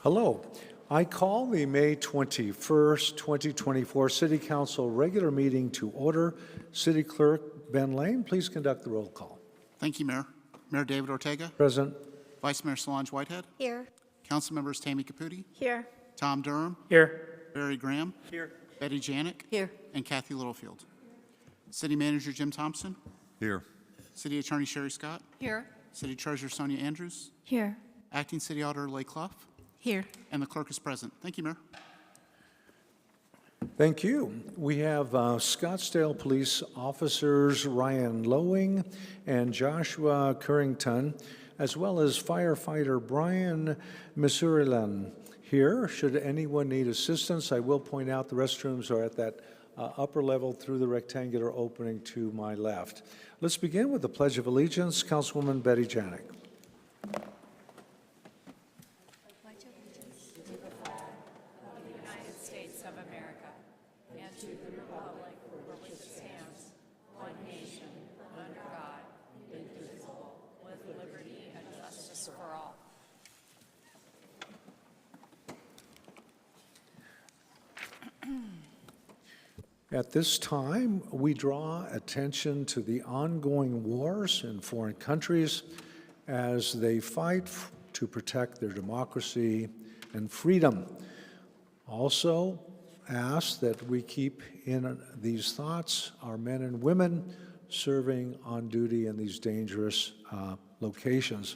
Hello. I call the May 21st, 2024 City Council regular meeting to order. City Clerk Ben Lane, please conduct the roll call. Thank you, Mayor. Mayor David Ortega. Present. Vice Mayor Solange Whitehead. Here. Council members Tammy Caputi. Here. Tom Durham. Here. Barry Graham. Here. Betty Janik. Here. And Kathy Littlefield. City Manager Jim Thompson. Here. City Attorney Sherry Scott. Here. City Treasurer Sonia Andrews. Here. Acting City Auditor Leigh Clough. Here. And the clerk is present. Thank you, Mayor. Thank you. We have Scottsdale Police Officers Ryan Lowing and Joshua Currington, as well as firefighter Brian Misurilan here. Should anyone need assistance, I will point out the restrooms are at that upper level through the rectangular opening to my left. Let's begin with the Pledge of Allegiance. Councilwoman Betty Janik. At this time, we draw attention to the ongoing wars in foreign countries as they fight to protect their democracy and freedom. Also, ask that we keep in these thoughts our men and women serving on duty in these dangerous locations.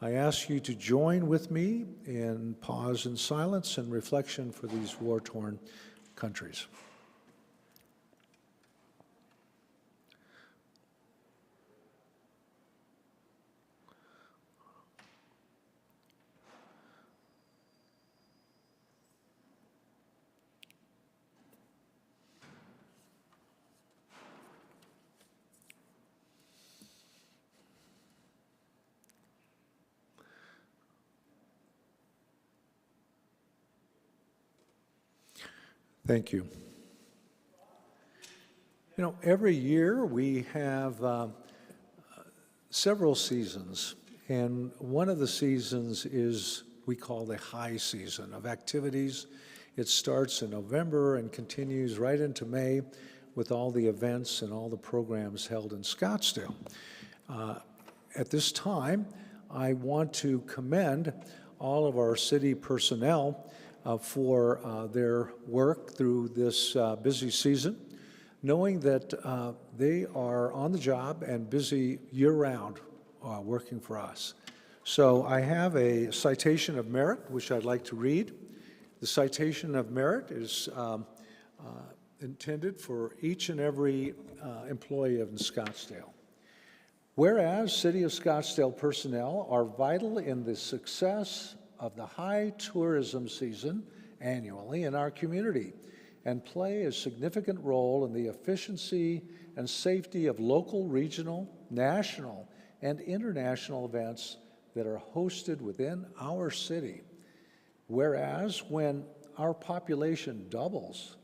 I ask you to join with me in pause and silence and reflection for these war-torn countries. Thank you. You know, every year we have several seasons, and one of the seasons is we call the high season of activities. It starts in November and continues right into May with all the events and all the programs held in Scottsdale. At this time, I want to commend all of our city personnel for their work through this busy season, knowing that they are on the job and busy year-round working for us. So I have a citation of merit, which I'd like to read. The citation of merit is intended for each and every employee of Scottsdale. Whereas City of Scottsdale personnel are vital in the success of the high tourism season annually in our community and play a significant role in the efficiency and safety of local, regional, national, and international events that are hosted within our city. Whereas when our population doubles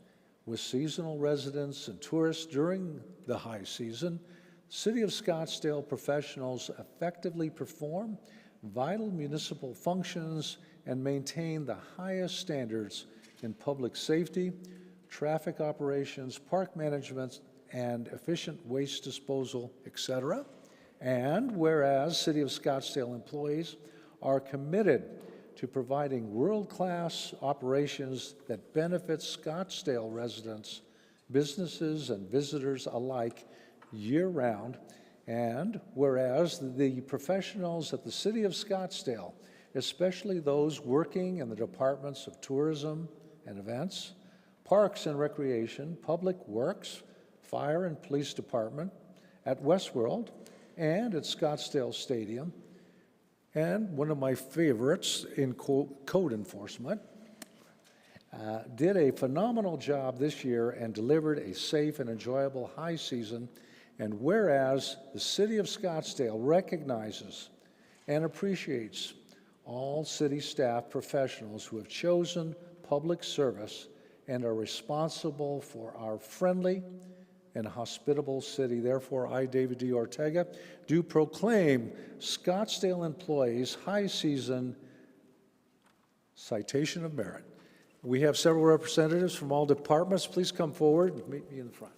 with seasonal residents and tourists during the high season, City of Scottsdale professionals effectively perform vital municipal functions and maintain the highest standards in public safety, traffic operations, park management, and efficient waste disposal, etc. And whereas City of Scottsdale employees are committed to providing world-class operations that benefit Scottsdale residents, businesses, and visitors alike year-round, and whereas the professionals at the City of Scottsdale, especially those working in the departments of tourism and events, parks and recreation, public works, fire and police department, at Westworld, and at Scottsdale Stadium, and one of my favorites in code enforcement, did a phenomenal job this year and delivered a safe and enjoyable high season. And whereas the City of Scottsdale recognizes and appreciates all city staff professionals who have chosen public service and are responsible for our friendly and hospitable city. Therefore, I, David D. Ortega, do proclaim Scottsdale employees' high season Citation of Merit. We have several representatives from all departments. Please come forward and meet me in the front.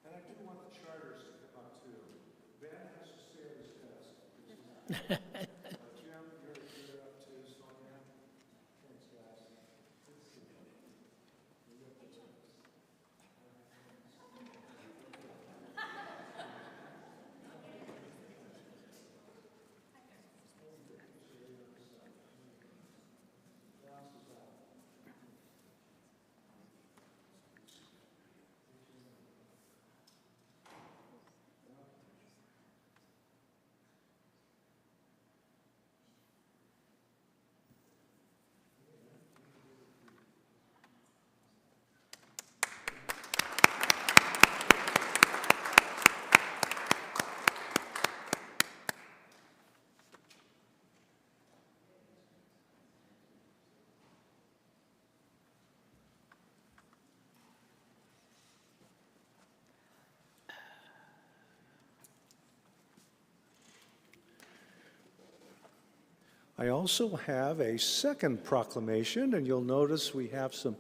And I do want the charters to come up too. Ben has to stay at his desk. Jim, you're up too, Sonia. Thanks, guys. Good to see you. I also have a second proclamation, and you'll notice we have some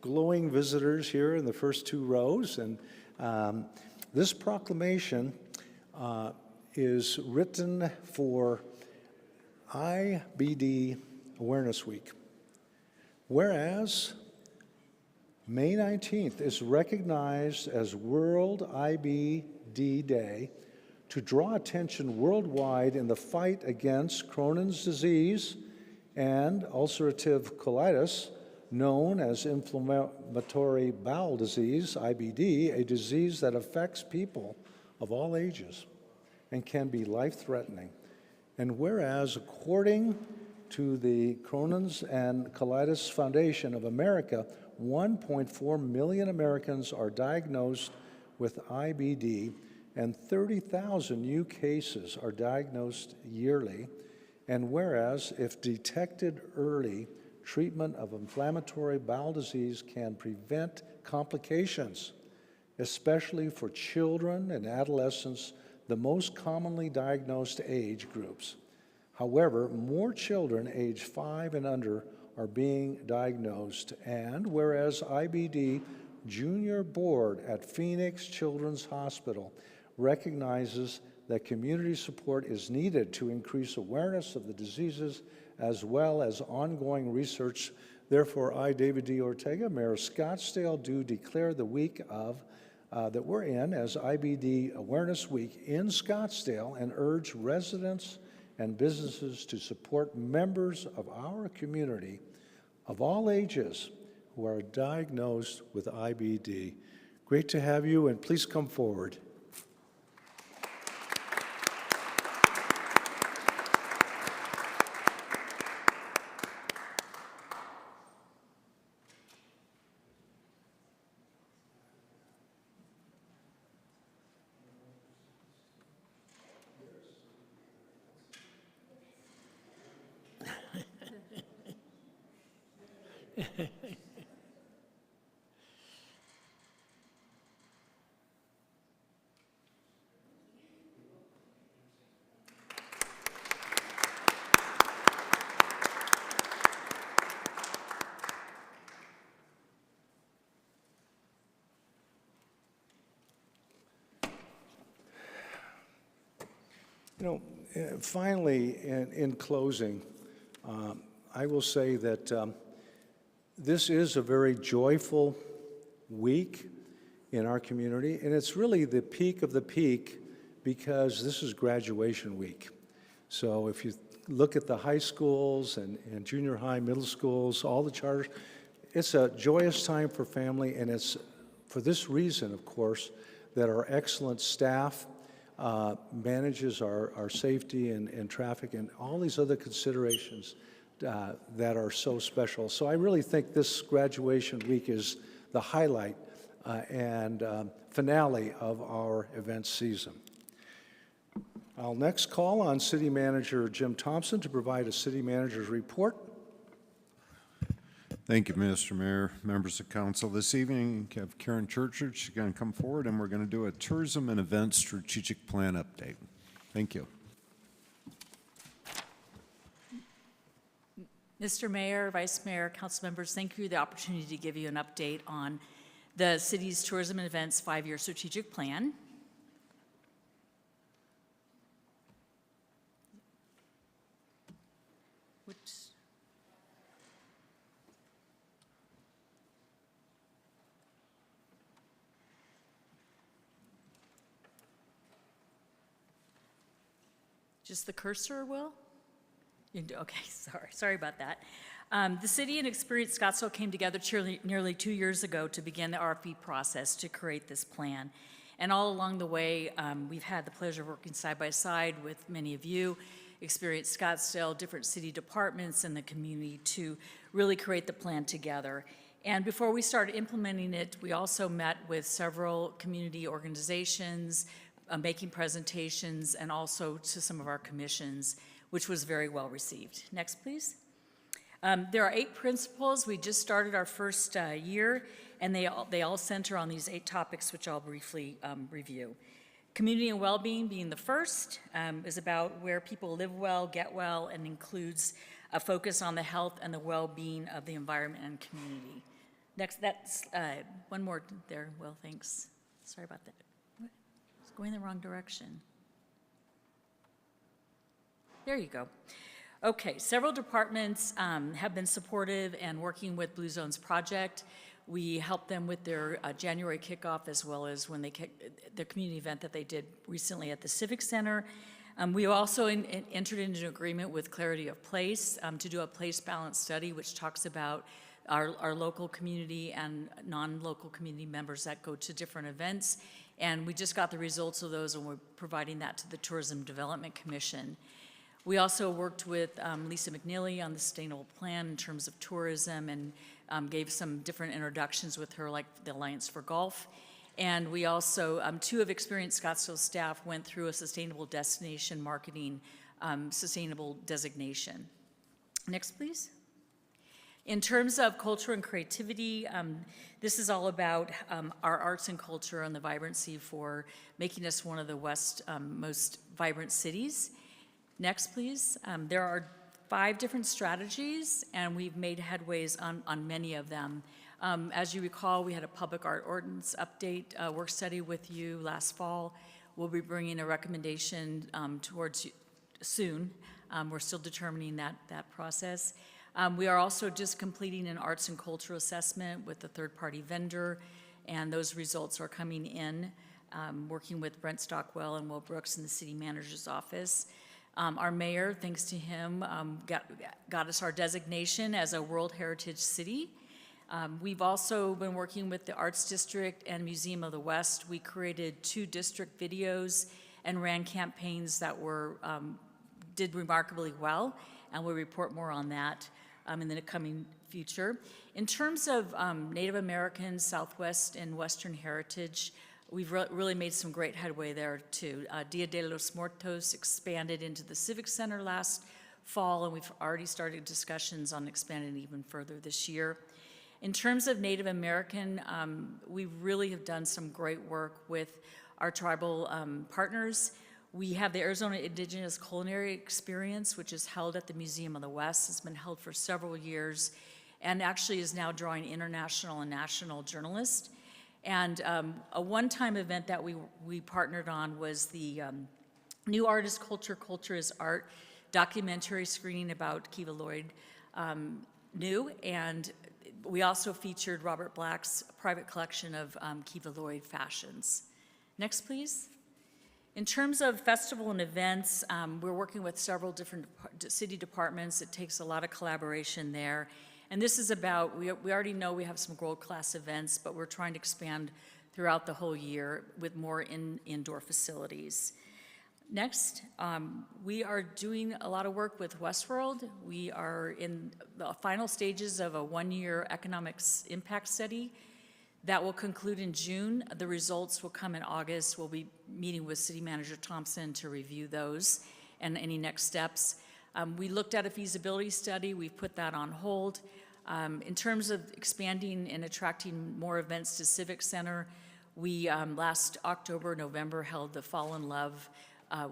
glowing visitors here in the first two rows. And this proclamation is written for IBD Awareness Week. Whereas May 19th is recognized as World IBD Day to draw attention worldwide in the fight against Crohn's disease and ulcerative colitis, known as inflammatory bowel disease, IBD, a disease that affects people of all ages and can be life-threatening. And whereas, according to the Crohn's and Colitis Foundation of America, 1.4 million Americans are diagnosed with IBD, and 30,000 new cases are diagnosed yearly. And whereas, if detected early, treatment of inflammatory bowel disease can prevent complications, especially for children and adolescents, the most commonly diagnosed age groups. However, more children age 5 and under are being diagnosed. And whereas IBD Junior Board at Phoenix Children's Hospital recognizes that community support is needed to increase awareness of the diseases as well as ongoing research. Therefore, I, David D. Ortega, Mayor of Scottsdale, do declare the week of that we're in as IBD Awareness Week in Scottsdale and urge residents and businesses to support members of our community of all ages who are diagnosed with IBD. Great to have you, and please come forward. You know, finally, in closing, I will say that this is a very joyful week in our community, and it's really the peak of the peak because this is graduation week. So if you look at the high schools and junior high, middle schools, all the charters, it's a joyous time for family, and it's for this reason, of course, that our excellent staff manages our safety and traffic and all these other considerations that are so special. So I really think this graduation week is the highlight and finale of our event season. I'll next call on City Manager Jim Thompson to provide a city manager's report Thank you, Mr. Mayor, members of council. This evening, we have Karen Churchard. She's going to come forward, and we're going to do a tourism and events strategic plan update. Thank you. Mr. Mayor, Vice Mayor, council members, thank you for the opportunity to give you an update on the city's tourism and events 5-year strategic plan. Just the cursor, Will? Okay, sorry about that. The city and Experience Scottsdale came together nearly 2 years ago to begin the RFP process to create this plan. And all along the way, we've had the pleasure of working side by side with many of you, Experience Scottsdale, different city departments, and the community to really create the plan together. And before we started implementing it, we also met with several community organizations, making presentations, and also to some of our commissions, which was very well received. Next, please. There are 8 principles. We just started our first year, and they all center on these 8 topics, which I'll briefly review. Community and well-being being the first is about where people live well, get well, and includes a focus on the health and the well-being of the environment and community. Next, that's one more there, Will, thanks. Sorry about that. Going the wrong direction. There you go. Okay, several departments have been supportive and working with Blue Zones Project. We helped them with their January kickoff, as well as when they the community event that they did recently at the Civic Center. We also entered into an agreement with Clarity of Place to do a place balance study, which talks about our local community and non-local community members that go to different events. And we just got the results of those, and we're providing that to the Tourism Development Commission. We also worked with Lisa McNeely on the sustainable plan in terms of tourism, and gave some different introductions with her, like the Alliance for Golf. And we also, 2 of Experience Scottsdale staff went through a sustainable destination marketing sustainable designation. Next, please. In terms of culture and creativity, this is all about our arts and culture and the vibrancy for making us one of the West's most vibrant cities. Next, please. There are 5 different strategies, and we've made headways on many of them. As you recall, we had a public art ordinance update work study with you last fall. We'll be bringing a recommendation towards you soon. We're still determining that process. We are also just completing an arts and culture assessment with a third-party vendor, and those results are coming in, working with Brent Stockwell and Will Brooks in the city manager's office. Our mayor, thanks to him, got us our designation as a World Heritage City. We've also been working with the Arts District and Museum of the West. We created 2 district videos and ran campaigns that did remarkably well, and we'll report more on that in the coming future. In terms of Native American, Southwest, and Western heritage, we've really made some great headway there too. Dia de los Muertos expanded into the Civic Center last fall, and we've already started discussions on expanding even further this year. In terms of Native American, we really have done some great work with our tribal partners. We have the Arizona Indigenous Culinary Experience, which is held at the Museum of the West. It's been held for several years and actually is now drawing international and national journalists. And a one-time event that we partnered on was the New Artist Culture is Art documentary screening about Kiva Lloyd New. And we also featured Robert Black's private collection of Kiva Lloyd fashions. Next, please. In terms of festival and events, we're working with several different city departments. It takes a lot of collaboration there. And this is about, we already know we have some world-class events, but we're trying to expand throughout the whole year with more indoor facilities. Next, we are doing a lot of work with Westworld. We are in the final stages of a 1-year economics impact study. That will conclude in June. The results will come in August. We'll be meeting with City Manager Thompson to review those and any next steps. We looked at a feasibility study. We've put that on hold. In terms of expanding and attracting more events to Civic Center, we last October, November held the Fall in Love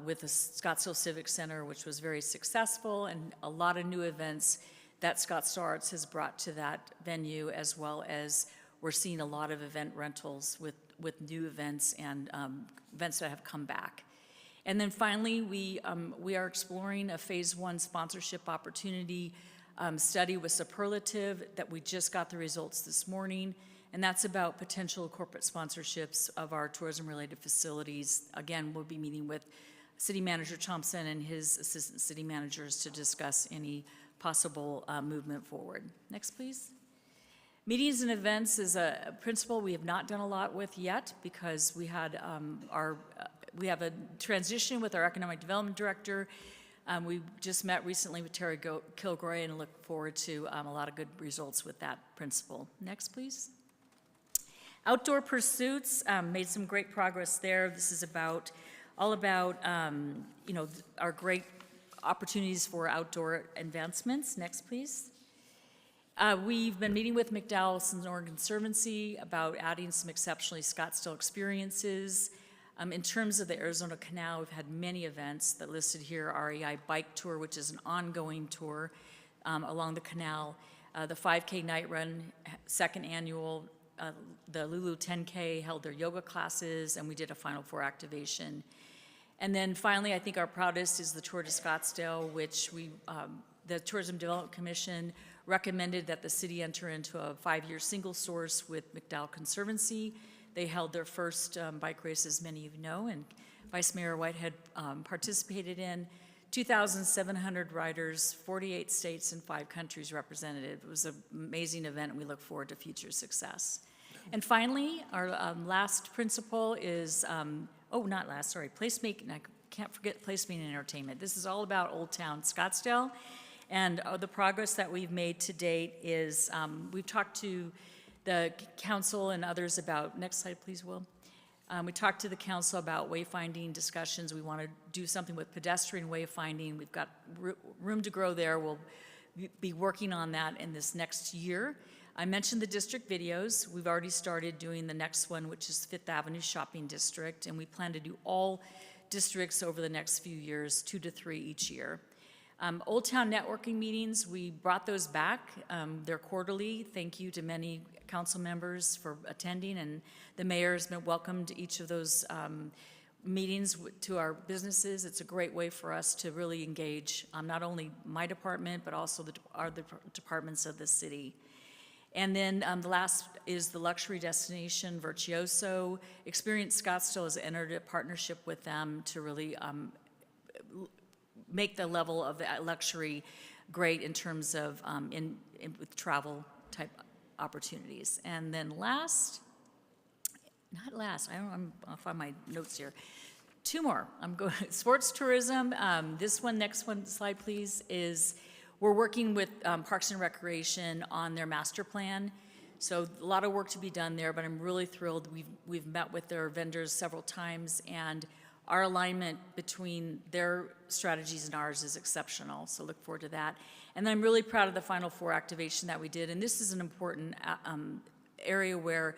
with the Scottsdale Civic Center, which was very successful, and a lot of new events that Scottsdale Arts has brought to that venue, as well as we're seeing a lot of event rentals with new events and events that have come back. And then finally, we are exploring a phase 1 sponsorship opportunity study with Superlative that we just got the results this morning, and that's about potential corporate sponsorships of our tourism-related facilities. Again, we'll be meeting with City Manager Thompson and his assistant city managers to discuss any possible movement forward. Next, please. Meetings and events is a principle we have not done a lot with yet because we had we have a transition with our economic development director. We just met recently with Terry Kilgore and look forward to a lot of good results with that principle. Next, please. Outdoor pursuits, made some great progress there. This is all about our great opportunities for outdoor advancements. Next, please. We've been meeting with McDowell Sonoran Conservancy about adding some exceptionally Scottsdale experiences. In terms of the Arizona Canal, we've had many events that listed here: REI Bike Tour, which is an ongoing tour along the canal, the 5K Night Run, second annual, the Lulu 10K held their yoga classes, and we did a Final Four activation. And then finally, I think our proudest is the Tour de Scottsdale, which the Tourism Development Commission recommended that the city enter into a 5-year single source with McDowell Conservancy. They held their first bike race, as many of you know, and Vice Mayor Whitehead participated in. 2,700 riders, 48 states and 5 countries represented. It was an amazing event, and we look forward to future success. And finally, our last principle is, placemaking. I can't forget placemaking and entertainment. This is all about Old Town Scottsdale, and the progress that we've made to date is we've talked to the council and others about, next slide please, Will. We talked to the council about wayfinding discussions. We want to do something with pedestrian wayfinding. We've got room to grow there. We'll be working on that in this next year. I mentioned the district videos. We've already started doing the next one, which is Fifth Avenue Shopping District, and we plan to do all districts over the next few years, 2 to 3 each year. Old Town networking meetings, we brought those back. They're quarterly. Thank you to many council members for attending, and the mayor has been welcomed to each of those meetings to our businesses. It's a great way for us to really engage not only my department, but also the departments of the city. And then the last is the luxury destination, Virtuoso. Experience Scottsdale has entered a partnership with them to really make the level of the luxury great in terms of with travel type opportunities. And then I'm off on my notes here. 2 more. I'm going sports tourism. Next one slide please, is we're working with Parks and Recreation on their master plan. So a lot of work to be done there, but I'm really thrilled. We've met with their vendors several times, and our alignment between their strategies and ours is exceptional, so look forward to that. And I'm really proud of the Final Four activation that we did, and this is an important area where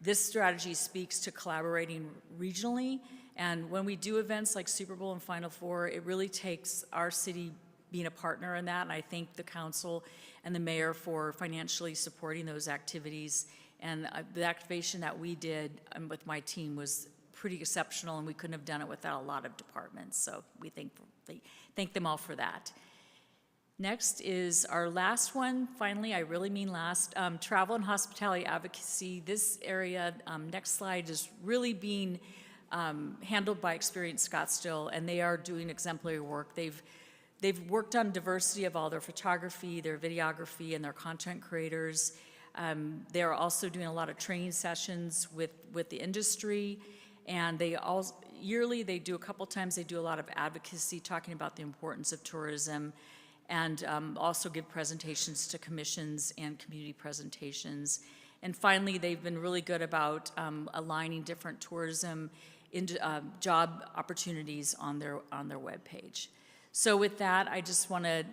this strategy speaks to collaborating regionally, and when we do events like Super Bowl and Final Four, it really takes our city being a partner in that, and I thank the council and the mayor for financially supporting those activities. And the activation that we did with my team was pretty exceptional, and we couldn't have done it without a lot of departments. So we thank them all for that. Next is our last one. Finally, I really mean last, travel and hospitality advocacy. This area, next slide, is really being handled by Experience Scottsdale, and they are doing exemplary work. They've worked on diversity of all their photography, their videography, and their content creators. They're also doing a lot of training sessions with the industry. And yearly, they do a couple times, they do a lot of advocacy, talking about the importance of tourism, and also give presentations to commissions and community presentations. And finally, they've been really good about aligning different tourism into job opportunities on their webpage. So with that, I just want to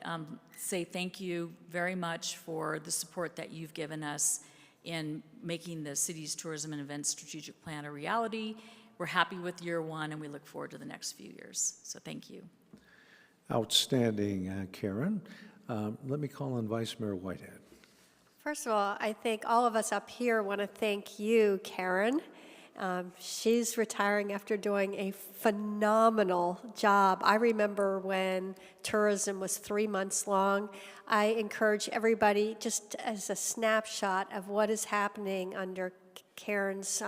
say thank you very much for the support that you've given us in making the city's tourism and events strategic plan a reality. We're happy with year one, and we look forward to the next few years. So thank you. Outstanding, Karen. Let me call on Vice Mayor Whitehead. First of all, I think all of us up here want to thank you, Karen. She's retiring after doing a phenomenal job. I remember when tourism was 3 months long. I encourage everybody, just as a snapshot of what is happening under Karen's,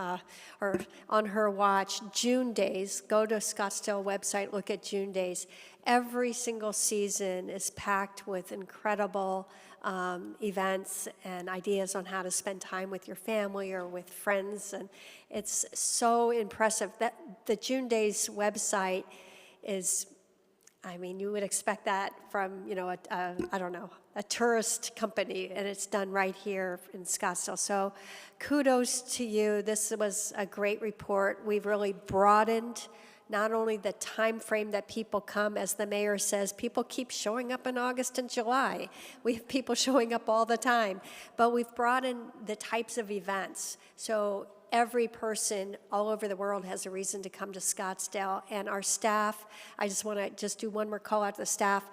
or on her watch, June days. Go to Scottsdale website, look at June days. Every single season is packed with incredible events and ideas on how to spend time with your family or with friends, and it's so impressive. That the June Days website is, I mean, you would expect that from, you know, I don't know, a tourist company, and it's done right here in Scottsdale. So kudos to you. This was a great report. We've really broadened not only the time frame that people come, as the mayor says, people keep showing up in August and July. We have people showing up all the time, but we've broadened the types of events. So every person all over the world has a reason to come to Scottsdale, and our staff, I just want to do one more call out to the staff,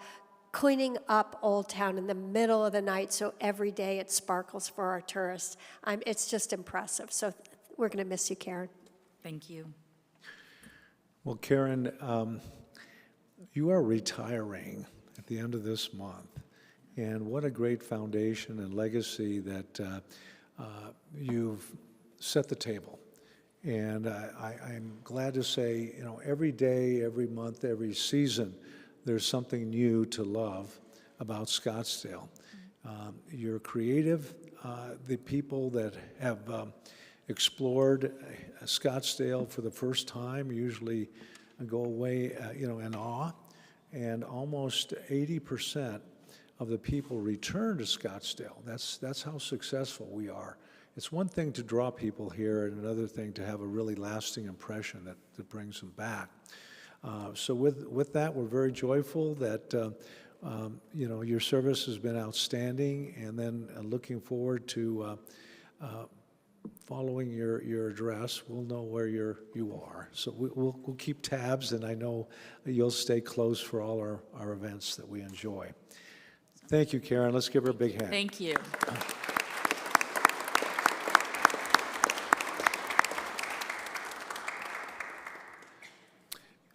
cleaning up Old Town in the middle of the night so every day it sparkles for our tourists. It's just impressive. So we're going to miss you, Karen. Thank you. Well, Karen, you are retiring at the end of this month, and what a great foundation and legacy that you've set the table. And I'm glad to say, you know, every day, every month, every season, there's something new to love about Scottsdale. You're creative. The people that have explored Scottsdale for the first time usually go away, you know, in awe, and almost 80% of the people return to Scottsdale. That's how successful we are. It's one thing to draw people here, and another thing to have a really lasting impression that brings them back. So with that, we're very joyful that you know, your service has been outstanding, and then looking forward to following your address. We'll know where you are. So we'll keep tabs, and I know you'll stay close for all our events that we enjoy. Thank you, Karen. Let's give her a big hand. Thank you.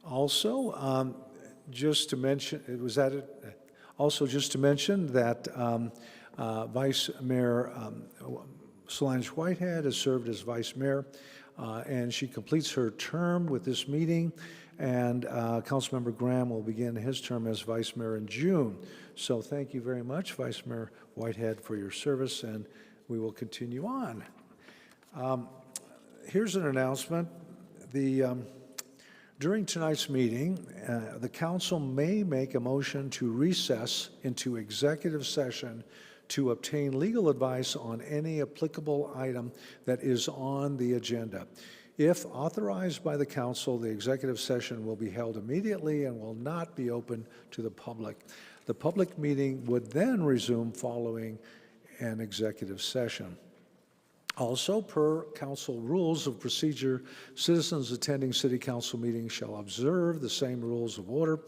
Also, just to mention, also just to mention that Vice Mayor Solange Whitehead has served as Vice Mayor, and she completes her term with this meeting, and Councilmember Graham will begin his term as Vice Mayor in June. So thank you very much, Vice Mayor Whitehead, for your service, and we will continue on. Here's an announcement. During tonight's meeting, the council may make a motion to recess into executive session to obtain legal advice on any applicable item that is on the agenda. If authorized by the council, the executive session will be held immediately and will not be open to the public. The public meeting would then resume following an executive session. Also, per council rules of procedure, citizens attending city council meetings shall observe the same rules of order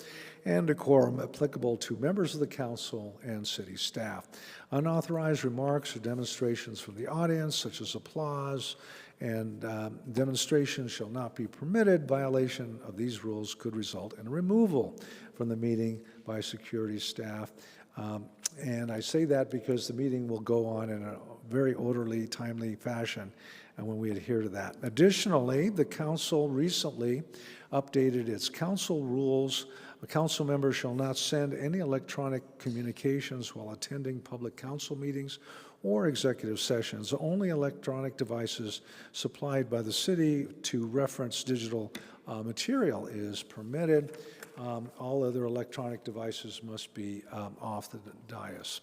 and decorum applicable to members of the council and city staff. Unauthorized remarks or demonstrations from the audience, such as applause and demonstrations, shall not be permitted. Violation of these rules could result in removal from the meeting by security staff. And I say that because the meeting will go on in a very orderly, timely fashion, and when we adhere to that. Additionally, the council recently updated its council rules. A council member shall not send any electronic communications while attending public council meetings or executive sessions. Only electronic devices supplied by the city to reference digital material is permitted. All other electronic devices must be off the dais.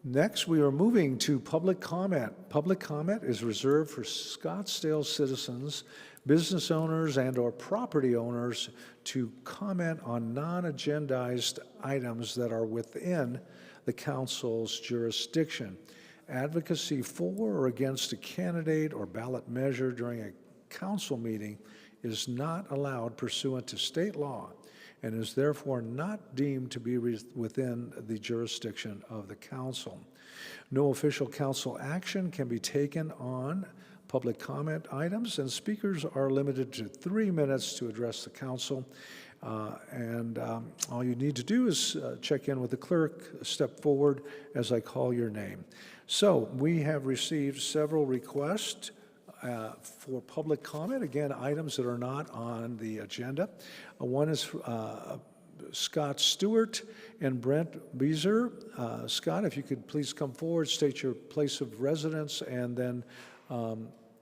Next, we are moving to public comment. Public comment is reserved for Scottsdale citizens, business owners, and/or property owners to comment on non-agendized items that are within the council's jurisdiction. Advocacy for or against a candidate or ballot measure during a council meeting is not allowed pursuant to state law and is therefore not deemed to be within the jurisdiction of the council. No official council action can be taken on public comment items, and speakers are limited to 3 minutes to address the council. All you need to do is check in with the clerk, step forward as I call your name. So we have received several requests for public comment, again, items that are not on the agenda. One is Scott Stewart and Brent Beezer. Scott, if you could please come forward, state your place of residence, and then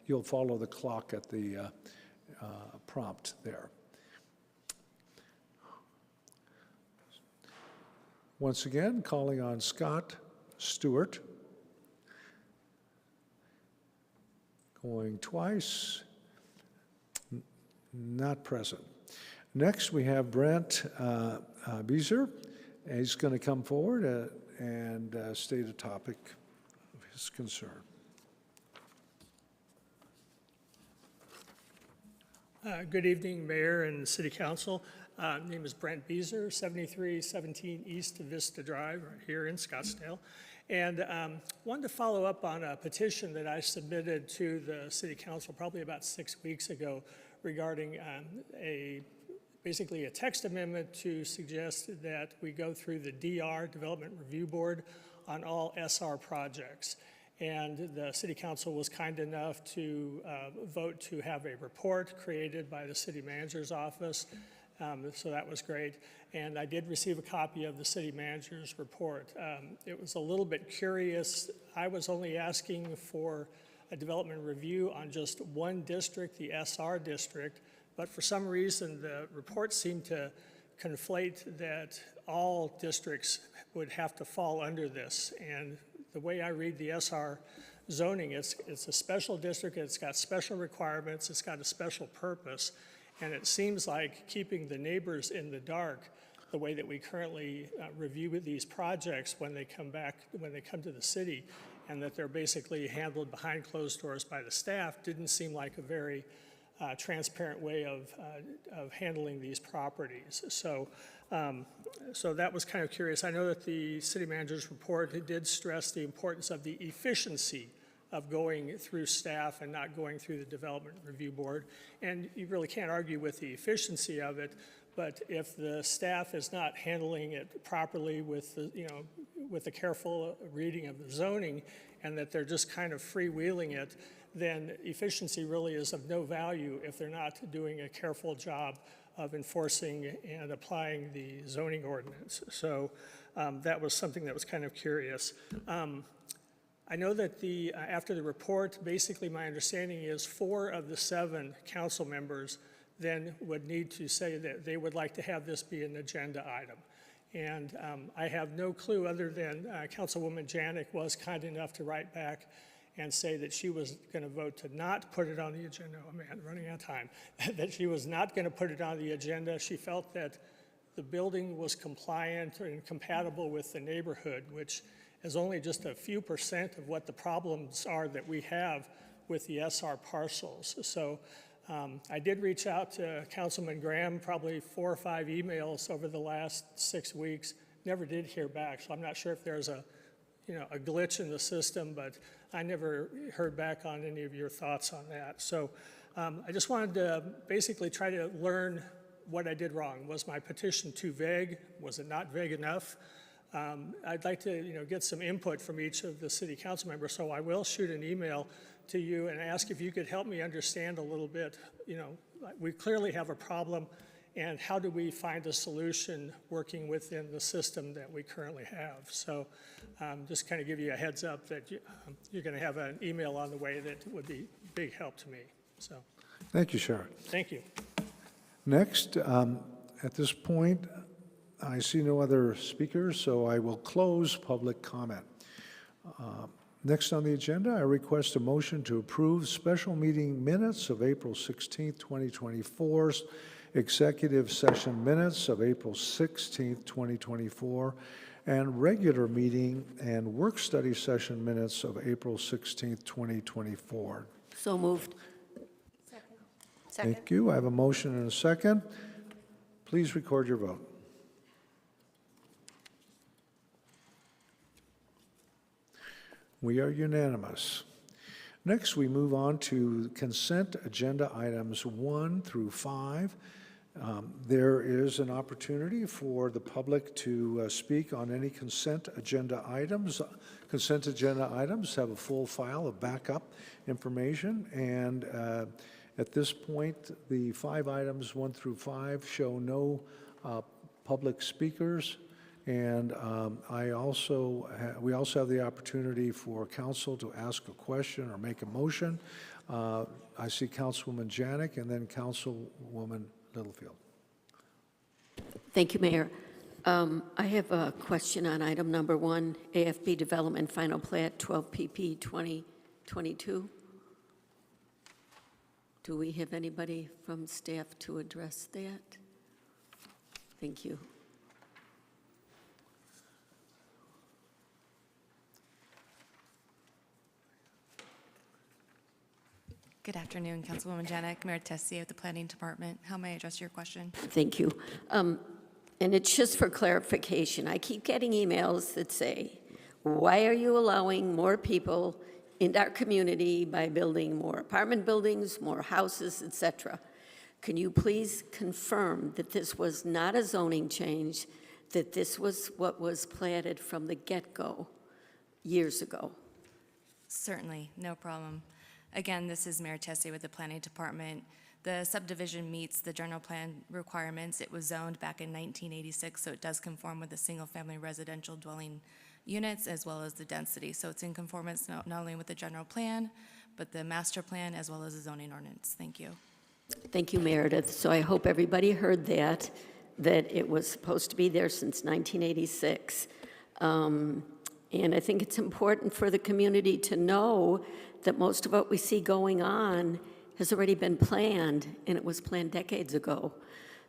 you'll follow the clock at the prompt there. Once again, calling on Scott Stewart. Going twice, not present. Next, we have Brent Beezer. He's going to come forward and state a topic of his concern. Good evening, Mayor and City Council. Name is Brent Beezer, 7317 East Vista Drive, right here in Scottsdale. And wanted to follow up on a petition that I submitted to the City Council probably about 6 weeks ago regarding basically a text amendment to suggest that we go through the DR, Development Review Board, on all SR projects. And the City Council was kind enough to vote to have a report created by the City Manager's Office. So that was great. And I did receive a copy of the City Manager's report. It was a little bit curious. I was only asking for a development review on just one district, the SR district, but for some reason the report seemed to conflate that all districts would have to fall under this. And the way I read the SR zoning, it's a special district, it's got special requirements, it's got a special purpose, and it seems like keeping the neighbors in the dark, the way that we currently review these projects when they come to the city, and that they're basically handled behind closed doors by the staff, didn't seem like a very transparent way of handling these properties. So that was kind of curious. I know that the city manager's report did stress the importance of the efficiency of going through staff and not going through the development review board. And you really can't argue with the efficiency of it, but if the staff is not handling it properly with the careful reading of the zoning, and that they're just kind of freewheeling it, then efficiency really is of no value if they're not doing a careful job of enforcing and applying the zoning ordinance. So that was something that was kind of curious. I know that after the report, basically my understanding is 4 of the 7 council members then would need to say that they would like to have this be an agenda item. And I have no clue other than Councilwoman Janik was kind enough to write back and say that she was going to vote to not put it on the agenda. Oh man, running out of time. That she was not going to put it on the agenda. She felt that the building was compliant and compatible with the neighborhood, which is only just a few % of what the problems are that we have with the SR parcels. So I did reach out to Councilman Graham, probably 4 or 5 emails over the last 6 weeks. Never did hear back, so I'm not sure if there's a glitch in the system, but I never heard back on any of your thoughts on that. So I just wanted to basically try to learn what I did wrong. Was my petition too vague? Was it not vague enough? I'd like to get some input from each of the city council members, so I will shoot an email to you and ask if you could help me understand a little bit. We clearly have a problem, and how do we find a solution working within the system that we currently have? So just kind of give you a heads up that you're going to have an email on the way that would be big help to me. So Thank you, Sharon. thank you. Next, at this point, I see no other speakers, so I will close public comment. Next on the agenda, I request a motion to approve special meeting minutes of April 16th, 2024, executive session minutes of April 16th, 2024, and regular meeting and work study session minutes of April 16th, 2024. So moved. Second. Thank you. I have a motion and a second. Please record your vote. We are unanimous. Next, we move on to consent agenda items 1 through 5. There is an opportunity for the public to speak on any consent agenda items. Consent agenda items have a full file of backup information, and at this point, the 5 items 1 through 5 show no public speakers. And we also have the opportunity for council to ask a question or make a motion. I see Councilwoman Janik and then Councilwoman Littlefield. Thank you, Mayor. I have a question on item number 1, AFB Development Final Plat 12 PP 2022. Do we have anybody from staff to address that? Thank you. Good afternoon, Councilwoman Janik, Mayor Tessier of the Planning Department. How may I address your question? Thank you. And it's just for clarification. I keep getting emails that say, why are you allowing more people in our community by building more apartment buildings, more houses, et cetera? Can you please confirm that this was not a zoning change, that this was what was planted from the get-go years ago? Certainly, no problem. Again, this is Mayor Tessier with the Planning Department. The subdivision meets the general plan requirements. It was zoned back in 1986, so it does conform with the single-family residential dwelling units as well as the density. So it's in conformance not only with the general plan, but the master plan as well as the zoning ordinance. Thank you. Thank you, Meredith. So I hope everybody heard that it was supposed to be there since 1986. And I think it's important for the community to know that most of what we see going on has already been planned, and it was planned decades ago.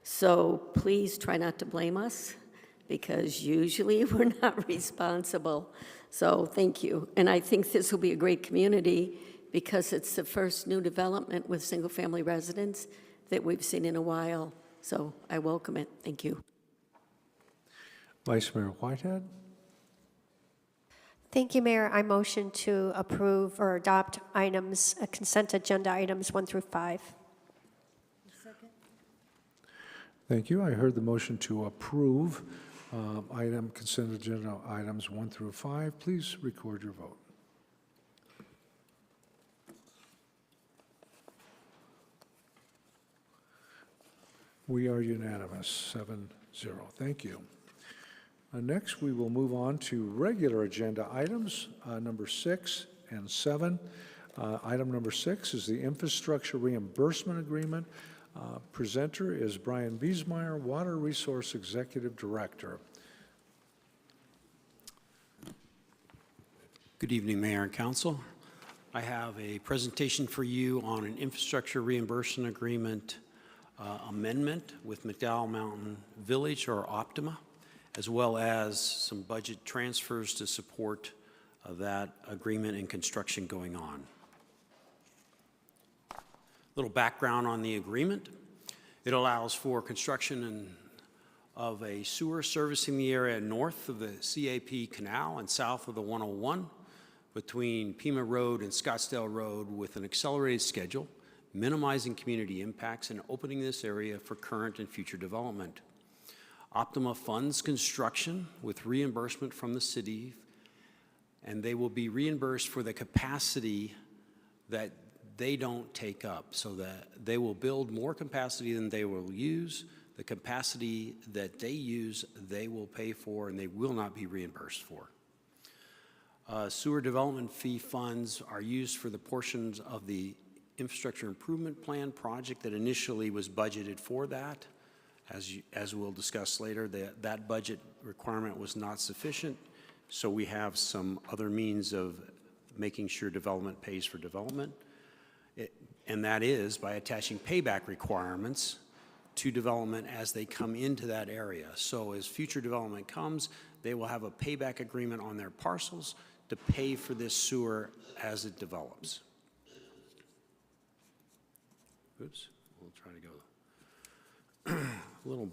So please try not to blame us, because usually we're not responsible. So thank you. And I think this will be a great community because it's the first new development with single-family residents that we've seen in a while. So I welcome it. Thank you. Vice Mayor Whitehead? Thank you, Mayor. I motion to approve or adopt items, consent agenda items 1 through 5. Thank you. I heard the motion to approve consent agenda items 1 through 5. Please record your vote. We are unanimous, 7-0. Thank you. Next, we will move on to regular agenda items, number 6 and 7. Item number 6 is the infrastructure reimbursement agreement. Presenter is Brian Biesmeyer, Water Resource Executive Director. Good evening, Mayor and Council. I have a presentation for you on an infrastructure reimbursement agreement amendment with McDowell Mountain Village, or Optima, as well as some budget transfers to support that agreement and construction going on. A little background on the agreement. It allows for construction of a sewer servicing the area north of the CAP Canal and south of the 101 between Pima Road and Scottsdale Road with an accelerated schedule, minimizing community impacts and opening this area for current and future development. Optima funds construction with reimbursement from the city, and they will be reimbursed for the capacity that they don't take up, so that they will build more capacity than they will use. The capacity that they use, they will pay for, and they will not be reimbursed for. Sewer development fee funds are used for the portions of the infrastructure improvement plan project that initially was budgeted for that. As we'll discuss later, that budget requirement was not sufficient So we have some other means of making sure development pays for development, and that is by attaching payback requirements to development as they come into that area. So as future development comes, they will have a payback agreement on their parcels to pay for this sewer as it develops. Oops, we'll try to go.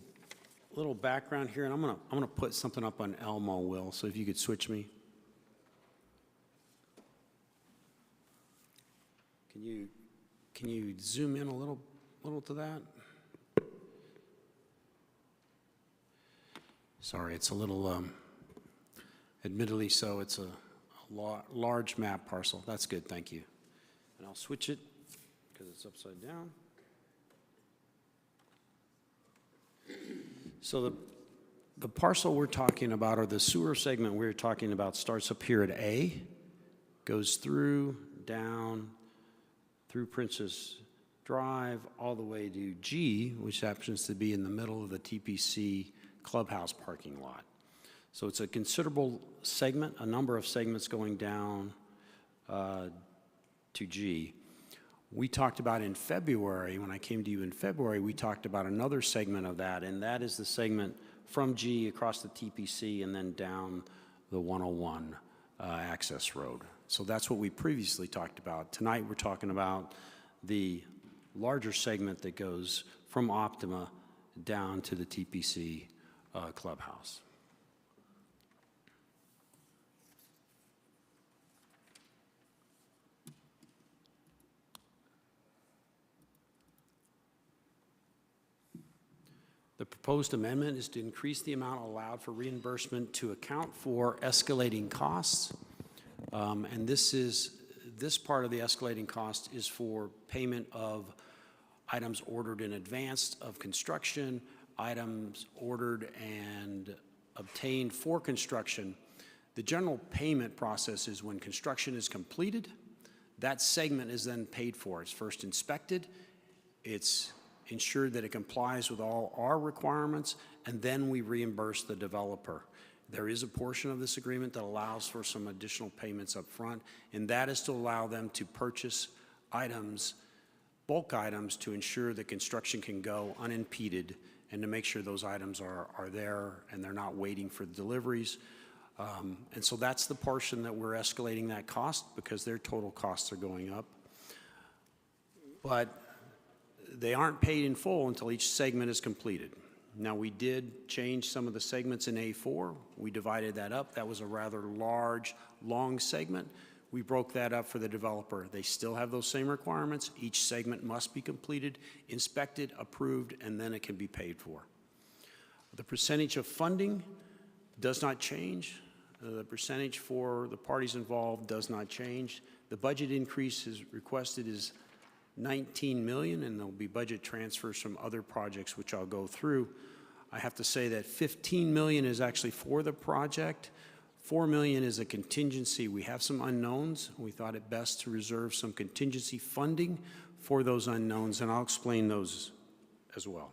little background here, and I'm gonna put something up on Elmo, Will. So if you could switch me. Can you zoom in a little to that? Sorry, it's a little, admittedly so, it's a large map parcel. That's good, thank you. And I'll switch it because it's upside down. So the parcel we're talking about, or the sewer segment we're talking about, starts up here at A, goes through, down, through Princess Drive, all the way to G, which happens to be in the middle of the TPC clubhouse parking lot. So it's a considerable segment, a number of segments going down to G. We talked about in February, when I came to you in February, we talked about another segment of that, and that is the segment from G across the TPC and then down the 101 access road. So that's what we previously talked about. Tonight we're talking about the larger segment that goes from Optima down to the TPC clubhouse. The proposed amendment is to increase the amount allowed for reimbursement to account for escalating costs. And this part of the escalating cost is for payment of items ordered in advance of construction, items ordered and obtained for construction. The general payment process is when construction is completed, that segment is then paid for. It's first inspected, it's ensured that it complies with all our requirements, and then we reimburse the developer. There is a portion of this agreement that allows for some additional payments up front, and that is to allow them to purchase items, bulk items, to ensure that construction can go unimpeded and to make sure those items are there and they're not waiting for deliveries. And so that's the portion that we're escalating that cost because their total costs are going up. But they aren't paid in full until each segment is completed. Now, we did change some of the segments in A4. We divided that up. That was a rather large, long segment. We broke that up for the developer. They still have those same requirements. Each segment must be completed, inspected, approved, and then it can be paid for. The percentage of funding does not change. The percentage for the parties involved does not change. The budget increase is requested is $19 million, and there'll be budget transfers from other projects, which I'll go through. I have to say that $15 million is actually for the project. $4 million is a contingency. We have some unknowns. We thought it best to reserve some contingency funding for those unknowns, and I'll explain those as well.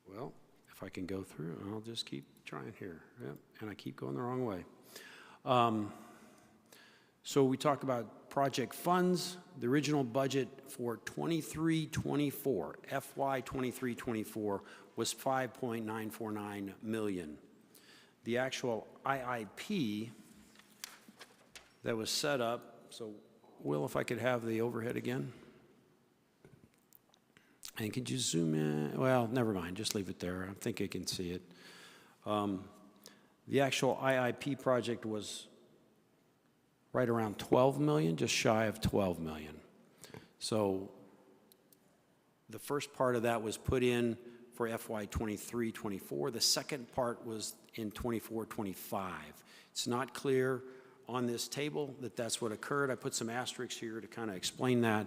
Well, if I can go through, I'll just keep trying here. Yep, and I keep going the wrong way. So we talk about project funds. The original budget for 23-24, FY 23-24, was $5.949 million. The actual IIP that was set up, so Will, if I could have the overhead again. And could you zoom in? Well, never mind, just leave it there. I think I can see it. The actual IIP project was right around 12 million, just shy of 12 million. So the first part of that was put in for FY 23-24. The second part was in 24-25. It's not clear on this table that that's what occurred. I put some asterisks here to kind of explain that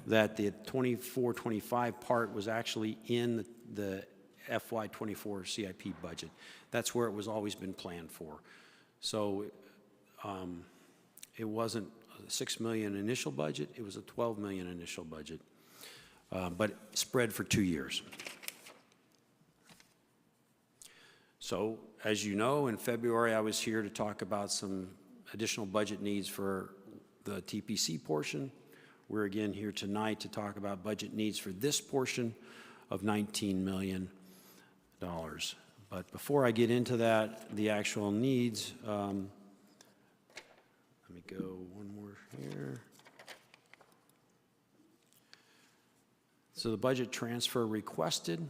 the 24-25 part was actually in the FY 24 CIP budget. That's where it was always been planned for. So it wasn't a $6 million initial budget, it was a $12 million initial budget, but spread for 2 years. So, as you know, in February, I was here to talk about some additional budget needs for the TPC portion. We're again here tonight to talk about budget needs for this portion of $19 million. But before I get into that, the actual needs, let me go one more here. So the budget transfer requested,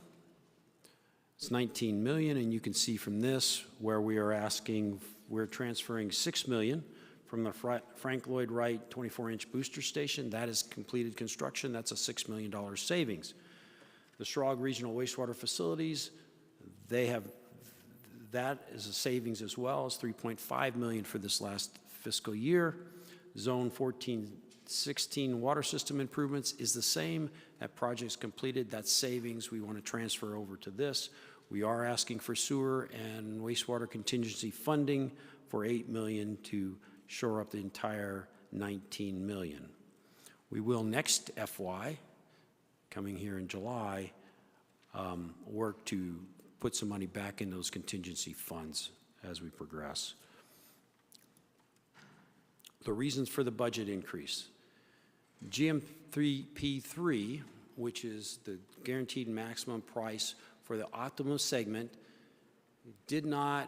it's $19 million, and you can see from this where we are asking, we're transferring $6 million from the Frank Lloyd Wright 24-inch booster station. That is completed construction. That's a $6 million savings. The Schrog Regional Wastewater Facilities, they have, that is a savings as well. It's $3.5 million for this last fiscal year. Zone 1416 water system improvements is the same. That project's completed. That's savings we want to transfer over to this. We are asking for sewer and wastewater contingency funding for $8 million to shore up the entire $19 million. We will next FY, coming here in July, work to put some money back in those contingency funds as we progress. The reasons for the budget increase. GMP3, which is the guaranteed maximum price for the Optimum segment, did not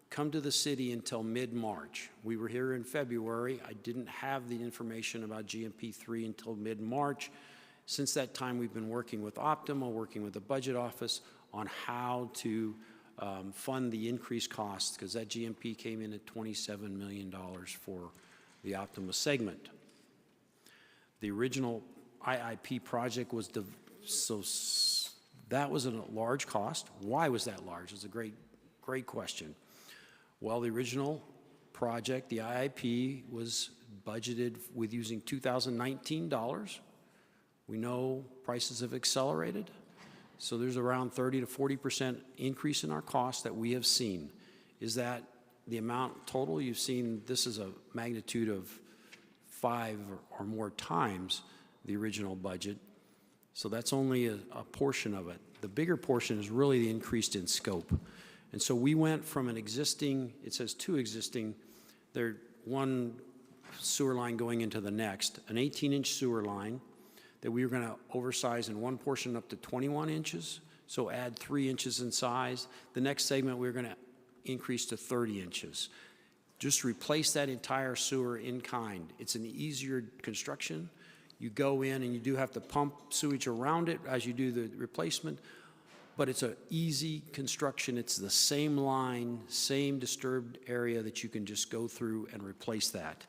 come to the city until mid-March. We were here in February. I didn't have the information about GMP3 until mid-March. Since that time, we've been working with Optima, working with the budget office on how to fund the increased costs, because that GMP came in at $27 million for the Optima segment. The original IIP project was, that was a large cost. Why was that large? It's a great question. Well, the original project, the IIP, was budgeted with using 2019 dollars. We know prices have accelerated, so there's around 30 to 40% increase in our costs that we have seen. Is that the amount total you've seen? This is a magnitude of 5 or more times the original budget, so that's only a portion of it. The bigger portion is really the increase in scope. And so we went from an existing, it says 2 existing, there one sewer line going into the next, an 18-inch sewer line that we were going to oversize in one portion up to 21 inches, so add 3 inches in size. The next segment we were going to increase to 30 inches. Just replace that entire sewer in kind. It's an easier construction. You go in and you do have to pump sewage around it as you do the replacement, but it's an easy construction. It's the same line, same disturbed area that you can just go through and replace that.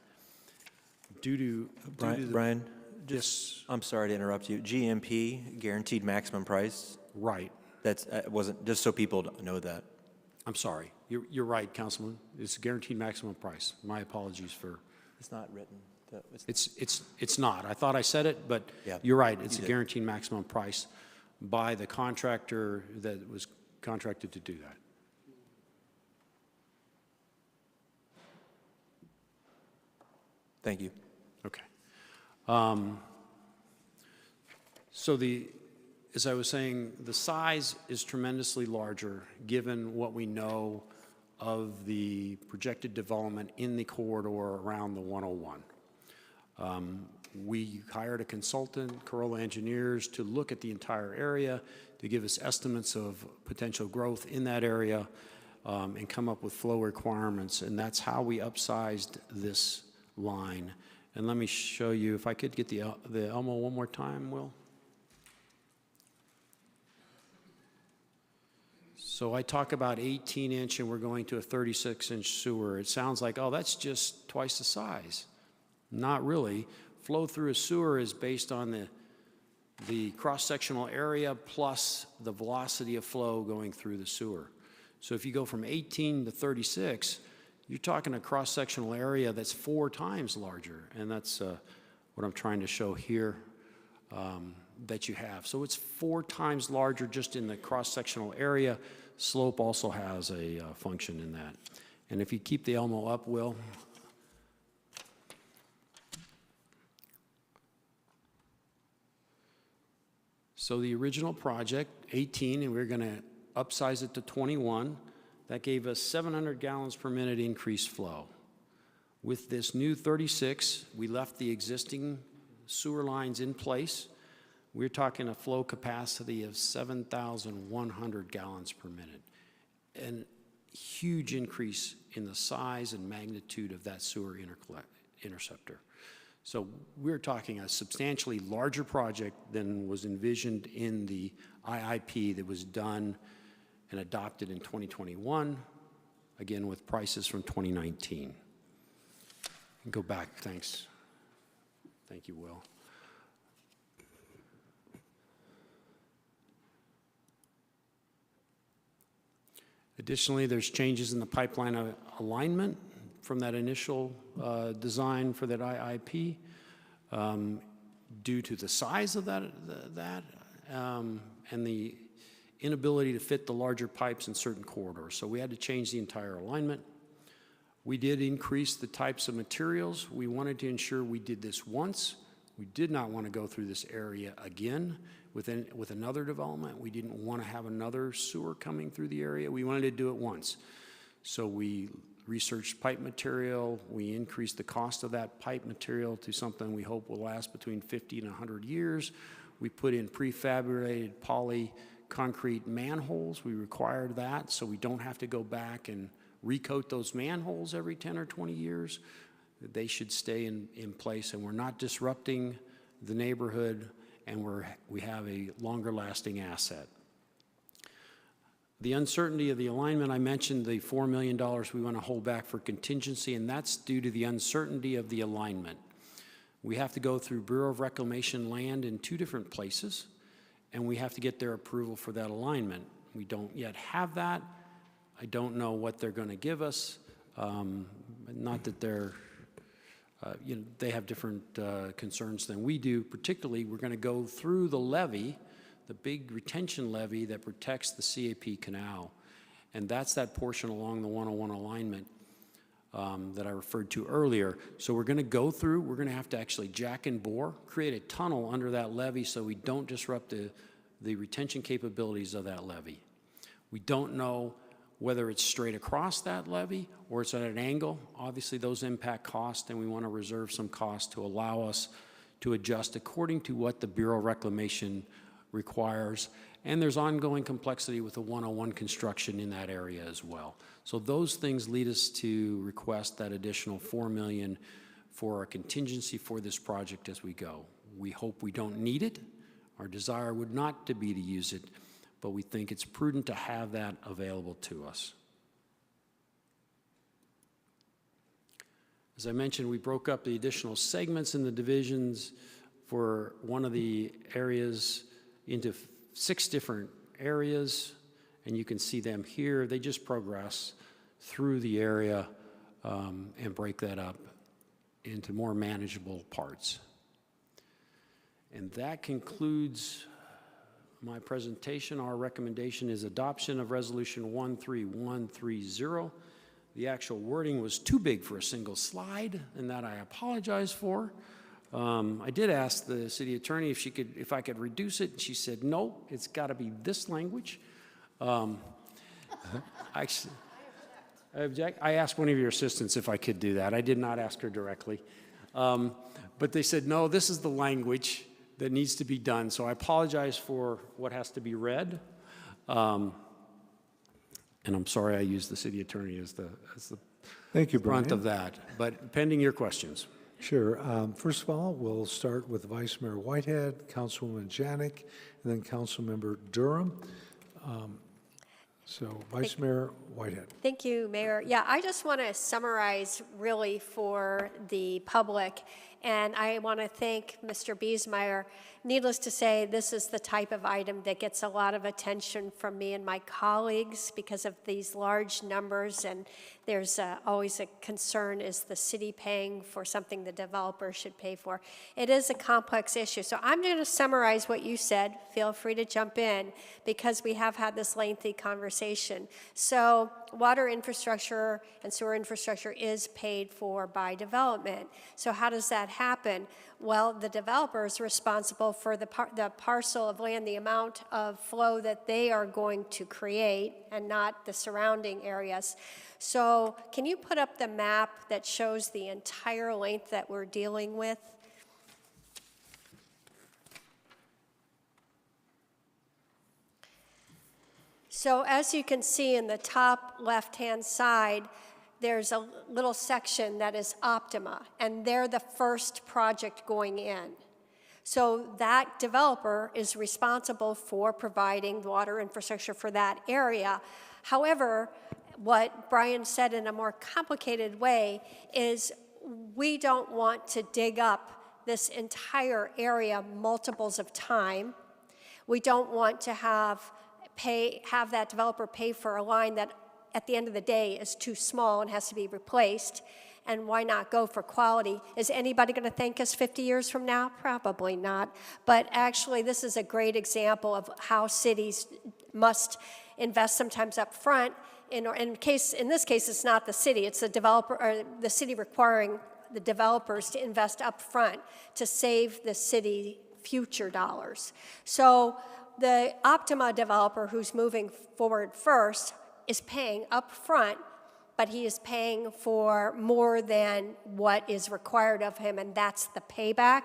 Brian, I'm sorry to interrupt you. GMP, guaranteed maximum price. Right. That's wasn't just so people know that. I'm sorry. You're right, Councilman. It's a guaranteed maximum price. My apologies for. It's not written. It's not. I thought I said it, but yeah, you're right. It's a guaranteed maximum price by the contractor that was contracted to do that. Thank you. Okay. So as I was saying, the size is tremendously larger given what we know of the projected development in the corridor around the 101. We hired a consultant, Corolla Engineers, to look at the entire area, to give us estimates of potential growth in that area, and come up with flow requirements, and that's how we upsized this line. And let me show you, if I could get the Elmo one more time, Will. So I talk about 18-inch and we're going to a 36-inch sewer. It sounds like, oh, that's just twice the size. Not really. Flow through a sewer is based on the cross-sectional area plus the velocity of flow going through the sewer. So if you go from 18 to 36, you're talking a cross-sectional area that's 4 times larger, and that's what I'm trying to show here that you have. So it's 4 times larger just in the cross-sectional area. Slope also has a function in that. And if you keep the Elmo up, Will. So the original project, 18, and we're going to upsize it to 21. That gave us 700 gallons per minute increased flow. With this new 36, we left the existing sewer lines in place. We're talking a flow capacity of 7,100 gallons per minute. And huge increase in the size and magnitude of that sewer interceptor. So we're talking a substantially larger project than was envisioned in the IIP that was done and adopted in 2021, again with prices from 2019. And go back, thanks. Thank you, Will. Additionally, there's changes in the pipeline alignment from that initial design for that IIP due to the size of that and the inability to fit the larger pipes in certain corridors. So we had to change the entire alignment. We did increase the types of materials. We wanted to ensure we did this once. We did not want to go through this area again with another development. We didn't want to have another sewer coming through the area. We wanted to do it once. So we researched pipe material. We increased the cost of that pipe material to something we hope will last between 50 and 100 years. We put in prefabricated poly concrete manholes. We required that so we don't have to go back and recoat those manholes every 10 or 20 years. They should stay in place, and we're not disrupting the neighborhood, and we have a longer lasting asset. The uncertainty of the alignment, I mentioned the $4 million we want to hold back for contingency, and that's due to the uncertainty of the alignment. We have to go through Bureau of Reclamation land in 2 different places, and we have to get their approval for that alignment. We don't yet have that. I don't know what they're going to give us. Not that they're, they have different concerns than we do. Particularly, we're going to go through the levee, the big retention levee that protects the CAP canal. And that's that portion along the 101 alignment that I referred to earlier. So we're going to go through, we're going to have to actually jack and bore, create a tunnel under that levee so we don't disrupt the retention capabilities of that levee. We don't know whether it's straight across that levee or it's at an angle. Obviously, those impact cost, and we want to reserve some cost to allow us to adjust according to what the Bureau of Reclamation requires. And there's ongoing complexity with the 101 construction in that area as well. So those things lead us to request that additional $4 million for a contingency for this project as we go. We hope we don't need it. Our desire would not to be to use it, but we think it's prudent to have that available to us. As I mentioned, we broke up the additional segments in the divisions for one of the areas into 6 different areas, and you can see them here. They just progress through the area and break that up into more manageable parts. And that concludes my presentation. Our recommendation is adoption of Resolution 13130. The actual wording was too big for a single slide, and that I apologize for. I did ask the city attorney if I could reduce it, and she said, no, it's got to be this language. I object. I asked one of your assistants if I could do that. I did not ask her directly. But they said, no, this is the language that needs to be done. So I apologize for what has to be read. And I'm sorry I used the city attorney as the Thank you, brunt Brian. of that. But pending your questions. Sure. First of all, we'll start with Vice Mayor Whitehead, Councilwoman Janik, and then Councilmember Durham. So Vice Mayor Whitehead. Thank you, Mayor. Yeah, I just want to summarize really for the public, and I want to thank Mr. Biesmeyer. Needless to say, this is the type of item that gets a lot of attention from me and my colleagues because of these large numbers, and there's always a concern, is the city paying for something the developer should pay for? It is a complex issue. So I'm going to summarize what you said. Feel free to jump in because we have had this lengthy conversation. So water infrastructure and sewer infrastructure is paid for by development. So how does that happen? Well, the developer is responsible for the parcel of land, the amount of flow that they are going to create, and not the surrounding areas. So can you put up the map that shows the entire length that we're dealing with? So as you can see in the top left-hand side, there's a little section that is Optima, and they're the first project going in. So that developer is responsible for providing water infrastructure for that area. However, what Brian said in a more complicated way is we don't want to dig up this entire area multiples of time. We don't want to have that developer pay for a line that at the end of the day is too small and has to be replaced. And why not go for quality? Is anybody going to thank us 50 years from now? Probably not. But actually, this is a great example of how cities must invest sometimes up front. In this case, it's not the city, it's the developer, or the city requiring the developers to invest up front to save the city future dollars. So the Optima developer who's moving forward first is paying up front, but he is paying for more than what is required of him, and that's the payback.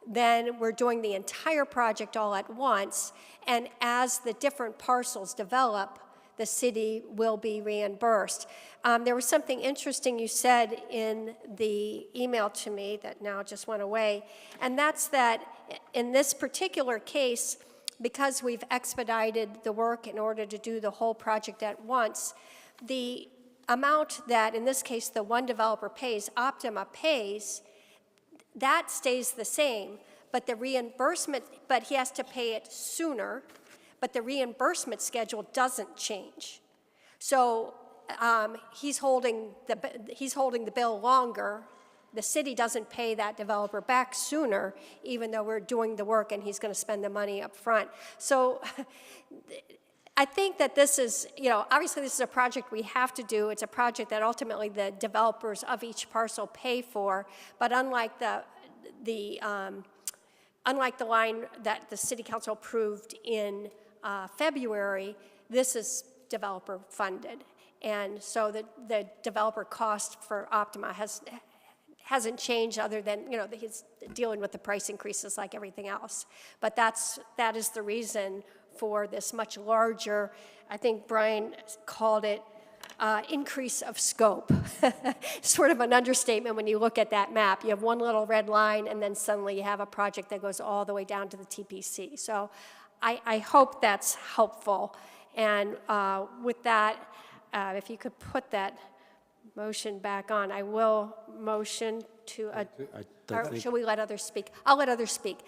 Then we're doing the entire project all at once, and as the different parcels develop, the city will be reimbursed. There was something interesting you said in the email to me that now just went away, and that's that in this particular case, because we've expedited the work in order to do the whole project at once, the amount that, in this case, the one developer pays, Optima pays, that stays the same, but the reimbursement, but he has to pay it sooner, but the reimbursement schedule doesn't change. So he's holding the bill longer. The city doesn't pay that developer back sooner, even though we're doing the work and he's going to spend the money up front. So I think that this is, obviously this is a project we have to do. It's a project that ultimately the developers of each parcel pay for, but unlike the line that the city council approved in February, this is developer funded. And so the developer cost for Optima hasn't changed other than, he's dealing with the price increases like everything else. But that is the reason for this much larger, I think Brian called it increase of scope. Sort of an understatement when you look at that map. You have one little red line and then suddenly you have a project that goes all the way down to the TPC. So I hope that's helpful. And with that, if you could put that motion back on, I will motion to, or shall we let others speak? I'll let others speak.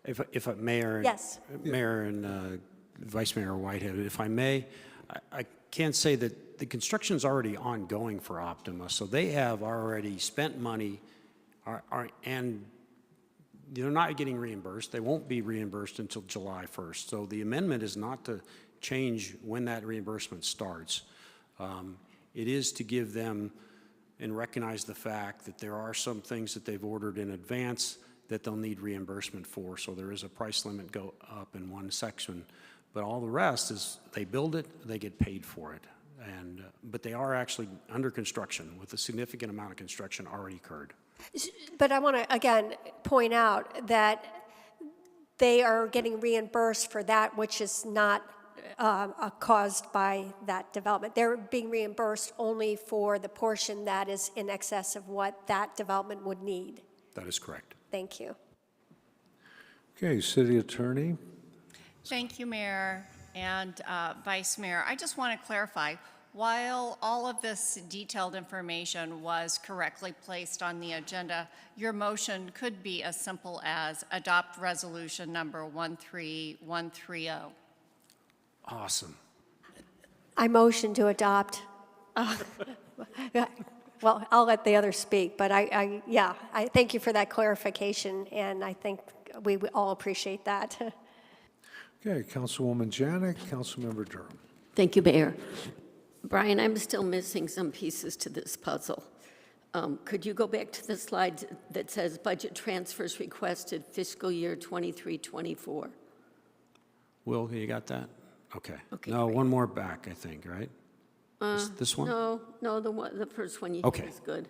If Mayor and, Yes. Mayor and Vice Mayor Whitehead, if I may, I can say that the construction's already ongoing for Optima, so they have already spent money, and they're not getting reimbursed. They won't be reimbursed until July 1st. So the amendment is not to change when that reimbursement starts. It is to give them and recognize the fact that there are some things that they've ordered in advance that they'll need reimbursement for. So there is a price limit go up in one section. But all the rest is they build it, they get paid for it. But they are actually under construction with a significant amount of construction already occurred. But I want to, again, point out that they are getting reimbursed for that which is not caused by that development. They're being reimbursed only for the portion that is in excess of what that development would need. That is correct. Thank you. Okay, City Attorney. Thank you, Mayor and Vice Mayor. I just want to clarify, while all of this detailed information was correctly placed on the agenda, your motion could be as simple as adopt resolution number 13130. Awesome. I motion to adopt. Well, I'll let the others speak, but I thank you for that clarification, and I think we all appreciate that. Okay, Councilwoman Janik, Councilmember Durham. Thank you, Mayor. Brian, I'm still missing some pieces to this puzzle. Could you go back to the slide that says budget transfers requested fiscal year 23-24? Will, you got that? Okay. Okay, No, great. one more back, I think, right? This one? No, the first one you Okay. had is good.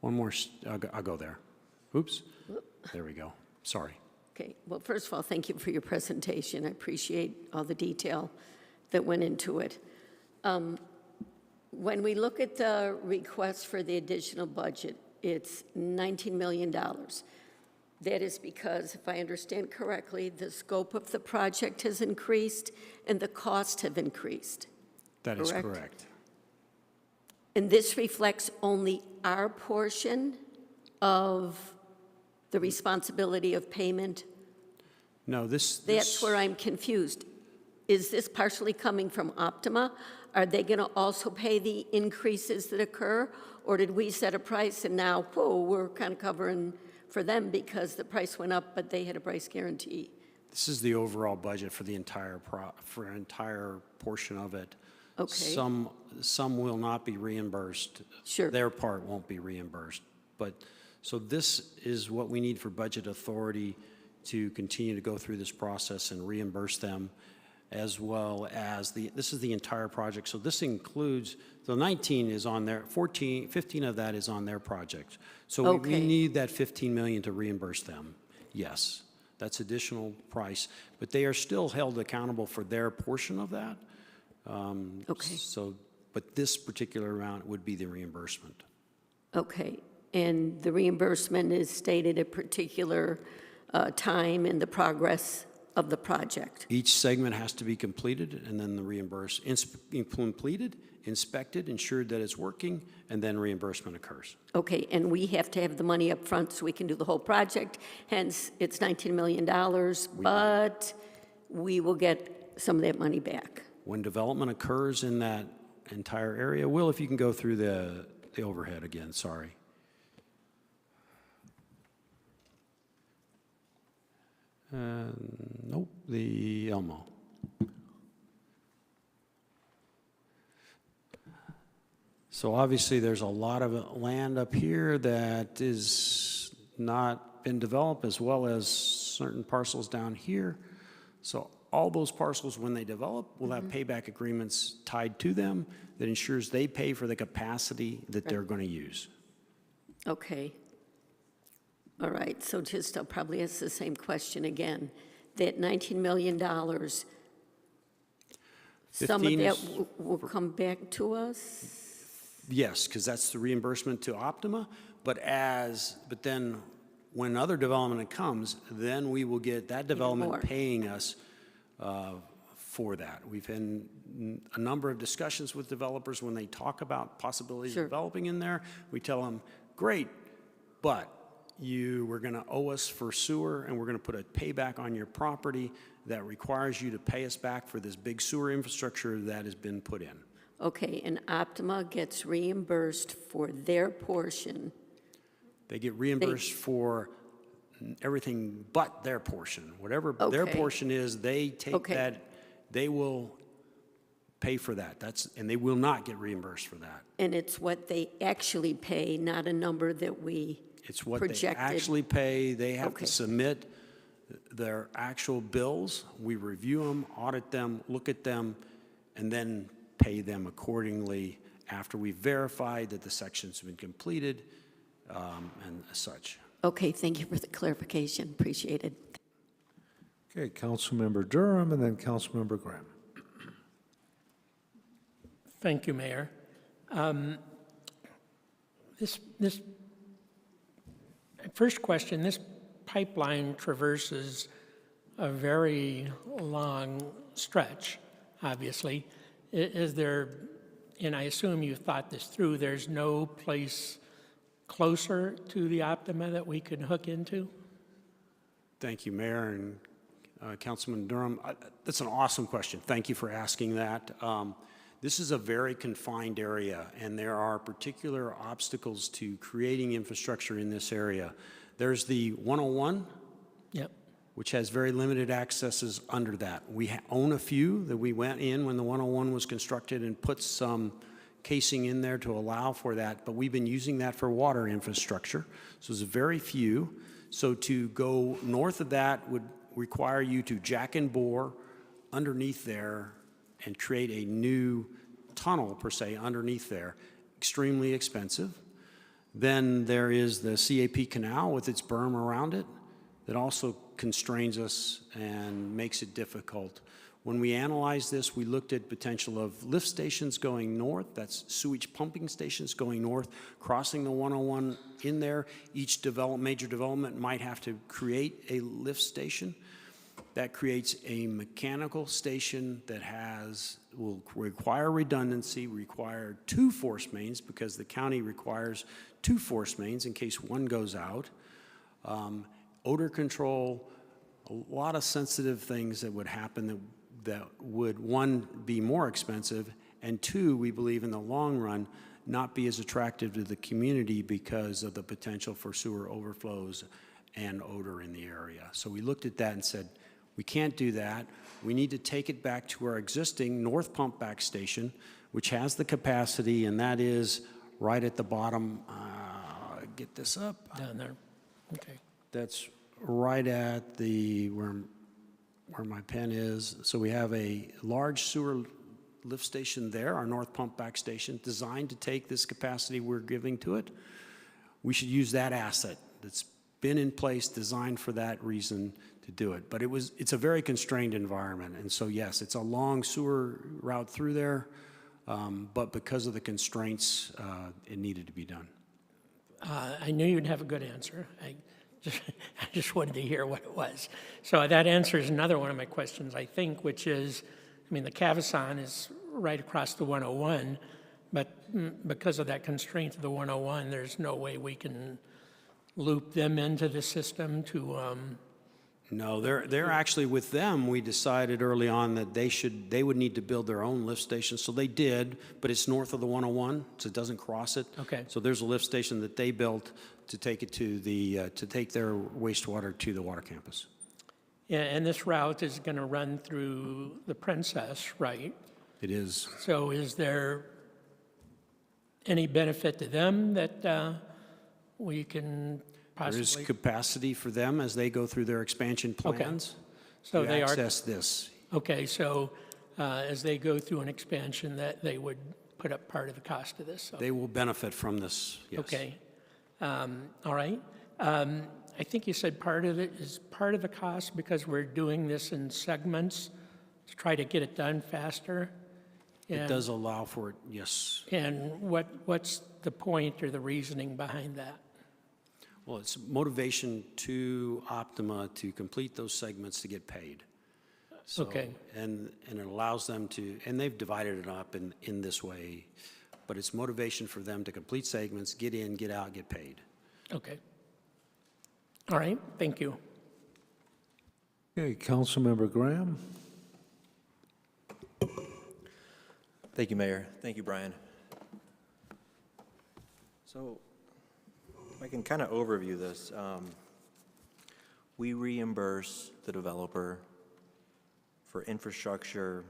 One more, I'll go there. Oops, there we go. Sorry. Okay, well, first of all, thank you for your presentation. I appreciate all the detail that went into it. When we look at the request for the additional budget, it's $19 million. That is because, if I understand correctly, the scope of the project has increased and the costs have increased. That is Correct. correct. And this reflects only our portion of the responsibility of payment? No, That's where I'm confused. Is this partially coming from Optima? Are they going to also pay the increases that occur? Or did we set a price and now, whoa, we're kind of covering for them because the price went up, but they had a price guarantee? This is the overall budget for the entire portion of it. Okay. Some will not be reimbursed. Sure. Their part won't be reimbursed. But, so this is what we need for budget authority to continue to go through this process and reimburse them, as well as this is the entire project. So this includes, the 19 is on there, 15 of that is on their project. So we Okay. need that 15 million to reimburse them. Yes, that's additional price, but they are still held accountable for their portion of that. Okay. So, but this particular amount would be the reimbursement. Okay, and the reimbursement is stated at particular time in the progress of the project? Each segment has to be completed, and then the completed, inspected, ensured that it's working, and then reimbursement occurs. Okay, and we have to have the money up front so we can do the whole project, hence it's $19 million, but we will get some of that money back. When development occurs in that entire area, Will, if you can go through the overhead again, sorry. Nope, the Elmo. So obviously, there's a lot of land up here that is not been developed, as well as certain parcels down here. So all those parcels, when they develop, will have payback agreements tied to them that ensures they pay for the capacity that they're going to use. Okay. All right, so just I'll probably ask the same question again. That $19 million, some of 15 that is will come back to us? Yes, because that's the reimbursement to Optima, but then when other development comes, then we will get that development more. paying us for that. We've had a number of discussions with developers when they talk about possibilities Sure. of developing in there. We tell them, great, but you were going to owe us for sewer, and we're going to put a payback on your property that requires you to pay us back for this big sewer infrastructure that has been put in. Okay, and Optima gets reimbursed for their portion. They get reimbursed for everything but their portion. Whatever their Okay. portion is, they take Okay. that, they will pay for that. And they will not get reimbursed for that. And it's what they actually pay, not a number that we It's what projected. they actually pay. They have Okay. to submit their actual bills. We review them, audit them, look at them, and then pay them accordingly after we've verified that the section's been completed and such. Okay, thank you for the clarification. Appreciate it. Okay, Councilmember Durham and then Councilmember Graham. Thank you, Mayor. This first question, this pipeline traverses a very long stretch, obviously. Is there, and I assume you thought this through, there's no place closer to the Optima that we could hook into? Thank you, Mayor and Councilman Durham. That's an awesome question. Thank you for asking that. This is a very confined area, and there are particular obstacles to creating infrastructure in this area. There's the 101, Yep. which has very limited accesses under that. We own a few that we went in when the 101 was constructed and put some casing in there to allow for that, but we've been using that for water infrastructure, so there's very few. So to go north of that would require you to jack and bore underneath there and create a new tunnel, per se, underneath there. Extremely expensive. Then there is the CAP canal with its berm around it that also constrains us and makes it difficult. When we analyzed this, we looked at potential of lift stations going north, that's sewage pumping stations going north, crossing the 101 in there. Each major development might have to create a lift station. That creates a mechanical station that will require redundancy, require 2 force mains because the county requires 2 force mains in case one goes out. Odor control, a lot of sensitive things that would happen that would, 1, be more expensive, and 2, we believe in the long run, not be as attractive to the community because of the potential for sewer overflows and odor in the area. So we looked at that and said, we can't do that. We need to take it back to our existing north pump back station, which has the capacity, and that is right at the bottom. Get this up. Down there. Okay. That's right at where my pen is. So we have a large sewer lift station there, our north pump back station, designed to take this capacity we're giving to it. We should use that asset that's been in place, designed for that reason to do it. But it's a very constrained environment. And so, yes, it's a long sewer route through there, but because of the constraints, it needed to be done. I knew you'd have a good answer. I just wanted to hear what it was. So that answers another one of my questions, I think, which is, I mean, the Cavazon is right across the 101, but because of that constraint of the 101, there's no way we can loop them into the system to... No, they're actually, with them, we decided early on that they would need to build their own lift station. So they did, but it's north of the 101, so it doesn't cross it. Okay. So there's a lift station that they built to take it to to take their wastewater to the water campus. Yeah, and this route is going to run through the Princess, right? It is. So is there any benefit to them that we can possibly... There is capacity for them as they go through their expansion plans So to they access this. Okay, so as they go through an expansion, that they would put up part of the cost of this? So. They will benefit from this, yes. Okay. All right. I think you said part of it is part of the cost because we're doing this in segments to try to get it done faster. It does allow for it, yes. And what's the point or the reasoning behind that? Well, it's motivation to Optima to complete those segments to get paid. So, Okay. And it allows them to, and they've divided it up in this way, but it's motivation for them to complete segments, get in, get out, get paid. Okay. All right, thank you. Okay, Councilmember Graham. Thank you, Mayor. Thank you, Brian. So I can kind of overview this. We reimburse the developer for infrastructure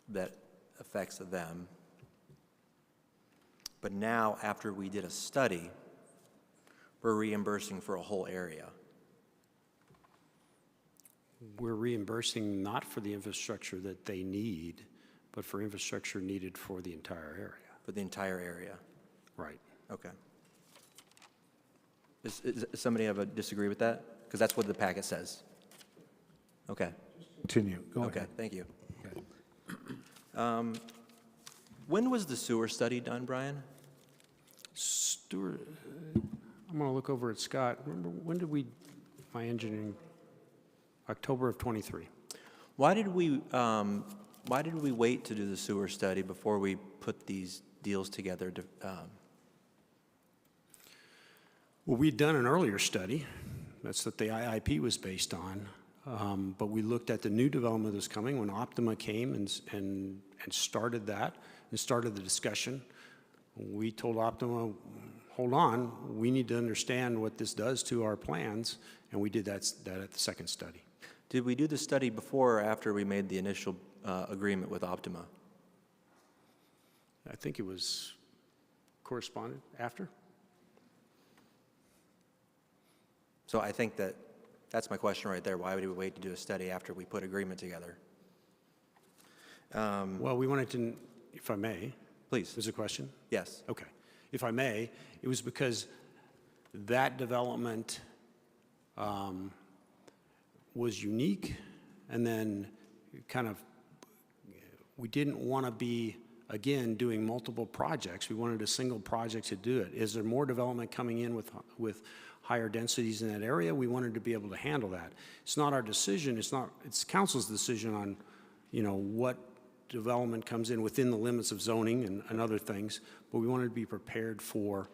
that affects them. But now, after we did a study, we're reimbursing for a whole area. We're reimbursing not for the infrastructure that they need, but for infrastructure needed for the entire area. For the entire area. Right. Okay. Does somebody have a disagree with that? Because that's what the packet says. Okay. Continue. Go ahead. Okay, thank you. When was the sewer study done, Brian? Stuart, I'm going to look over at Scott. Remember, when did my engineering, October of 23. Why did we wait to do the sewer study before we put these deals together? Well, we'd done an earlier study. That's what the IIP was based on. But we looked at the new development that's coming when Optima came and started that and started the discussion. We told Optima hold on, we need to understand what this does to our plans, and we did that at the second study. Did we do the study before or after we made the initial agreement with Optima? I think it was corresponded after. So I think that's my question right there. Why would we wait to do a study after we put agreement together? Well, we wanted to, if I may. Please. There's a question? Yes. Okay. If I may, it was because that development was unique, and then kind of, we didn't want to be, again, doing multiple projects. We wanted a single project to do it. Is there more development coming in with higher densities in that area? We wanted to be able to handle that. It's not our decision. It's council's decision on, what development comes in within the limits of zoning and other things, but we wanted to be prepared for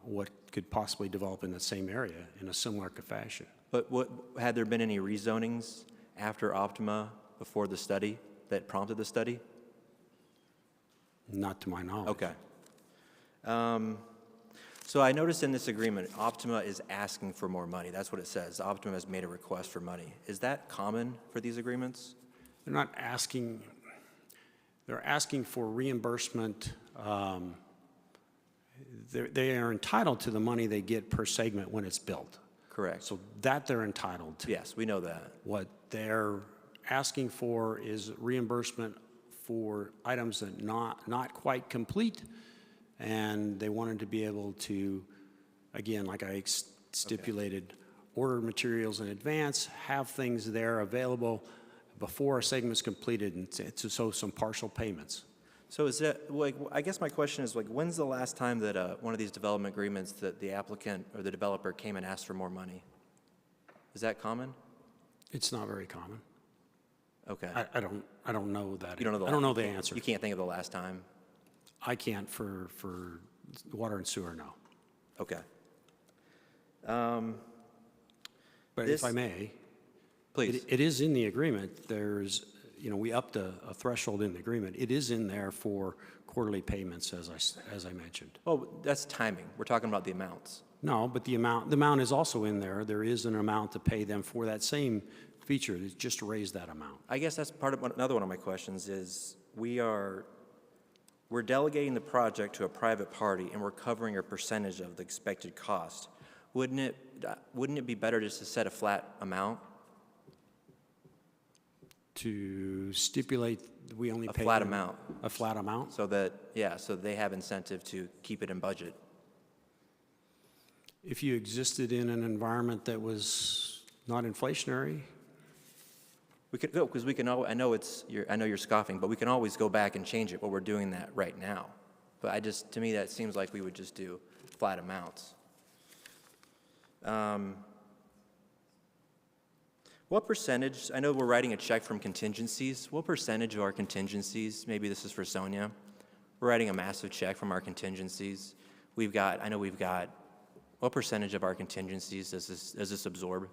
what could possibly develop in the same area in a similar fashion. But had there been any rezonings after Optima before the study that prompted the study? Not to my knowledge. Okay. So I noticed in this agreement, Optima is asking for more money. That's what it says. Optima has made a request for money. Is that common for these agreements? They're not asking, they're asking for reimbursement. They are entitled to the money they get per segment when it's built. Correct. So that they're entitled to. Yes, we know that. What they're asking for is reimbursement for items that not quite complete, and they wanted to be able to, again, like I stipulated, order materials in advance, have things there available before a segment's completed, and to show some partial payments. So is that, I guess my question is, when's the last time that one of these development agreements that the applicant or the developer came and asked for more money? Is that common? It's not very common. Okay. I don't know that. You don't know I don't know the answer. You can't think of the last time? I can't for water and sewer, no. Okay. But if I may, Please. it is in the agreement. There's, we upped a threshold in the agreement. It is in there for quarterly payments, as I mentioned. Oh, that's timing. We're talking about the amounts. No, but the amount is also in there. There is an amount to pay them for that same feature. It's just to raise that amount. I guess that's part of another one of my questions is we're delegating the project to a private party and we're covering a percentage of the expected cost. Wouldn't it be better just to set a flat amount? To stipulate we only pay A flat them amount. A flat amount? So that, so they have incentive to keep it in budget. If you existed in an environment that was not inflationary, We could go, because we can, I know you're scoffing, but we can always go back and change it, but we're doing that right now. But to me, that seems like we would just do flat amounts. What percentage, I know we're writing a check from contingencies. What percentage of our contingencies, maybe this is for Sonia, we're writing a massive check from our contingencies. What percentage of our contingencies does this absorb?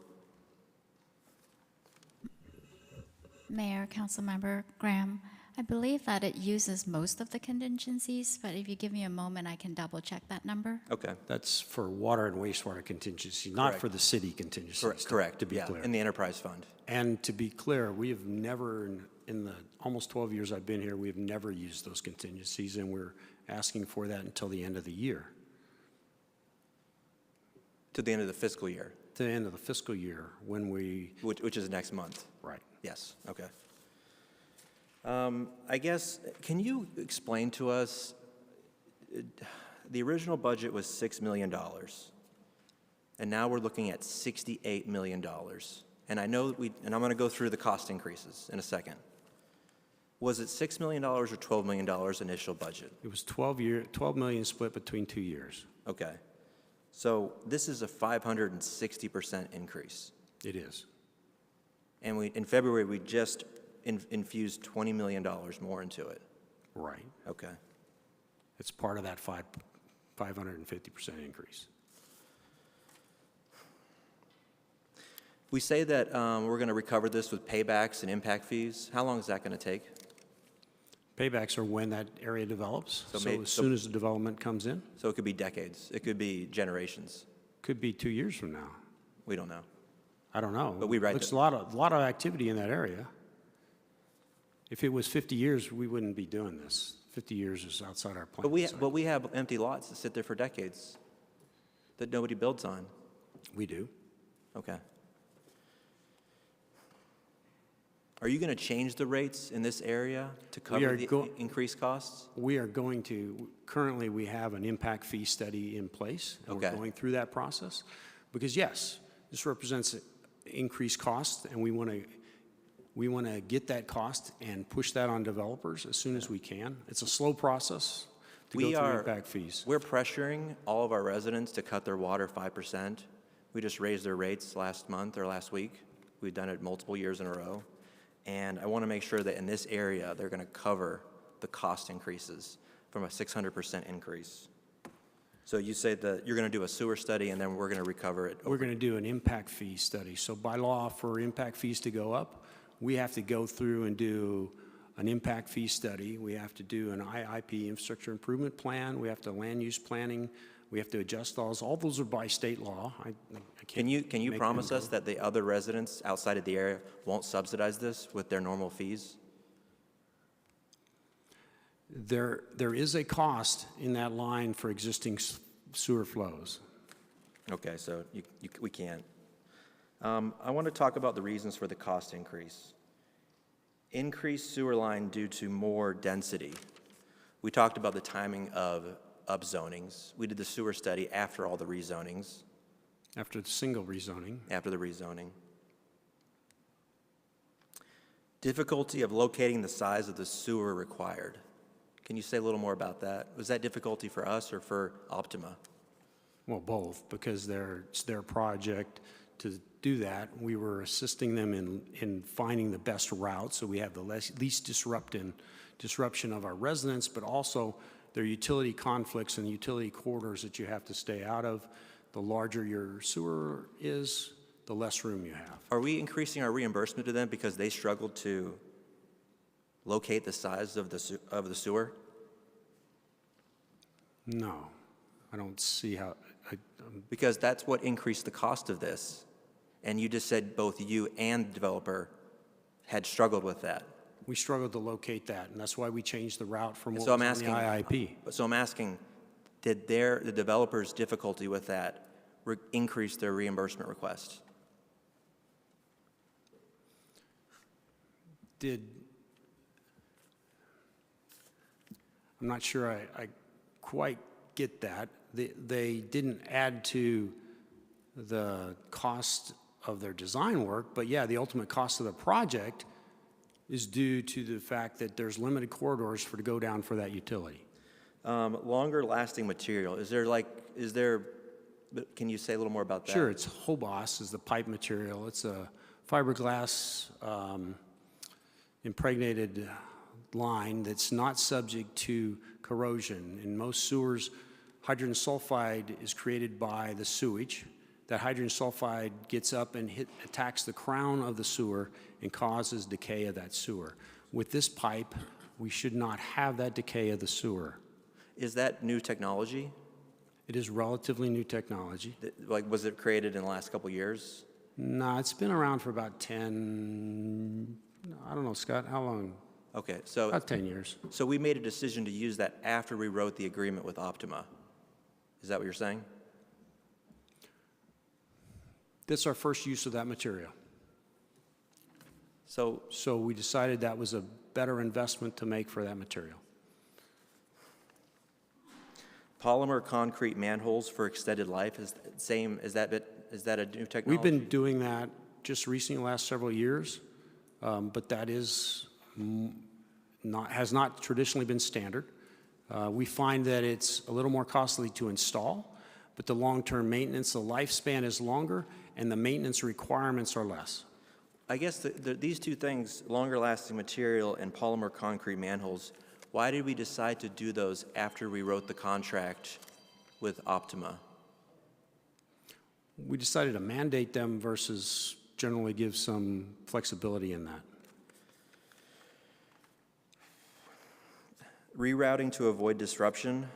Mayor, Councilmember Graham, I believe that it uses most of the contingencies, but if you give me a moment, I can double check that number. Okay. that's for water and wastewater contingency, not Correct. for the city contingencies. Correct. To be clear. In the enterprise fund. And to be clear, we have never, in the almost 12 years I've been here, we have never used those contingencies, and we're asking for that until the end of the year. To the end of the fiscal year, To the end of the fiscal year, when we, which is next month. right. Yes, okay. I guess, can you explain to us, the original budget was $6 million, and now we're looking at $68 million. And I know and I'm going to go through the cost increases in a second. Was it $6 million or $12 million initial budget? It was 12 million split between 2 years. Okay. So this is a 560% increase. It is. And in February, we just infused $20 million more into it. Right. Okay. It's part of that 550% increase. We say that we're going to recover this with paybacks and impact fees. How long is that going to take? Paybacks are when that area develops, So so may- as so- soon as the development comes in. So it could be decades. It could be generations. Could be 2 years from now. We don't know. I don't know. But we write Looks the- a lot of activity in that area. If it was 50 years, we wouldn't be doing this. 50 years is outside our plan. But we have empty lots that sit there for decades that nobody builds on. We do. Okay. Are you going to change the rates in this area to cover are the increased costs? We are going to, currently, we have an impact fee study in place, and we're Okay. going through that process. Because yes, this represents increased cost, and we want to get that cost and push that on developers as soon as we can. It's a slow process to go through impact fees. We're pressuring all of our residents to cut their water 5%. We just raised their rates last month or last week. We've done it multiple years in a row. And I want to make sure that in this area, they're going to cover the cost increases from a 600% increase. So you say that you're going to do a sewer study and then we're going to recover it. We're going to do an impact fee study. So by law, for impact fees to go up, we have to go through and do an impact fee study. We have to do an IIP, infrastructure improvement plan. We have to land use planning. We have to adjust those. All those are by state law. I can't Can you make promise them us that the other residents outside of the area won't subsidize this with their normal fees? There is a cost in that line for existing sewer flows. Okay, so we can't. I want to talk about the reasons for the cost increase. Increased sewer line due to more density. We talked about the timing of upzonings. We did the sewer study after all the rezonings. After the single rezoning. After the rezoning. Difficulty of locating the size of the sewer required. Can you say a little more about that? Was that difficulty for us or for Optima? Well, both, because it's their project to do that. We were assisting them in finding the best route, so we have the least disruption of our residents, but also their utility conflicts and utility corridors that you have to stay out of. The larger your sewer is, the less room you have. Are we increasing our reimbursement to them because they struggled to locate the size of the sewer? No, I don't see how. Because that's what increased the cost of this. And you just said both you and the developer had struggled with that. We struggled to locate that, and that's why we changed the route from And what so was I'm on the IIP. So I'm asking, did the developer's difficulty with that increase their reimbursement request? I'm not sure I quite get that. They didn't add to the cost of their design work, but yeah, the ultimate cost of the project is due to the fact that there's limited corridors to go down for that utility. Longer lasting material, can you say a little more about that? Sure, it's Hobos is the pipe material. It's a fiberglass impregnated line that's not subject to corrosion. In most sewers, hydrogen sulfide is created by the sewage. That hydrogen sulfide gets up and attacks the crown of the sewer and causes decay of that sewer. With this pipe, we should not have that decay of the sewer. Is that new technology? It is relatively new technology. Like, was it created in the last couple years? No, it's been around for about 10, I don't know, Scott, how long? Okay, so About 10 years. So we made a decision to use that after we wrote the agreement with Optima. Is that what you're saying? That's our first use of that material. So we decided that was a better investment to make for that material. polymer concrete manholes for extended life is the same. Is that a new technology? We've been doing that just recently, the last several years, but that is has not traditionally been standard. We find that it's a little more costly to install, but the long-term maintenance, the lifespan is longer, and the maintenance requirements are less. I guess these two things, longer-lasting material and polymer concrete manholes, why did we decide to do those after we wrote the contract with Optima? We decided to mandate them versus generally give some flexibility in that. rerouting to avoid disruption,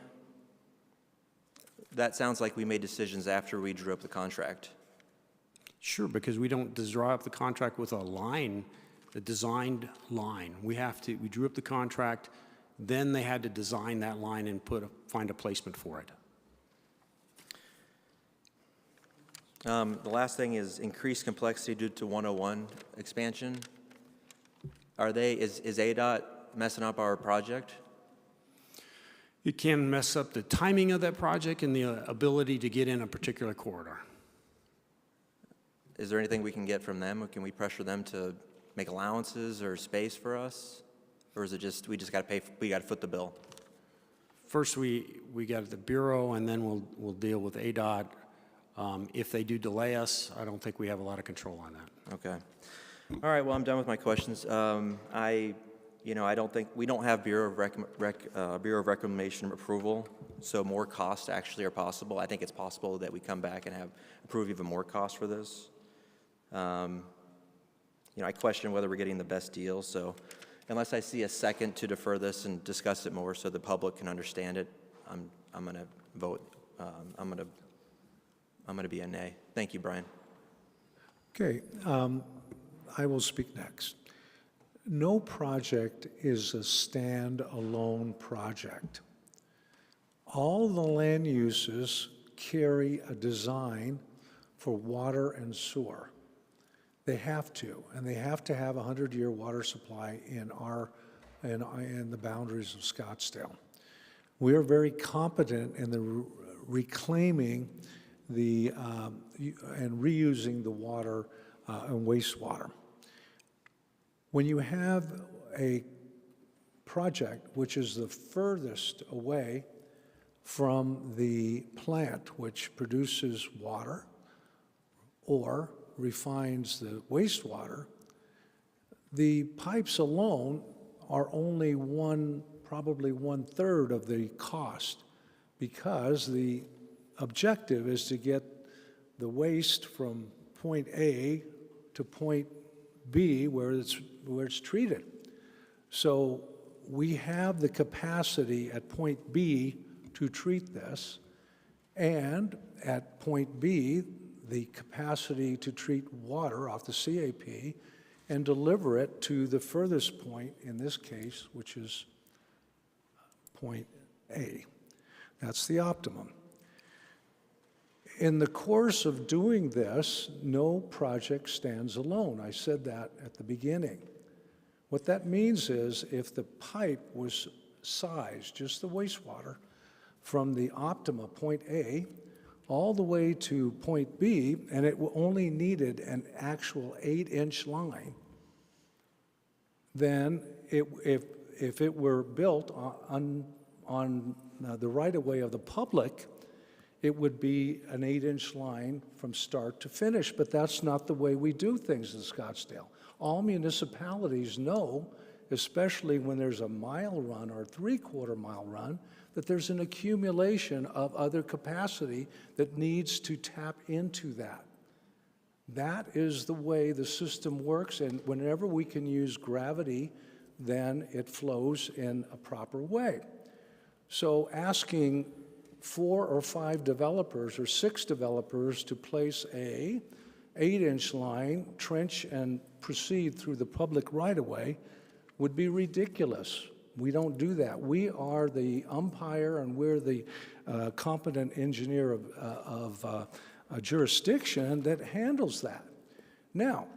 that sounds like we made decisions after we drew up the contract. Sure, because we don't draw up the contract with a line, a designed line. We drew up the contract, then they had to design that line and find a placement for it. The last thing is increased complexity due to 101 expansion. Is ADOT messing up our project? It can mess up the timing of that project and the ability to get in a particular corridor. Is there anything we can get from them? Can we pressure them to make allowances or space for us? Or is it just, we just got to pay, we got to foot the bill? First, we got the Bureau, and then we'll deal with ADOT. If they do delay us, I don't think we have a lot of control on that. Okay. All right, well, I'm done with my questions. I don't think, we don't have Bureau of Reclamation approval, so more costs actually are possible. I think it's possible that we come back and approve even more costs for this. I question whether we're getting the best deal, so unless I see a second to defer this and discuss it more so the public can understand it, I'm going to vote, I'm going to be a nay. Thank you, Brian. Okay, I will speak next. No project is a stand-alone project. All the land uses carry a design for water and sewer. They have to, and they have to have a 100-year water supply in the boundaries of Scottsdale. We are very competent in the reclaiming and reusing the water and wastewater. When you have a project which is the furthest away from the plant which produces water or refines the wastewater, the pipes alone are only probably 1/3 of the cost, because the objective is to get the waste from point A to point B where it's treated. So we have the capacity at point B to treat this, and at point B, the capacity to treat water off the CAP and deliver it to the furthest point, in this case, which is point A. That's the optimum. In the course of doing this, no project stands alone. I said that at the beginning. What that means is if the pipe was sized, just the wastewater, from the optima, point A, all the way to point B, and it only needed an actual 8-inch line, then if it were built on the right-of-way of the public, it would be an 8-inch line from start to finish. But that's not the way we do things in Scottsdale. All municipalities know, especially when there's a mile run or a 3/4 mile run, that there's an accumulation of other capacity that needs to tap into that. That is the way the system works, and whenever we can use gravity, then it flows in a proper way. So asking 4 or 5 developers or 6 developers to place a 8-inch line, trench, and proceed through the public right-of-way would be ridiculous. We don't do that. We are the umpire, and we're the competent engineer of a jurisdiction that handles that. Now,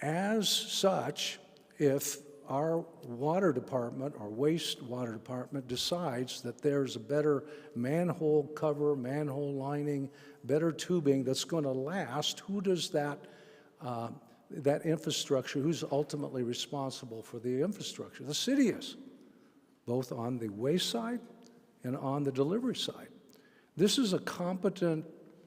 as such, if our water department or wastewater department decides that there's a better manhole cover, manhole lining, better tubing that's going to last, who does that infrastructure, who's ultimately responsible for the infrastructure? The city is, both on the waste side and on the delivery side. This is a competent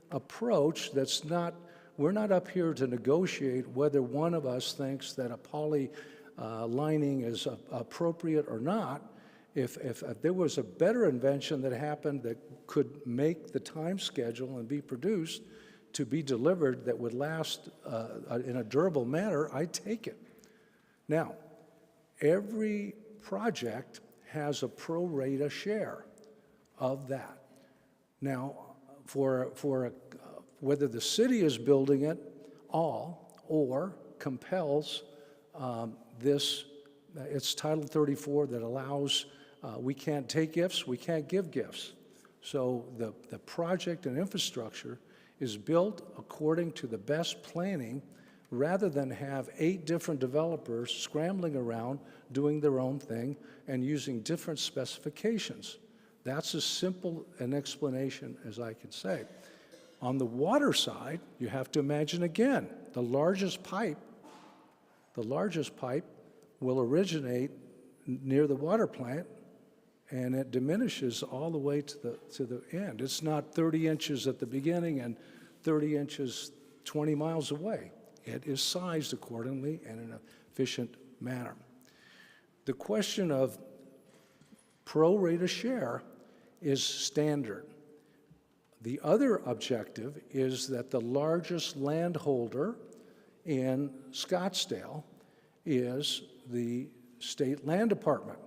approach that's not, we're not up here to negotiate whether one of us thinks that a poly lining is appropriate or not. If there was a better invention that happened that could make the time schedule and be produced to be delivered that would last in a durable manner, I'd take it. Now, every project has a pro rata share of that. Now, whether the city is building it all or compels this, it's Title 34 that allows, we can't take gifts, we can't give gifts. So the project and infrastructure is built according to the best planning rather than have 8 different developers scrambling around doing their own thing and using different specifications. That's as simple an explanation as I can say. On the water side, you have to imagine again, the largest pipe will originate near the water plant, and it diminishes all the way to the end. It's not 30 inches at the beginning and 30 inches 20 miles away. It is sized accordingly and in an efficient manner. The question of pro rata share is standard. The other objective is that the largest landholder in Scottsdale is the state land department.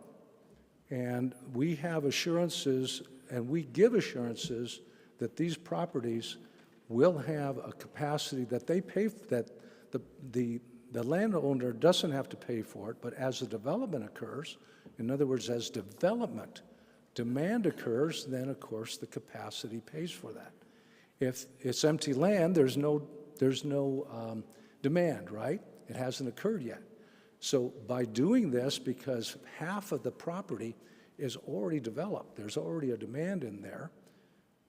And we have assurances, and we give assurances that these properties will have a capacity that they pay, that the landowner doesn't have to pay for it, but as the development occurs, in other words, as development demand occurs, then of course the capacity pays for that. If it's empty land, there's no demand, right? It hasn't occurred yet. So by doing this, because half of the property is already developed, there's already a demand in there,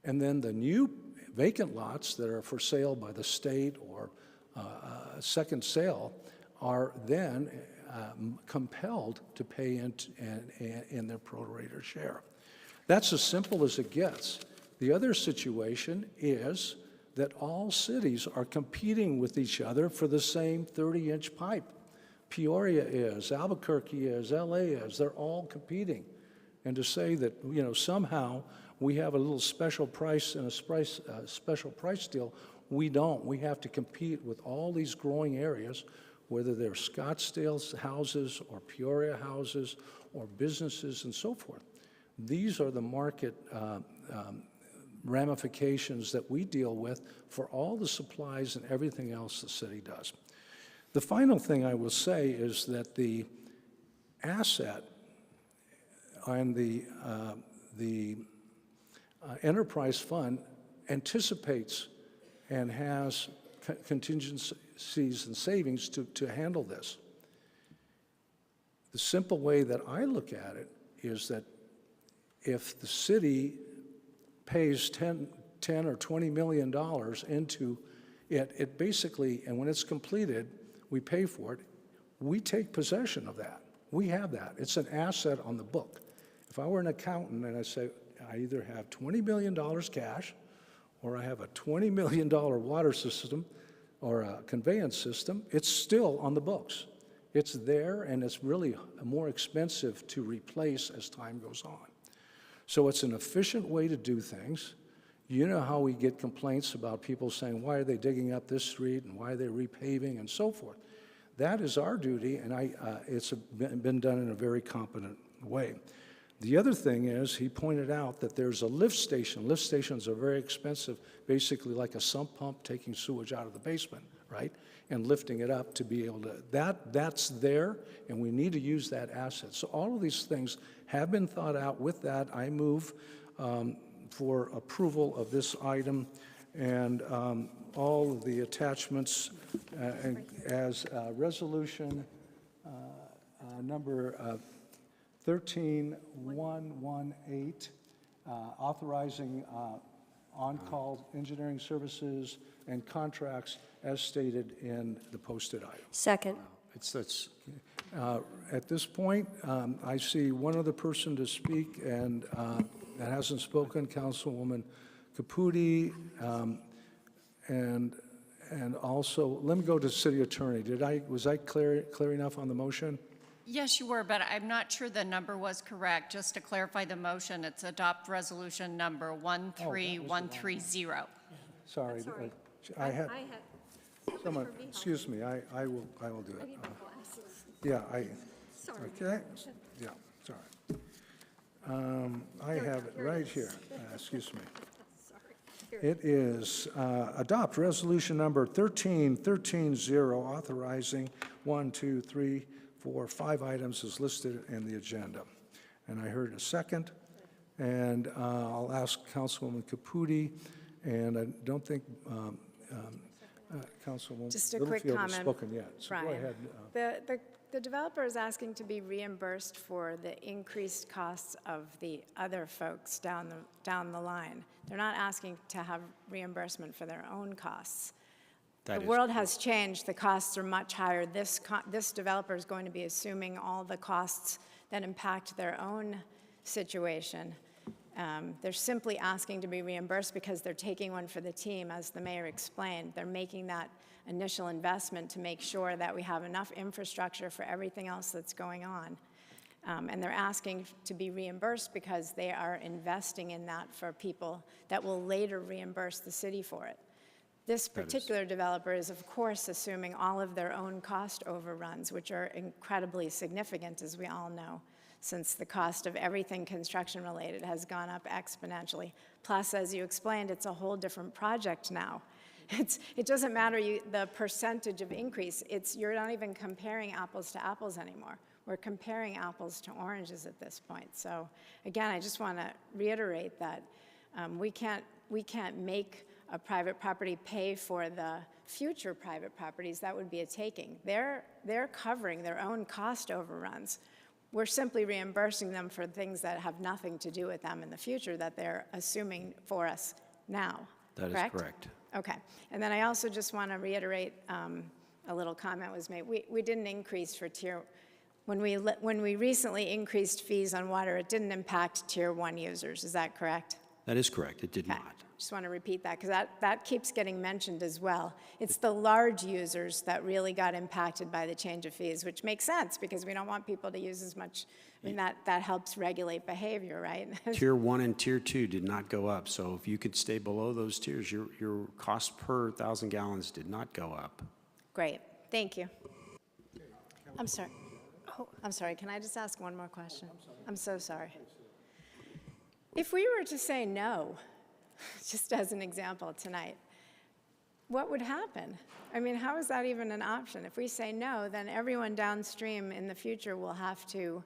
and then the new vacant lots that are for sale by the state or second sale are then compelled to pay in their pro rata share. That's as simple as it gets. The other situation is that all cities are competing with each other for the same 30-inch pipe. Peoria is, Albuquerque is, LA is, they're all competing. And to say that, you know, somehow we have a little special price and a special price deal, we don't. We have to compete with all these growing areas, whether they're Scottsdale houses or Peoria houses or businesses and so forth. These are the market ramifications that we deal with for all the supplies and everything else the city does. The final thing I will say is that the asset and the enterprise fund anticipates and has contingencies and savings to handle this. The simple way that I look at it is that if the city pays $10 or $20 million into it, it basically, and when it's completed, we pay for it, we take possession of that. We have that. It's an asset on the book. If I were an accountant and I say, I either have $20 million cash or I have a $20 million water system or a conveyance system, it's still on the books. It's there, and it's really more expensive to replace as time goes on. So it's an efficient way to do things. You know how we get complaints about people saying, why are they digging up this street and why are they repaving and so forth. That is our duty, and it's been done in a very competent way. The other thing is, he pointed out that there's a lift station. Lift stations are very expensive, basically like a sump pump taking sewage out of the basement, right? And lifting it up to be able to, that's there, and we need to use that asset. So all of these things have been thought out. With that, I move for approval of this item and all of the attachments as resolution number 13118, authorizing on-call engineering services and contracts as stated in the posted item. Second. At this point, I see one other person to speak, and that hasn't spoken, Councilwoman Caputi, and also, let me go to City Attorney. Was I clear enough on the motion? Yes, you were, but I'm not sure the number was correct. Just to clarify the motion, it's adopt resolution number 13130. Sorry. I had someone, excuse me, I will do it. Yeah, Sorry. okay, yeah, sorry. I have it right here. Excuse me. It is adopt resolution number 13130, authorizing 1, 2, 3, 4, 5 items as listed in the agenda. And I heard a second, and I'll ask Councilwoman Caputi, and I don't think Councilwoman Just a quick Littlefield has comment, spoken yet. So go Brian. ahead. The developer is asking to be reimbursed for the increased costs of the other folks down the line. They're not asking to have reimbursement for their own costs. The world has changed. The costs are much higher. This developer is going to be assuming all the costs that impact their own situation. They're simply asking to be reimbursed because they're taking one for the team, as the mayor explained. They're making that initial investment to make sure that we have enough infrastructure for everything else that's going on. And they're asking to be reimbursed because they are investing in that for people that will later reimburse the city for it. This particular developer is, of course, assuming all of their own cost overruns, which are incredibly significant, as we all know, since the cost of everything construction-related has gone up exponentially. Plus, as you explained, it's a whole different project now. It doesn't matter the percentage of increase. You're not even comparing apples to apples anymore. We're comparing apples to oranges at this point. So again, I just want to reiterate that we can't make a private property pay for the future private properties. That would be a taking. They're covering their own cost overruns. We're simply reimbursing them for things that have nothing to do with them in the future that they're assuming for us now. That is correct. Okay. And then I also just want to reiterate, a little comment was made. We didn't increase for tier, when we recently increased fees on water, it didn't impact tier 1 users. Is that correct? That is correct. It did Okay. not. Just want to repeat that because that keeps getting mentioned as well. It's the large users that really got impacted by the change of fees, which makes sense because we don't want people to use as much. I mean, that helps regulate behavior, right? Tier 1 and Tier 2 did not go up. So if you could stay below those tiers, your cost per 1,000 gallons did not go up. Great. Thank you. I'm sorry. Oh, I'm sorry. Can I just ask one more question? I'm so sorry. If we were to say no, just as an example tonight, what would happen? I mean, how is that even an option? If we say no, then everyone downstream in the future will have to,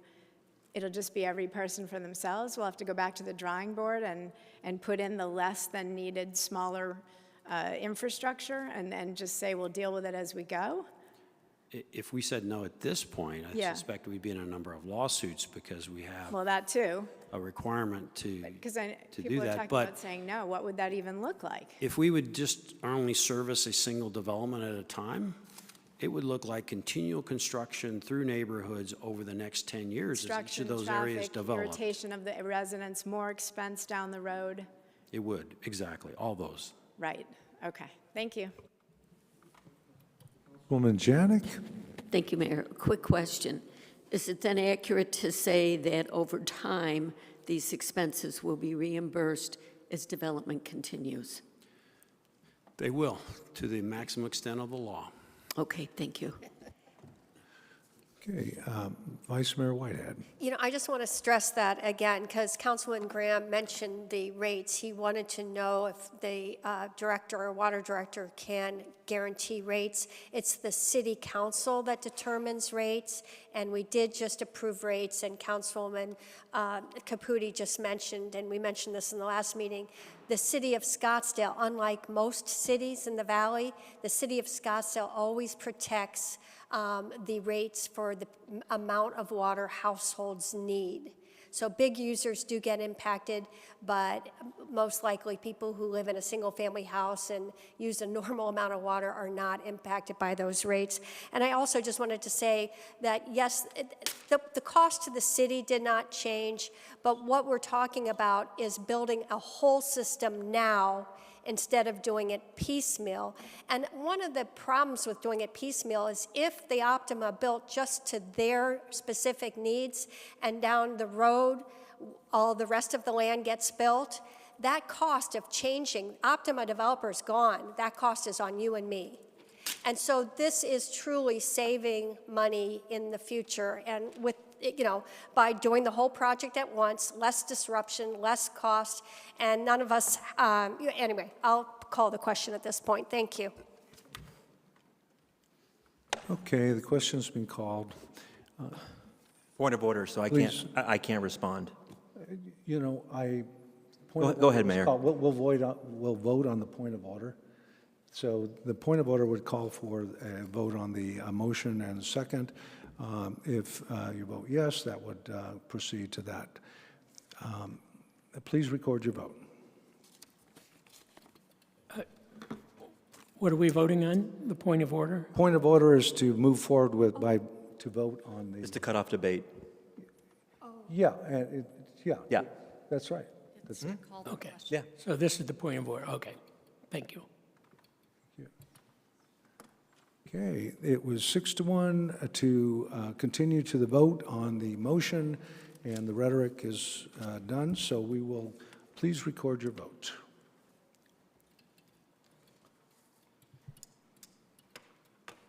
it'll just be every person for themselves. We'll have to go back to the drawing board and put in the less than needed, smaller infrastructure and just say we'll deal with it as we go. If we said no at this point, I suspect we'd be in a number of lawsuits because we have that too. A requirement to do that. Because people are talking about saying no. What would that even look like? If we would just only service a single development at a time, it would look like continual construction through neighborhoods over the next 10 years as each of those areas develop. Irritation of the residents, more expense down the road. It would, exactly, all those. Right. Okay. Thank you. Woman Janik? Thank you, Mayor. Quick question. Is it then accurate to say that over time, these expenses will be reimbursed as development continues? They will, to the maximum extent of the law. Okay, thank you. Okay, Vice Mayor Whitehead. You know, I just want to stress that again, because Councilman Graham mentioned the rates. He wanted to know if the director or water director can guarantee rates. It's the city council that determines rates, and we did just approve rates, and Councilwoman Caputi just mentioned, and we mentioned this in the last meeting, the city of Scottsdale, unlike most cities in the valley, the city of Scottsdale always protects the rates for the amount of water households need. So big users do get impacted, but most likely people who live in a single-family house and use a normal amount of water are not impacted by those rates. And I also just wanted to say that, yes, the cost to the city did not change, but what we're talking about is building a whole system now instead of doing it piecemeal. And one of the problems with doing it piecemeal is if the Optima built just to their specific needs and down the road all the rest of the land gets built, that cost of changing, Optima developer's gone, that cost is on you and me. And so this is truly saving money in the future. And with by doing the whole project at once, less disruption, less cost, and none of us, anyway, I'll call the question at this point. Thank you. Okay, the question's been called. Point of order, so Please. I can't respond. Go ahead, Mayor. We'll vote on the point of order. So the point of order would call for a vote on the motion and second. If you vote yes, that would proceed to that. Please record your vote. What are we voting on? The point of order? Point of order is to move forward to vote on the. It's to cut off debate. Yeah, Yeah. that's right. Okay. Yeah. So this is the point of order. Okay. Thank you. Okay, it was 6-1 to continue to the vote on the motion, and the rhetoric is done, so we will please record your vote.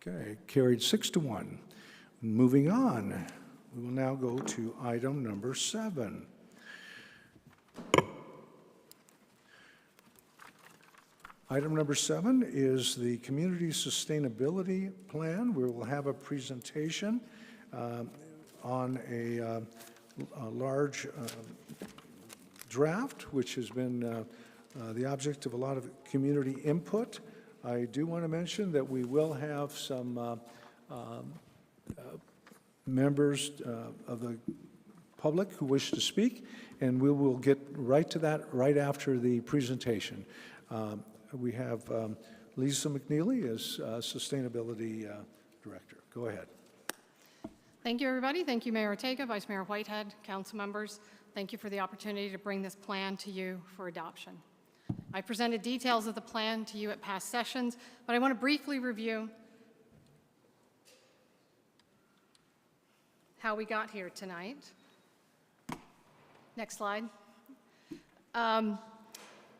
Okay, carried 6-1. Moving on, we will now go to item number 7. Item number 7 is the Community Sustainability Plan. We will have a presentation on a large draft, which has been the object of a lot of community input. I do want to mention that we will have some members of the public who wish to speak, and we will get right to that right after the presentation. We have Lisa McNeely as Sustainability Director. Go ahead. Thank you, everybody. Thank you, Mayor Ortega, Vice Mayor Whitehead, council members. Thank you for the opportunity to bring this plan to you for adoption. I presented details of the plan to you at past sessions, but I want to briefly review how we got here tonight. Next slide.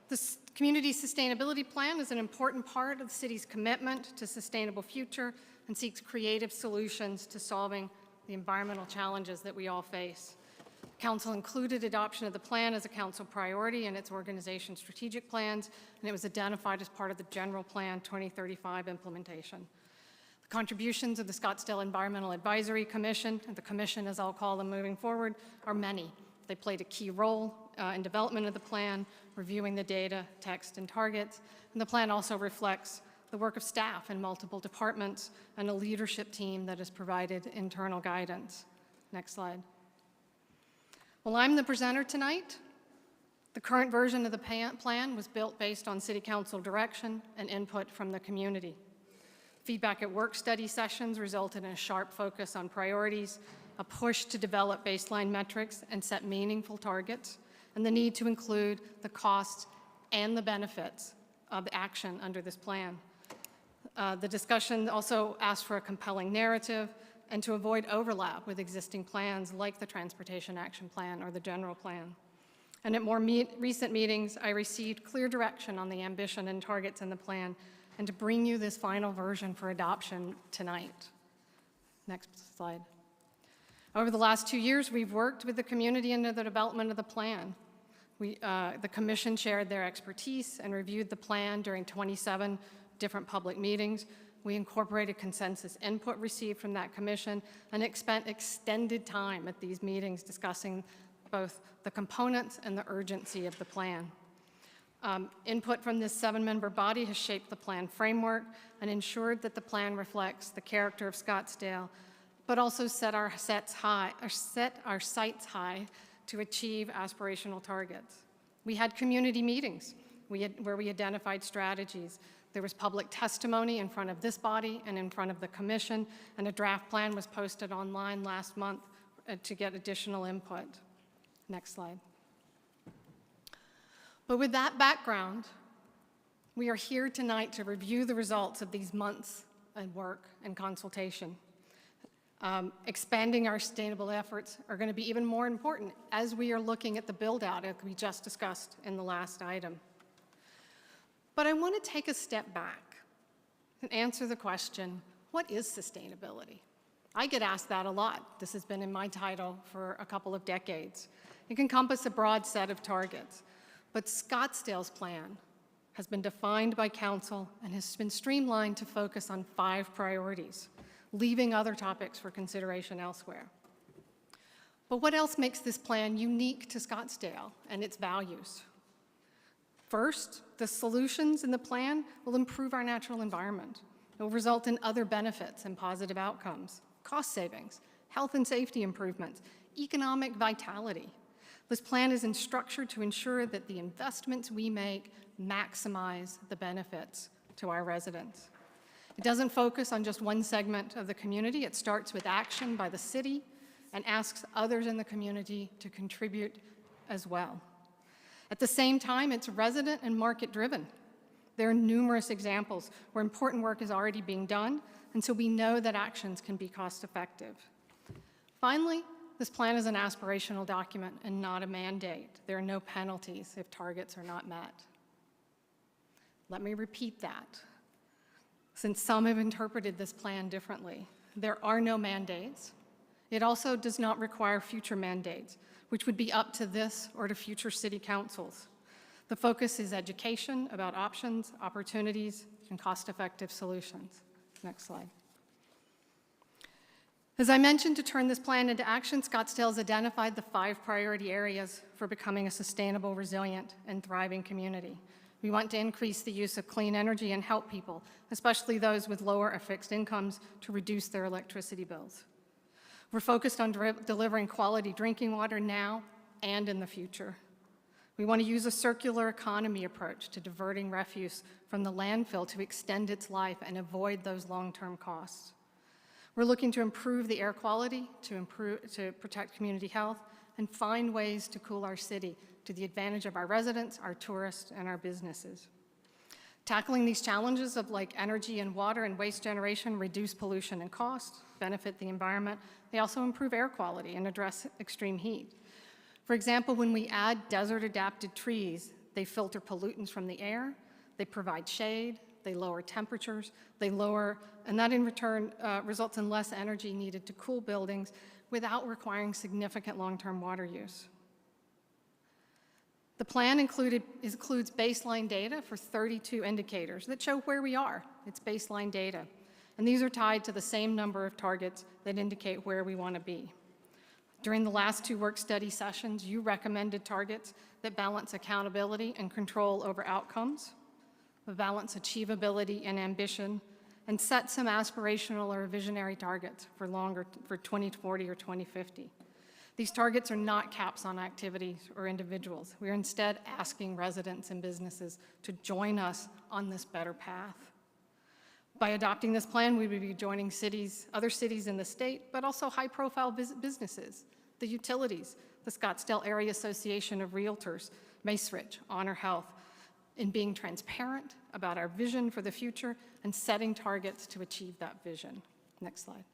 This Community Sustainability Plan is an important part of the city's commitment to a sustainable future and seeks creative solutions to solving the environmental challenges that we all face. Council included adoption of the plan as a council priority in its organization strategic plans, and it was identified as part of the General Plan 2035 implementation. The contributions of the Scottsdale Environmental Advisory Commission, and the commission as I'll call them moving forward, are many. They played a key role in development of the plan, reviewing the data, text, and targets. And the plan also reflects the work of staff in multiple departments and a leadership team that has provided internal guidance. Next slide. Well, I'm the presenter tonight. The current version of the plan was built based on City Council direction and input from the community. Feedback at work study sessions resulted in a sharp focus on priorities, a push to develop baseline metrics and set meaningful targets, and the need to include the costs and the benefits of action under this plan. The discussion also asked for a compelling narrative and to avoid overlap with existing plans like the Transportation Action Plan or the General Plan. And at more recent meetings, I received clear direction on the ambition and targets in the plan and to bring you this final version for adoption tonight. Next slide. Over the last 2 years, we've worked with the community into the development of the plan. The commission shared their expertise and reviewed the plan during 27 different public meetings. We incorporated consensus input received from that commission and spent extended time at these meetings discussing both the components and the urgency of the plan. Input from this 7-member body has shaped the plan framework and ensured that the plan reflects the character of Scottsdale, but also set our sights high to achieve aspirational targets. We had community meetings where we identified strategies. There was public testimony in front of this body and in front of the commission, and a draft plan was posted online last month to get additional input. Next slide. But with that background, we are here tonight to review the results of these months of work and consultation. Expanding our sustainable efforts are going to be even more important as we are looking at the build-out that we just discussed in the last item. But I want to take a step back and answer the question, what is sustainability? I get asked that a lot. This has been in my title for a couple of decades. It can encompass a broad set of targets, but Scottsdale's plan has been defined by council and has been streamlined to focus on 5 priorities, leaving other topics for consideration elsewhere. But what else makes this plan unique to Scottsdale and its values? First, the solutions in the plan will improve our natural environment. It will result in other benefits and positive outcomes, cost savings, health and safety improvements, economic vitality. This plan is structured to ensure that the investments we make maximize the benefits to our residents. It doesn't focus on just one segment of the community. It starts with action by the city and asks others in the community to contribute as well. At the same time, it's resident and market-driven. There are numerous examples where important work is already being done, and so we know that actions can be cost-effective. Finally, this plan is an aspirational document and not a mandate. There are no penalties if targets are not met. Let me repeat that, since some have interpreted this plan differently. There are no mandates. It also does not require future mandates, which would be up to this or to future city councils. The focus is education about options, opportunities, and cost-effective solutions. Next slide. As I mentioned, to turn this plan into action, Scottsdale has identified the 5 priority areas for becoming a sustainable, resilient, and thriving community. We want to increase the use of clean energy and help people, especially those with lower or fixed incomes, to reduce their electricity bills. We're focused on delivering quality drinking water now and in the future. We want to use a circular economy approach to diverting refuse from the landfill to extend its life and avoid those long-term costs. We're looking to improve the air quality, to protect community health, and find ways to cool our city to the advantage of our residents, our tourists, and our businesses. Tackling these challenges of like energy and water and waste generation reduce pollution and cost, benefit the environment. They also improve air quality and address extreme heat. For example, when we add desert-adapted trees, they filter pollutants from the air, they provide shade, they lower temperatures, and that in return results in less energy needed to cool buildings without requiring significant long-term water use. The plan includes baseline data for 32 indicators that show where we are. It's baseline data. And these are tied to the same number of targets that indicate where we want to be. During the last 2 work study sessions, you recommended targets that balance accountability and control over outcomes, balance achievability and ambition, and set some aspirational or visionary targets for 2040 or 2050. These targets are not caps on activities or individuals. We are instead asking residents and businesses to join us on this better path. By adopting this plan, we would be joining other cities in the state, but also high-profile businesses, the utilities, the Scottsdale Area Association of Realtors, Macerich, Honor Health, in being transparent about our vision for the future and setting targets to achieve that vision. Next slide.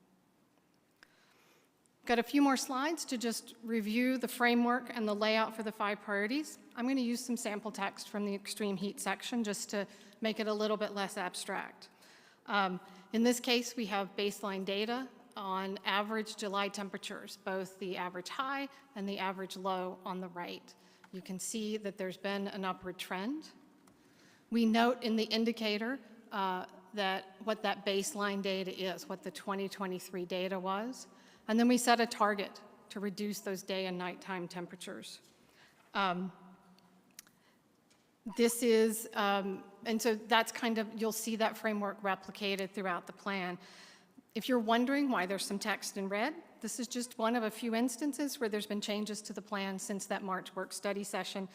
Got a few more slides to just review the framework and the layout for the 5 priorities. I'm going to use some sample text from the extreme heat section just to make it a little bit less abstract. In this case, we have baseline data on average July temperatures, both the average high and the average low on the right. You can see that there's been an upward trend. We note in the indicator that what that baseline data is, what the 2023 data was, and then we set a target to reduce those day and nighttime temperatures. And so that's you'll see that framework replicated throughout the plan. If you're wondering why there's some text in red, this is just one of a few instances where there's been changes to the plan since that March work study session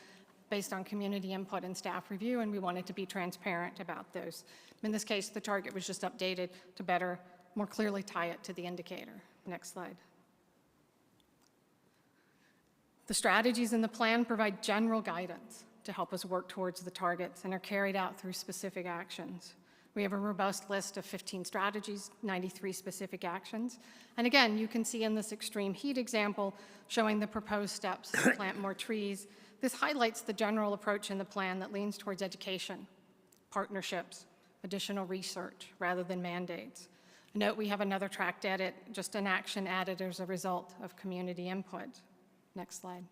based on community input and staff review, and we wanted to be transparent about those. In this case, the target was just updated to more clearly tie it to the indicator. Next slide. The strategies in the plan provide general guidance to help us work towards the targets and are carried out through specific actions. We have a robust list of 15 strategies, 93 specific actions. And again, you can see in this extreme heat example showing the proposed steps to plant more trees. This highlights the general approach in the plan that leans towards education, partnerships, additional research rather than mandates. Note we have another tracked edit, just an action added as a result of community input. Next slide.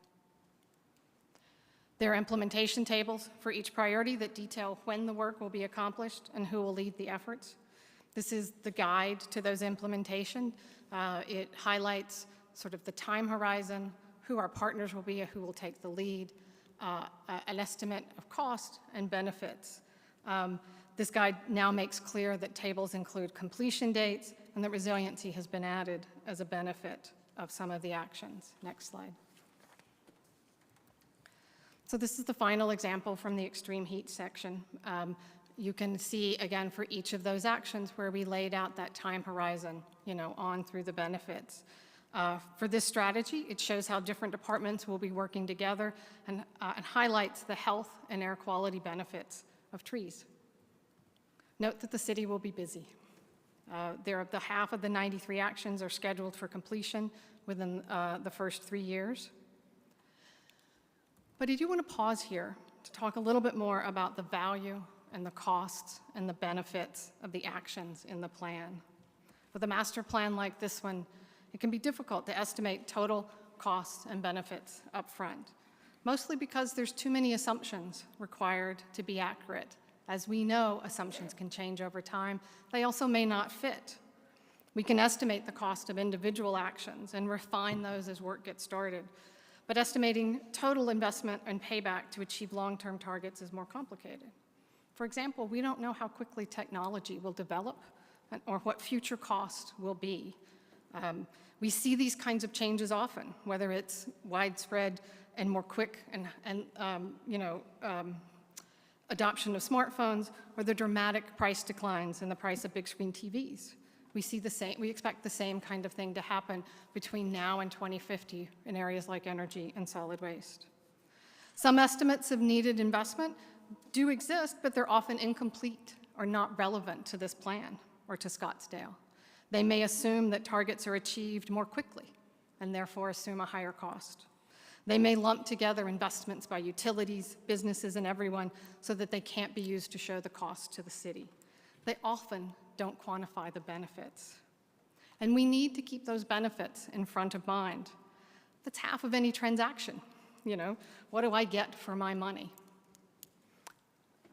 There are implementation tables for each priority that detail when the work will be accomplished and who will lead the efforts. This is the guide to those implementation. It highlights sort of the time horizon, who our partners will be, who will take the lead, an estimate of cost and benefits. This guide now makes clear that tables include completion dates and that resiliency has been added as a benefit of some of the actions. Next slide. So this is the final example from the extreme heat section. You can see, again, for each of those actions where we laid out that time horizon, on through the benefits. For this strategy, it shows how different departments will be working together and highlights the health and air quality benefits of trees. Note that the city will be busy. The half of the 93 actions are scheduled for completion within the first 3 years. But I do want to pause here to talk a little bit more about the value and the costs and the benefits of the actions in the plan. With a master plan like this one, it can be difficult to estimate total costs and benefits up front, mostly because there's too many assumptions required to be accurate. As we know, assumptions can change over time. They also may not fit. We can estimate the cost of individual actions and refine those as work gets started. But estimating total investment and payback to achieve long-term targets is more complicated. For example, we don't know how quickly technology will develop or what future costs will be. We see these kinds of changes often, whether it's widespread and more quick and adoption of smartphones or the dramatic price declines in the price of big screen TVs. We expect the same kind of thing to happen between now and 2050 in areas like energy and solid waste. Some estimates of needed investment do exist, but they're often incomplete or not relevant to this plan or to Scottsdale. They may assume that targets are achieved more quickly and therefore assume a higher cost. They may lump together investments by utilities, businesses, and everyone so that they can't be used to show the cost to the city. They often don't quantify the benefits. And we need to keep those benefits in front of mind. That's half of any transaction. What do I get for my money?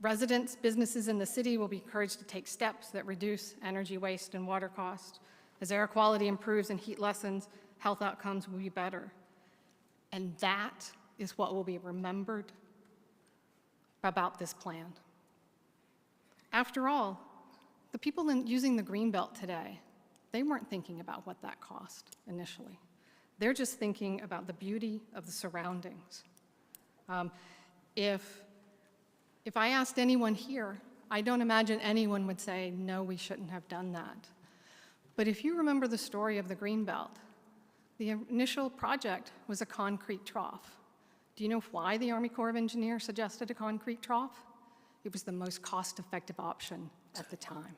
Residents, businesses in the city will be encouraged to take steps that reduce energy waste and water cost. As air quality improves and heat lessens, health outcomes will be better. And that is what will be remembered about this plan. After all, the people using the Greenbelt today, they weren't thinking about what that cost initially. They're just thinking about the beauty of the surroundings. If I asked anyone here, I don't imagine anyone would say, no, we shouldn't have done that. But if you remember the story of the Greenbelt, the initial project was a concrete trough. Do you know why the Army Corps of Engineers suggested a concrete trough? It was the most cost-effective option at the time.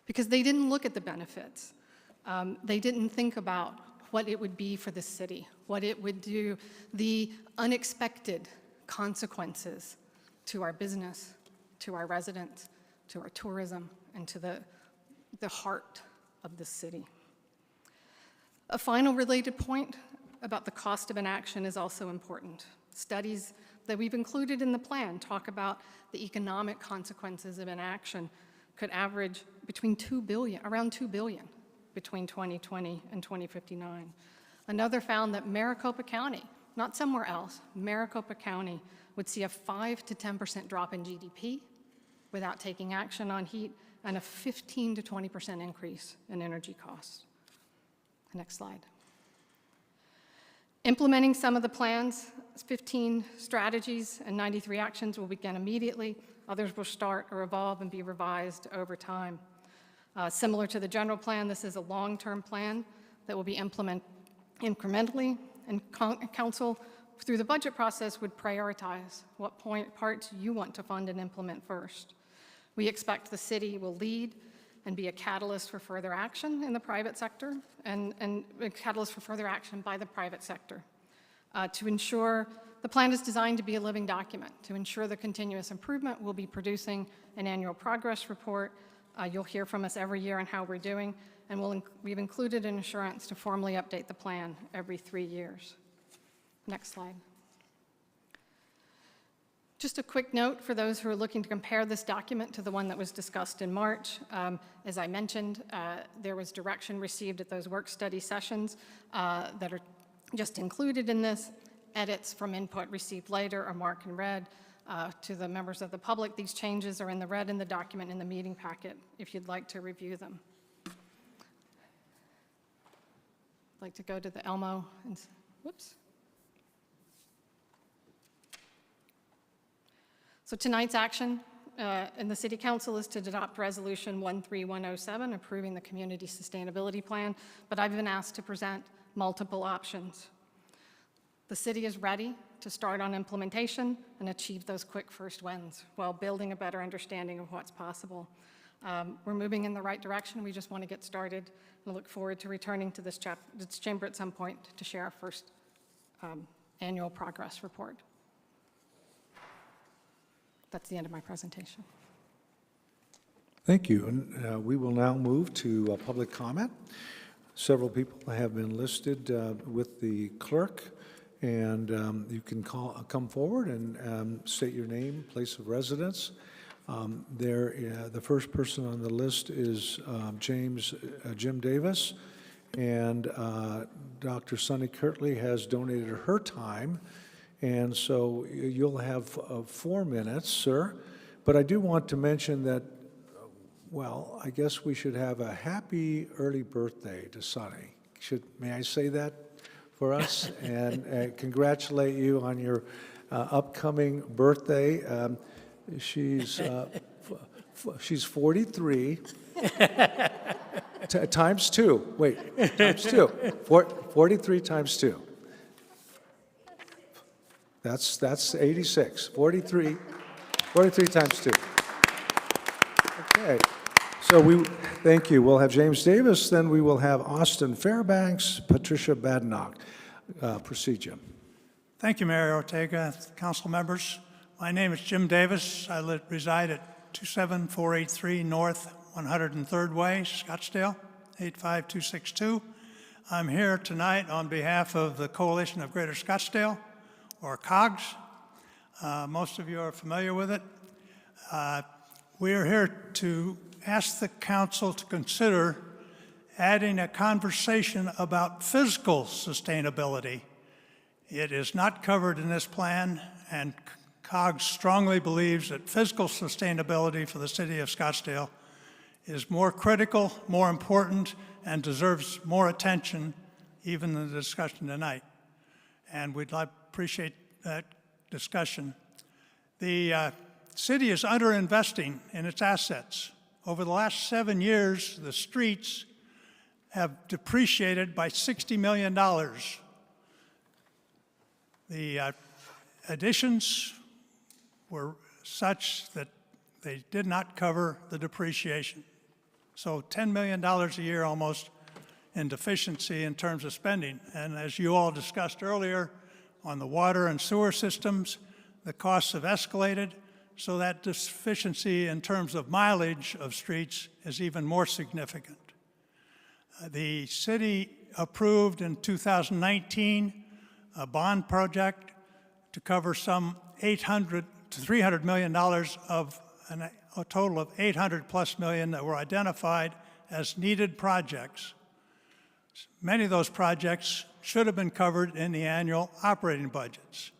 Because they didn't look at the benefits. They didn't think about what it would be for the city, what it would do, the unexpected consequences to our business, to our residents, to our tourism, and to the heart of the city. A final related point about the cost of an action is also important. Studies that we've included in the plan talk about the economic consequences of an action could average around $2 billion between 2020 and 2059. Another found that Maricopa County, not somewhere else, Maricopa County would see a 5 to 10% drop in GDP without taking action on heat and a 15 to 20% increase in energy costs. Next slide. Implementing some of the plan's 15 strategies and 93 actions will begin immediately. Others will start or evolve and be revised over time. Similar to the general plan, this is a long-term plan that will be implemented incrementally, and council, through the budget process, would prioritize what parts you want to fund and implement first. We expect the city will lead and be a catalyst for further action in the private sector and a catalyst for further action by the private sector to ensure the plan is designed to be a living document. To ensure the continuous improvement, we'll be producing an annual progress report You'll hear from us every year on how we're doing, and we've included an assurance to formally update the plan every 3 years. Next slide. Just a quick note for those who are looking to compare this document to the one that was discussed in March. As I mentioned, there was direction received at those work study sessions that are just included in this. Edits from input received later are marked in red. To the members of the public, these changes are in the red in the document in the meeting packet if you'd like to review them. I'd like to go to the Elmo and, whoops. So tonight's action in the City Council is to adopt Resolution 13107, approving the Community Sustainability Plan, but I've been asked to present multiple options. The city is ready to start on implementation and achieve those quick first wins while building a better understanding of what's possible. We're moving in the right direction. We just want to get started. I look forward to returning to this chamber at some point to share our first annual progress report. That's the end of my presentation. Thank you. And we will now move to public comment. Several people have been listed with the clerk, and you can come forward and state your name, place of residence. The first person on the list is Jim Davis, and Dr. Sunny Kirtley has donated her time. And so you'll have 4 minutes, sir. But I do want to mention that, well, I guess we should have a happy early birthday to Sunny. May I say that for us? And congratulate you on your upcoming birthday. She's 43. Times 2. Wait, times 2. 43 times 2. That's 86. 43 times 2. Okay. So thank you. We'll have James Davis, then we will have Austin Fairbanks, Patricia Badenoch. Proceed, Jim. Thank you, Mayor Ortega, council members. My name is Jim Davis. I reside at 27483 North 103rd Way, Scottsdale, 85262. I'm here tonight on behalf of the Coalition of Greater Scottsdale, or COGS. Most of you are familiar with it. We are here to ask the council to consider adding a conversation about physical sustainability. It is not covered in this plan, and COGS strongly believes that physical sustainability for the city of Scottsdale is more critical, more important, and deserves more attention, even in the discussion tonight. And we'd appreciate that discussion. The city is underinvesting in its assets. Over the last 7 years, the streets have depreciated by $60 million. The additions were such that they did not cover the depreciation. So $10 million a year almost in deficiency in terms of spending. And as you all discussed earlier, on the water and sewer systems, the costs have escalated, so that deficiency in terms of mileage of streets is even more significant. The city approved in 2019 a bond project to cover some $800 to $300 million of a total of $800+ million that were identified as needed projects. Many of those projects should have been covered in the annual operating budgets.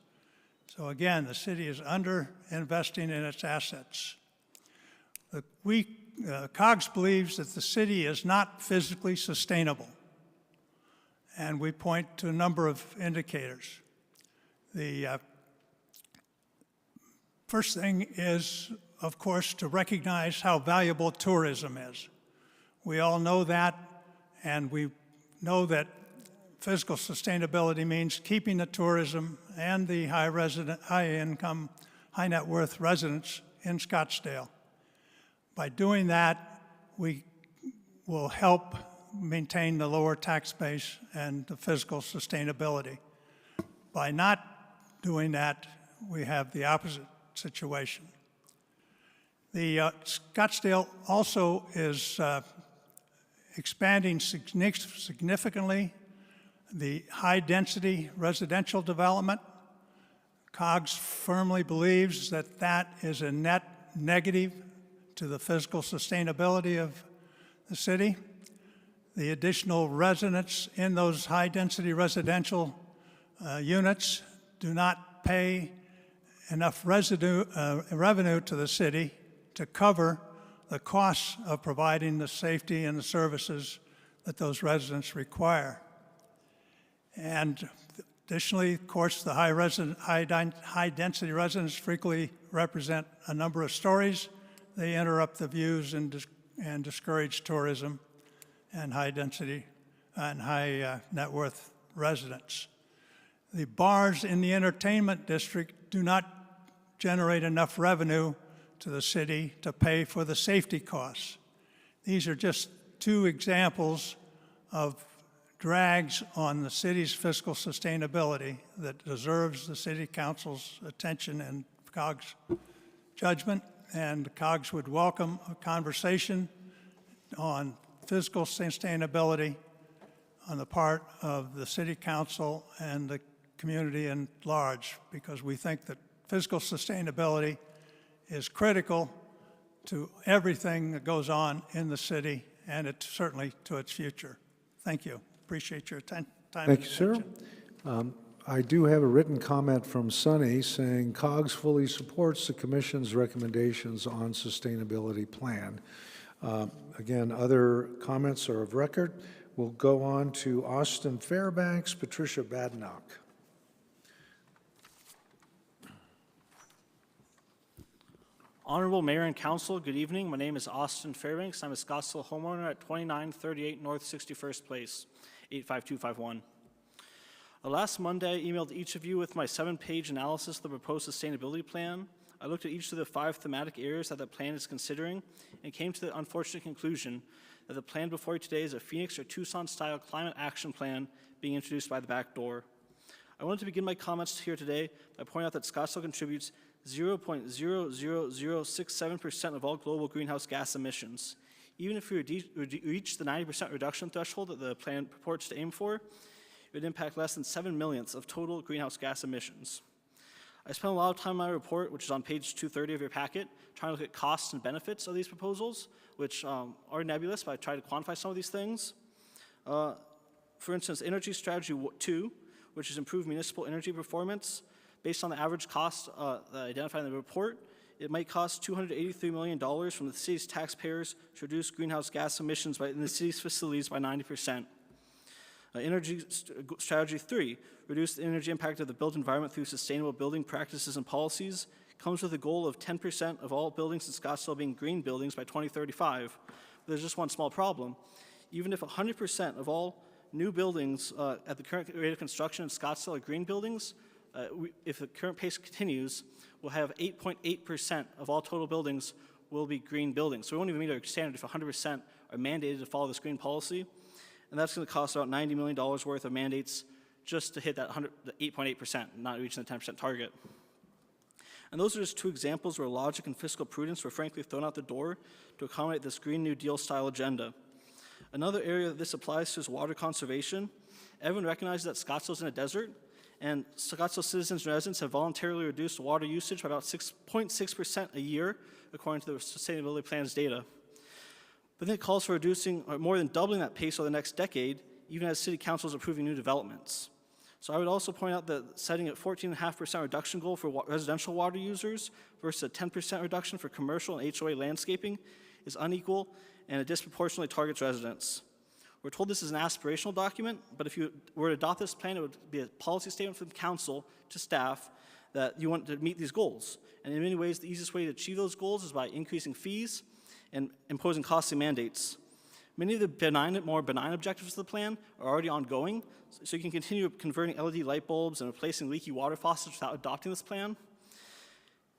So again, the city is under-investing in its assets. COGS believes that the city is not physically sustainable, and we point to a number of indicators. The first thing is, of course, to recognize how valuable tourism is. We all know that, and we know that physical sustainability means keeping the tourism and the high-income, high-net-worth residents in Scottsdale. By doing that, we will help maintain the lower tax base and the physical sustainability. By not doing that, we have the opposite situation. The Scottsdale also is expanding significantly the high-density residential development. COGS firmly believes that that is a net negative to the physical sustainability of the city. The additional residents in those high-density residential units do not pay enough revenue to the city to cover the costs of providing the safety and the services that those residents require. And additionally, of course, the high-density residents frequently represent a number of stories. They interrupt the views and discourage tourism and high-density and high net worth residents. The bars in the entertainment district do not generate enough revenue to the city to pay for the safety costs. These are just two examples of drags on the city's fiscal sustainability that deserves the city council's attention and COG's judgment. And COGS would welcome a conversation on fiscal sustainability on the part of the city council and the community in large, because we think that fiscal sustainability is critical to everything that goes on in the city and certainly to its future. Thank you. Appreciate your time. Thank you, sir. I do have a written comment from Sunny saying COGS fully supports the Commission's recommendations on sustainability plan. Again, other comments are of record. We'll go on to Austin Fairbanks, Patricia Badenoch. Honorable Mayor and Council, good evening. My name is Austin Fairbanks. I'm a Scottsdale homeowner at 2938 North 61st Place, 85251. Last Monday, I emailed each of you with my 7-page analysis of the proposed sustainability plan. I looked at each of the 5 thematic areas that the plan is considering and came to the unfortunate conclusion that the plan before you today is a Phoenix or Tucson-style climate action plan being introduced by the back door. I wanted to begin my comments here today by pointing out that Scottsdale contributes 0.00067% of all global greenhouse gas emissions. Even if we reach the 90% reduction threshold that the plan purports to aim for, it would impact less than 7/millionths of total greenhouse gas emissions. I spent a lot of time in my report, which is on page 230 of your packet, trying to look at costs and benefits of these proposals, which are nebulous, but I tried to quantify some of these things. For instance, Energy Strategy 2, which is improved municipal energy performance. Based on the average cost that I identified in the report, it might cost $283 million from the city's taxpayers to reduce greenhouse gas emissions in the city's facilities by 90%. Energy Strategy 3, reduce the energy impact of the built environment through sustainable building practices and policies, comes with a goal of 10% of all buildings in Scottsdale being green buildings by 2035. But there's just one small problem. Even if 100% of all new buildings at the current rate of construction in Scottsdale are green buildings, if the current pace continues, we'll have 8.8% of all total buildings will be green buildings. So we won't even meet our standard if 100% are mandated to follow this green policy. And that's going to cost about $90 million worth of mandates just to hit that 8.8%, not reaching the 10% target. And those are just 2 examples where logic and fiscal prudence were frankly thrown out the door to accommodate this Green New Deal style agenda. Another area that this applies to is water conservation. Everyone recognizes that Scottsdale's in a desert, and Scottsdale citizens and residents have voluntarily reduced water usage by about 6.6% a year, according to the sustainability plan's data. But then it calls for reducing or more than doubling that pace over the next decade, even as city council is approving new developments. So I would also point out that setting a 14.5% reduction goal for residential water users versus a 10% reduction for commercial and HOA landscaping is unequal and it disproportionately targets residents. We're told this is an aspirational document, but if you were to adopt this plan, it would be a policy statement from the council to staff that you want to meet these goals. And in many ways, the easiest way to achieve those goals is by increasing fees and imposing costly mandates. Many of the more benign objectives of the plan are already ongoing, so you can continue converting LED light bulbs and replacing leaky water faucets without adopting this plan.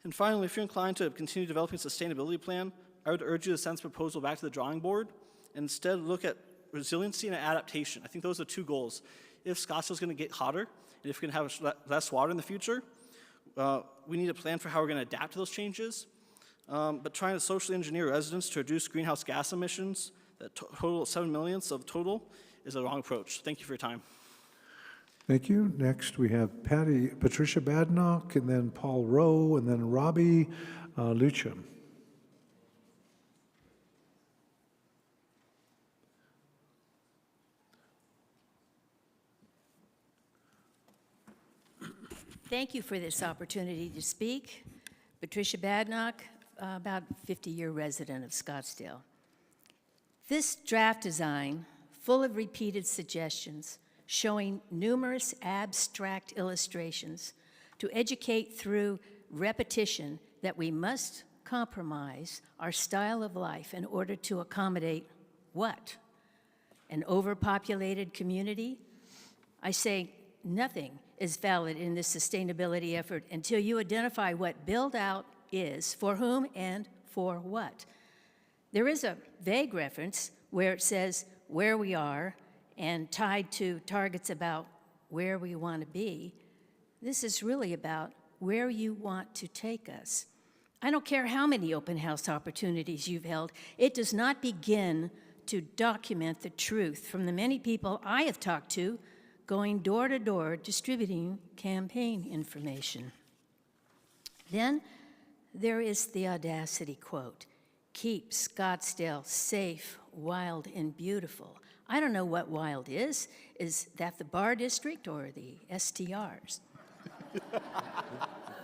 And finally, if you're inclined to continue developing a sustainability plan, I would urge you to send this proposal back to the drawing board and instead look at resiliency and adaptation. I think those are 2 goals. If Scottsdale's going to get hotter, and if we're going to have less water in the future, we need a plan for how we're going to adapt to those changes. but trying to socially engineer residents to reduce greenhouse gas emissions that total 7 millionths of total is a wrong approach. Thank you for your time. Thank you. Next, we have Patricia Badnock, and then Paul Rowe, and then Robbie Lucham. Thank you for this opportunity to speak. Patricia Badnock, about 50-year resident of Scottsdale. This draft design, full of repeated suggestions, showing numerous abstract illustrations to educate through repetition that we must compromise our style of life in order to accommodate what? An overpopulated community? I say nothing is valid in this sustainability effort until you identify what build out is, for whom and for what. There is a vague reference where it says where we are and tied to targets about where we want to be. This is really about where you want to take us. I don't care how many open house opportunities you've held, it does not begin to document the truth from the many people I have talked to going door to door distributing campaign information. Then there is the audacity quote, "Keep Scottsdale safe, wild, and beautiful." I don't know what wild is. Is that the bar district or the STRs?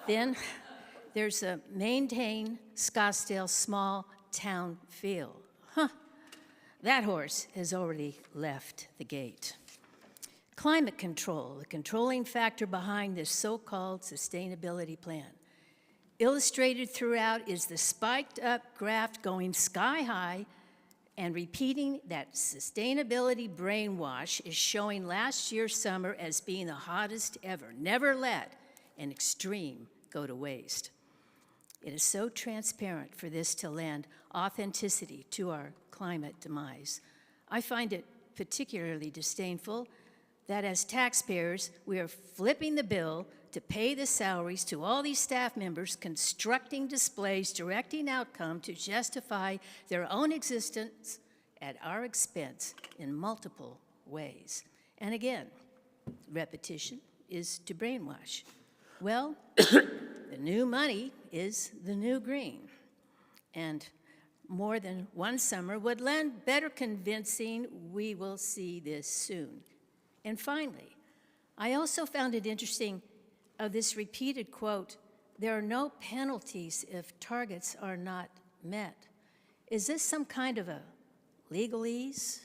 Then there's a maintain Scottsdale small town feel. Huh, that horse has already left the gate. Climate control, the controlling factor behind this so-called sustainability plan. Illustrated throughout is the spiked up graph going sky high and repeating that sustainability brainwash is showing last year's summer as being the hottest ever. Never let an extreme go to waste. It is so transparent for this to lend authenticity to our climate demise. I find it particularly disdainful that as taxpayers, we are flipping the bill to pay the salaries to all these staff members constructing displays, directing outcome to justify their own existence at our expense in multiple ways. And again, repetition is to brainwash. Well, the new money is the new green. And more than one summer would lend better convincing we will see this soon. And finally, I also found it interesting of this repeated quote, "There are no penalties if targets are not met." Is this some kind of a legalese?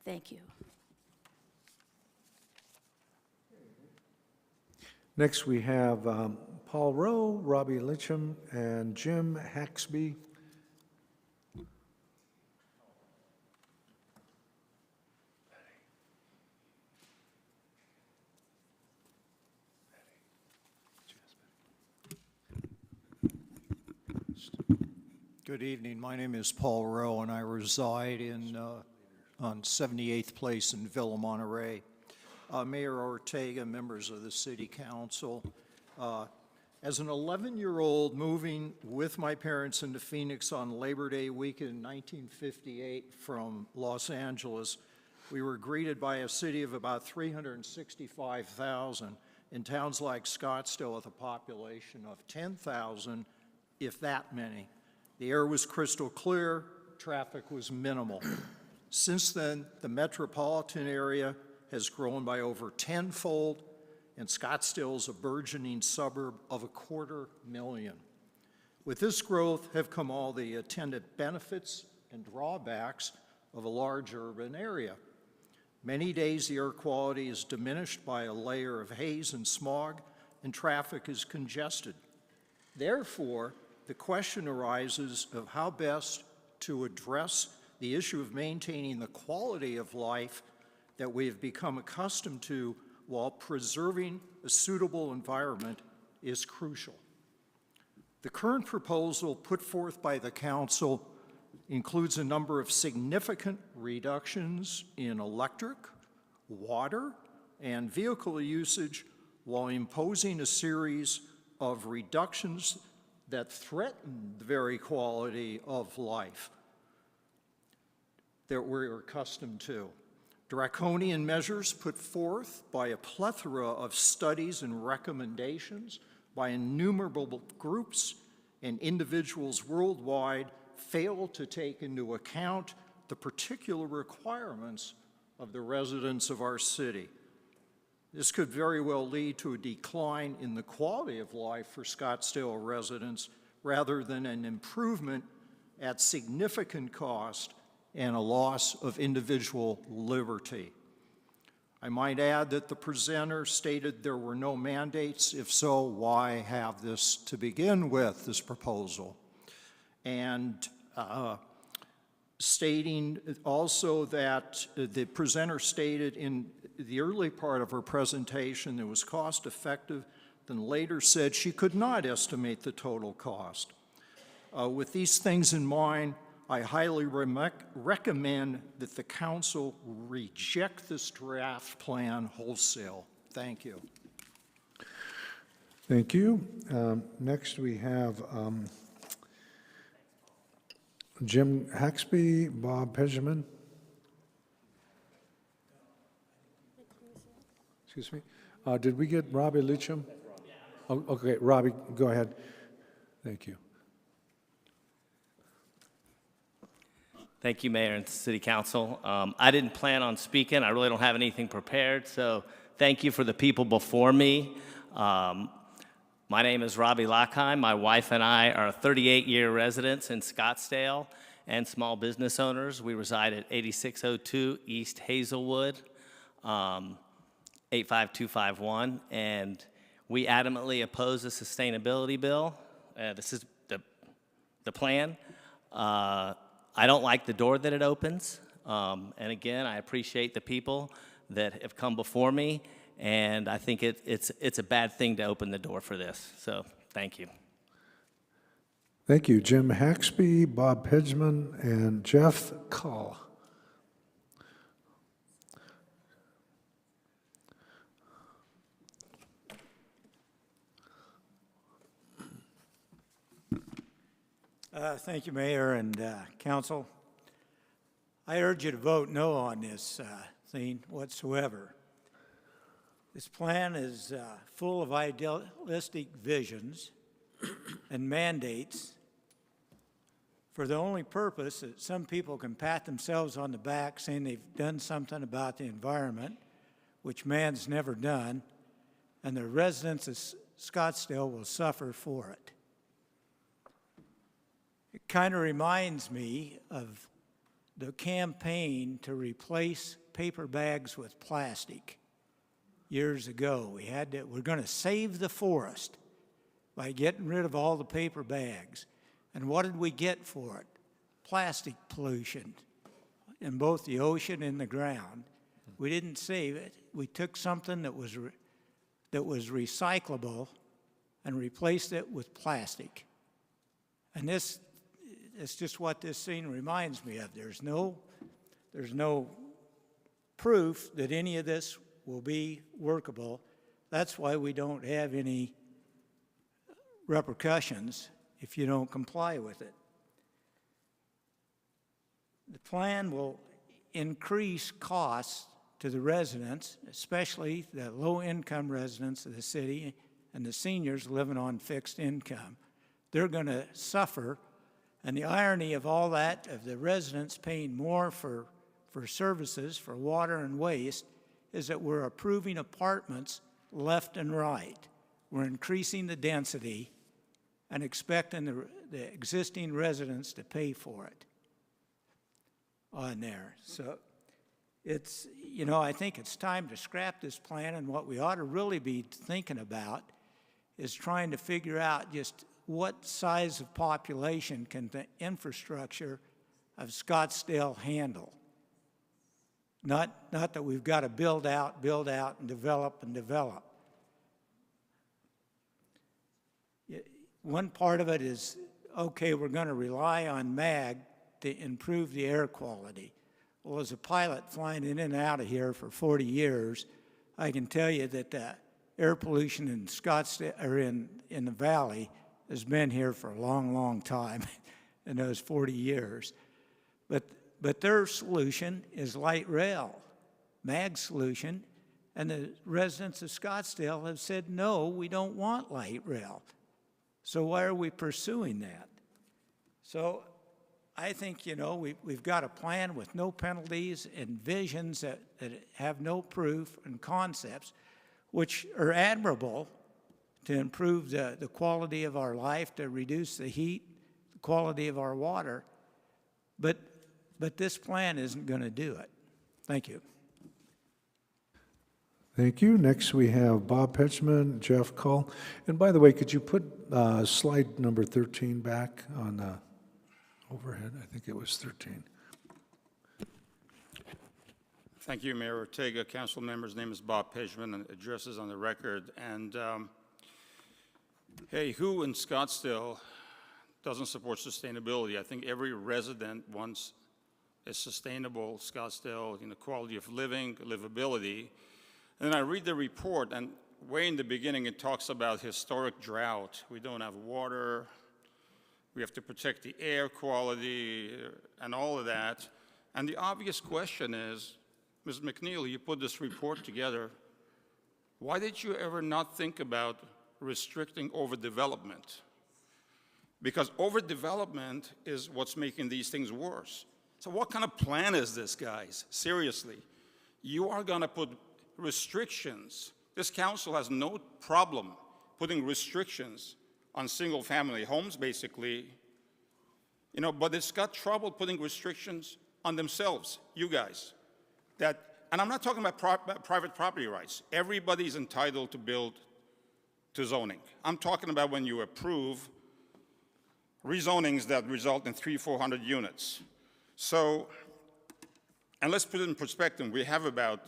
Thank you. Next, we have Paul Rowe, Robbie Litcham, and Jim Haxby. Good evening. My name is Paul Rowe, and I reside on 78th Place in Villa Monterey. Mayor Ortega, members of the City Council, as an 11-year-old moving with my parents into Phoenix on Labor Day weekend in 1958 from Los Angeles, we were greeted by a city of about 365,000 in towns like Scottsdale with a population of 10,000, if that many. The air was crystal clear, traffic was minimal. Since then, the metropolitan area has grown by over tenfold, and Scottsdale is a burgeoning suburb of 250,000. With this growth have come all the attendant benefits and drawbacks of a large urban area. Many days the air quality is diminished by a layer of haze and smog, and traffic is congested. Therefore, the question arises of how best to address the issue of maintaining the quality of life that we have become accustomed to while preserving a suitable environment is crucial. The current proposal put forth by the Council includes a number of significant reductions in electric, water, and vehicle usage while imposing a series of reductions that threaten the very quality of life that we're accustomed to. Draconian measures put forth by a plethora of studies and recommendations by innumerable groups and individuals worldwide fail to take into account the particular requirements of the residents of our city. This could very well lead to a decline in the quality of life for Scottsdale residents rather than an improvement at significant cost and a loss of individual liberty. I might add that the presenter stated there were no mandates. If so, why have this to begin with, this proposal? And stating also that the presenter stated in the early part of her presentation that it was cost effective, then later said she could not estimate the total cost. With these things in mind, I highly recommend that the council reject this draft plan wholesale. Thank you. Thank you. Next, we have Jim Haxby, Bob Pejman. Excuse me. Did we get Robbie Litcham? Oh, okay, Robbie, go ahead. Thank you. Thank you, Mayor and City Council. I didn't plan on speaking. I really don't have anything prepared, so thank you for the people before me. My name is Robbie Lockheim. My wife and I are 38-year residents in Scottsdale and small business owners. We reside at 8602 East Hazelwood, 85251, and we adamantly oppose the sustainability bill. This is the plan. I don't like the door that it opens. And again, I appreciate the people that have come before me, and I think it's a bad thing to open the door for this. So thank you. Thank you, Jim Haxby, Bob Pejman, and Jeff Cull. Thank you, Mayor and Council. I urge you to vote no on this thing whatsoever. This plan is full of idealistic visions and mandates for the only purpose that some people can pat themselves on the back saying they've done something about the environment, which man's never done, and the residents of Scottsdale will suffer for it. It kind of reminds me of the campaign to replace paper bags with plastic years ago. We're going to save the forest by getting rid of all the paper bags. And what did we get for it? Plastic pollution in both the ocean and the ground. We didn't save it. We took something that was recyclable and replaced it with plastic. And it's just what this scene reminds me of. There's no proof that any of this will be workable. That's why we don't have any repercussions if you don't comply with it. The plan will increase costs to the residents, especially the low-income residents of the city and the seniors living on fixed income. They're going to suffer. And the irony of all that, of the residents paying more for services, for water and waste, is that we're approving apartments left and right. We're increasing the density and expecting the existing residents to pay for it on there. So it's, I think it's time to scrap this plan, and what we ought to really be thinking about is trying to figure out just what size of population can the infrastructure of Scottsdale handle? Not that we've got to build out, and develop, and develop. One part of it is, okay, we're going to rely on MAG to improve the air quality. Well, as a pilot flying in and out of here for 40 years, I can tell you that the air pollution in Scottsdale, or in the valley, has been here for a long, long time, in those 40 years. But their solution is light rail, MAG's solution, and the residents of Scottsdale have said, no, we don't want light rail. So why are we pursuing that? So I think, you know, we've got a plan with no penalties and visions that have no proof and concepts, which are admirable to improve the quality of our life, to reduce the heat, the quality of our water. But this plan isn't going to do it. Thank you. Thank you. Next, we have Bob Petchman, Jeff Cull. And by the way, could you put slide number 13 back on the overhead? I think it was 13. Thank you, Mayor Ortega. Council members, name is Bob Petchman, and address is on the record. And hey, who in Scottsdale doesn't support sustainability? I think every resident wants a sustainable Scottsdale, you know, quality of living, livability. And then I read the report, and way in the beginning it talks about historic drought. We don't have water. We have to protect the air quality and all of that. And the obvious question is, Ms. McNeil, you put this report together. Why did you ever not think about restricting overdevelopment? Because overdevelopment is what's making these things worse. So what kind of plan is this, guys? Seriously, you are going to put restrictions. This council has no problem putting restrictions on single-family homes, basically, you know, but it's got trouble putting restrictions on themselves, you guys. And I'm not talking about private property rights. Everybody's entitled to build to zoning. I'm talking about when you approve rezonings that result in 300-400 units. So, and let's put it in perspective, we have about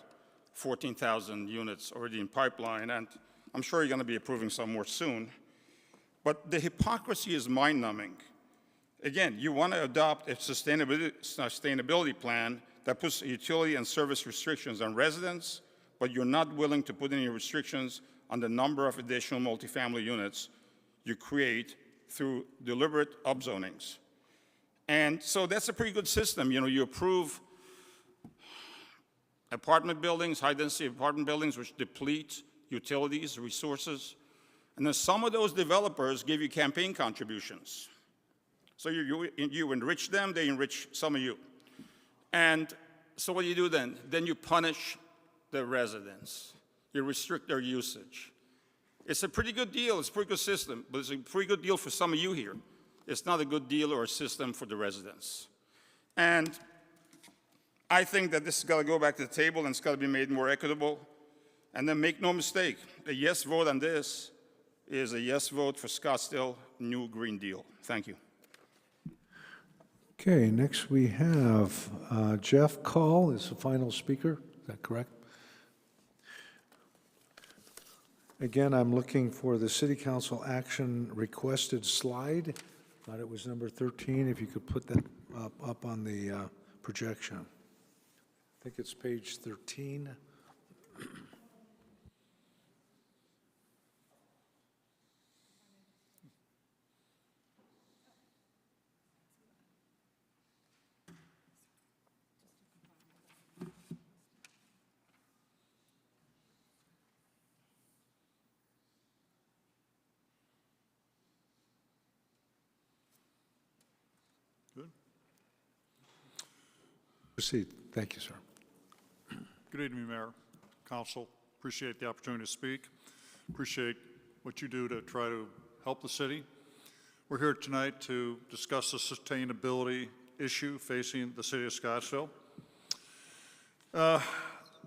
14,000 units already in pipeline, and I'm sure you're going to be approving some more soon. But the hypocrisy is mind-numbing. Again, you want to adopt a sustainability plan that puts utility and service restrictions on residents, but you're not willing to put any restrictions on the number of additional multifamily units you create through deliberate upzonings. And so that's a pretty good system. You know, you approve apartment buildings, high-density apartment buildings, which deplete utilities, resources, and then some of those developers give you campaign contributions. So you enrich them, they enrich some of you. And so what do you do then? Then you punish the residents. You restrict their usage. It's a pretty good deal, it's a pretty good system, but it's a pretty good deal for some of you here. It's not a good deal or a system for the residents. And I think that this has got to go back to the table and it's got to be made more equitable. And then make no mistake, a yes vote on this is a yes vote for Scottsdale New Green Deal. Thank you. Okay, next we have Jeff Cull is the final speaker. Is that correct? Again, I'm looking for the City Council action requested slide. Thought it was number 13. If you could put that up on the projection. I think it's page 13. Good. Proceed. Thank you, sir. Good evening, Mayor, Council. Appreciate the opportunity to speak. Appreciate what you do to try to help the city. We're here tonight to discuss the sustainability issue facing the city of Scottsdale.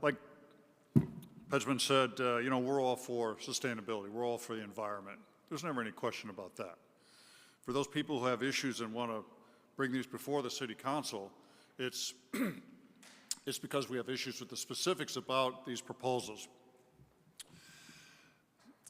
Like Petchman said, you know, we're all for sustainability. We're all for the environment. There's never any question about that. For those people who have issues and want to bring these before the City Council, it's because we have issues with the specifics about these proposals.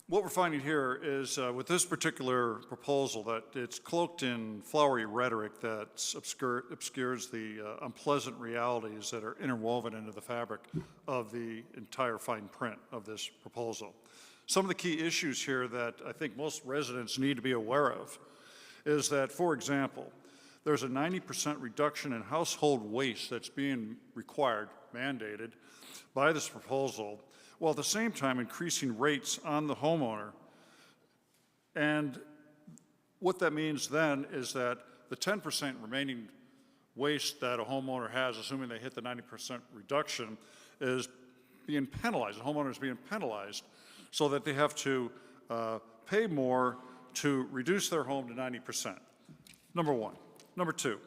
What we're finding here is with this particular proposal that it's cloaked in flowery rhetoric that obscures the unpleasant realities that are interwoven into the fabric of the entire fine print of this proposal. Some of the key issues here that I think most residents need to be aware of is that, for example, there's a 90% reduction in household waste that's being required, mandated, by this proposal, while at the same time increasing rates on the homeowner. And what that means then is that the 10% remaining waste that a homeowner has, assuming they hit the 90% reduction, is being penalized. The homeowner is being penalized so that they have to pay more to reduce their home to 90%. Number one. Number two,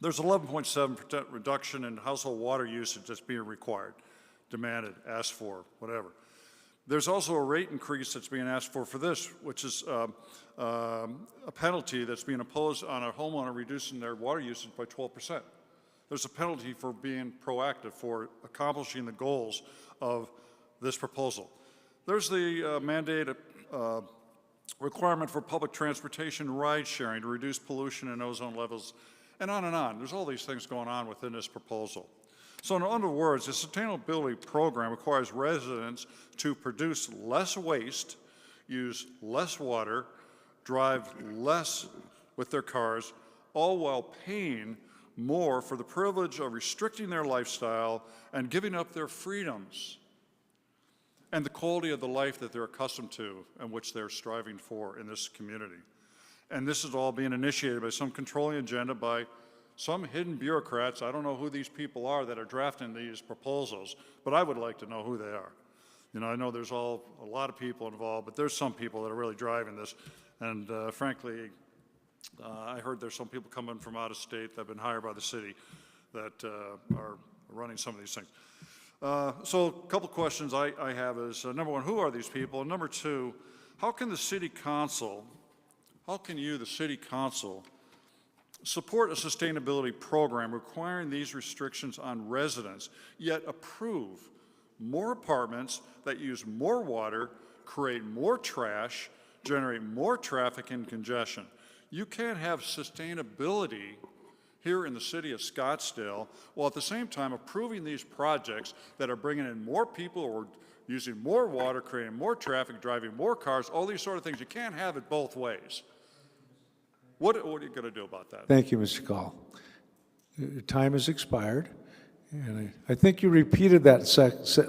there's 11.7% reduction in household water usage that's being required, demanded, asked for, whatever. There's also a rate increase that's being asked for this, which is a penalty that's being imposed on a homeowner reducing their water usage by 12%. There's a penalty for being proactive, for accomplishing the goals of this proposal. There's the mandated requirement for public transportation ride sharing to reduce pollution and ozone levels, and on and on. There's all these things going on within this proposal. So in other words, the sustainability program requires residents to produce less waste, use less water, drive less with their cars, all while paying more for the privilege of restricting their lifestyle and giving up their freedoms and the quality of the life that they're accustomed to and which they're striving for in this community. And this is all being initiated by some controlling agenda by some hidden bureaucrats. I don't know who these people are that are drafting these proposals, but I would like to know who they are. You know, I know there's a lot of people involved, but there's some people that are really driving this. And frankly, I heard there's some people coming from out of state that have been hired by the city that are running some of these things. So a couple questions I have is, number one, who are these people? And number two, how can the city council, how can you, the city council, support a sustainability program requiring these restrictions on residents, yet approve more apartments that use more water, create more trash, generate more traffic and congestion? You can't have sustainability here in the city of Scottsdale, while at the same time approving these projects that are bringing in more people or using more water, creating more traffic, driving more cars, all these sort of things. You can't have it both ways. What are you going to do about that? Thank you, Mr. Gall. Your time has expired, and I think you repeated that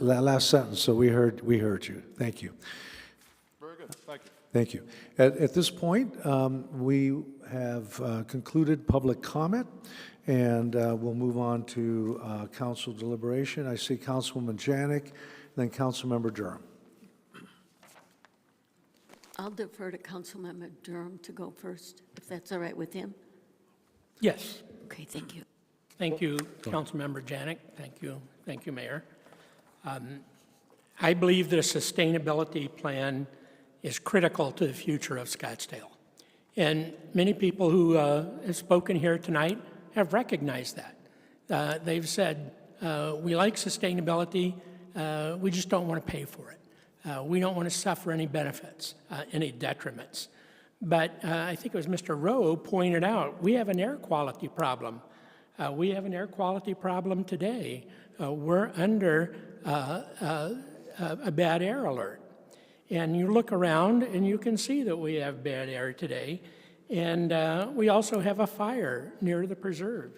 last sentence, so we heard you. Thank you. Very good. Thank you. Thank you. At this point, we have concluded public comment, and we'll move on to council deliberation. I see Councilwoman Janik, then Councilmember Durham. I'll defer to Councilmember Durham to go first, if that's all right with him. Yes. Okay, thank you. Thank you, Councilmember Janik. Thank you, Mayor. I believe that a sustainability plan is critical to the future of Scottsdale. And many people who have spoken here tonight have recognized that. They've said, we like sustainability, we just don't want to pay for it. We don't want to suffer any benefits, any detriments. But I think it was Mr. Rowe pointed out, we have an air quality problem. We have an air quality problem today. We're under a bad air alert. And you look around and you can see that we have bad air today. And we also have a fire near the preserve.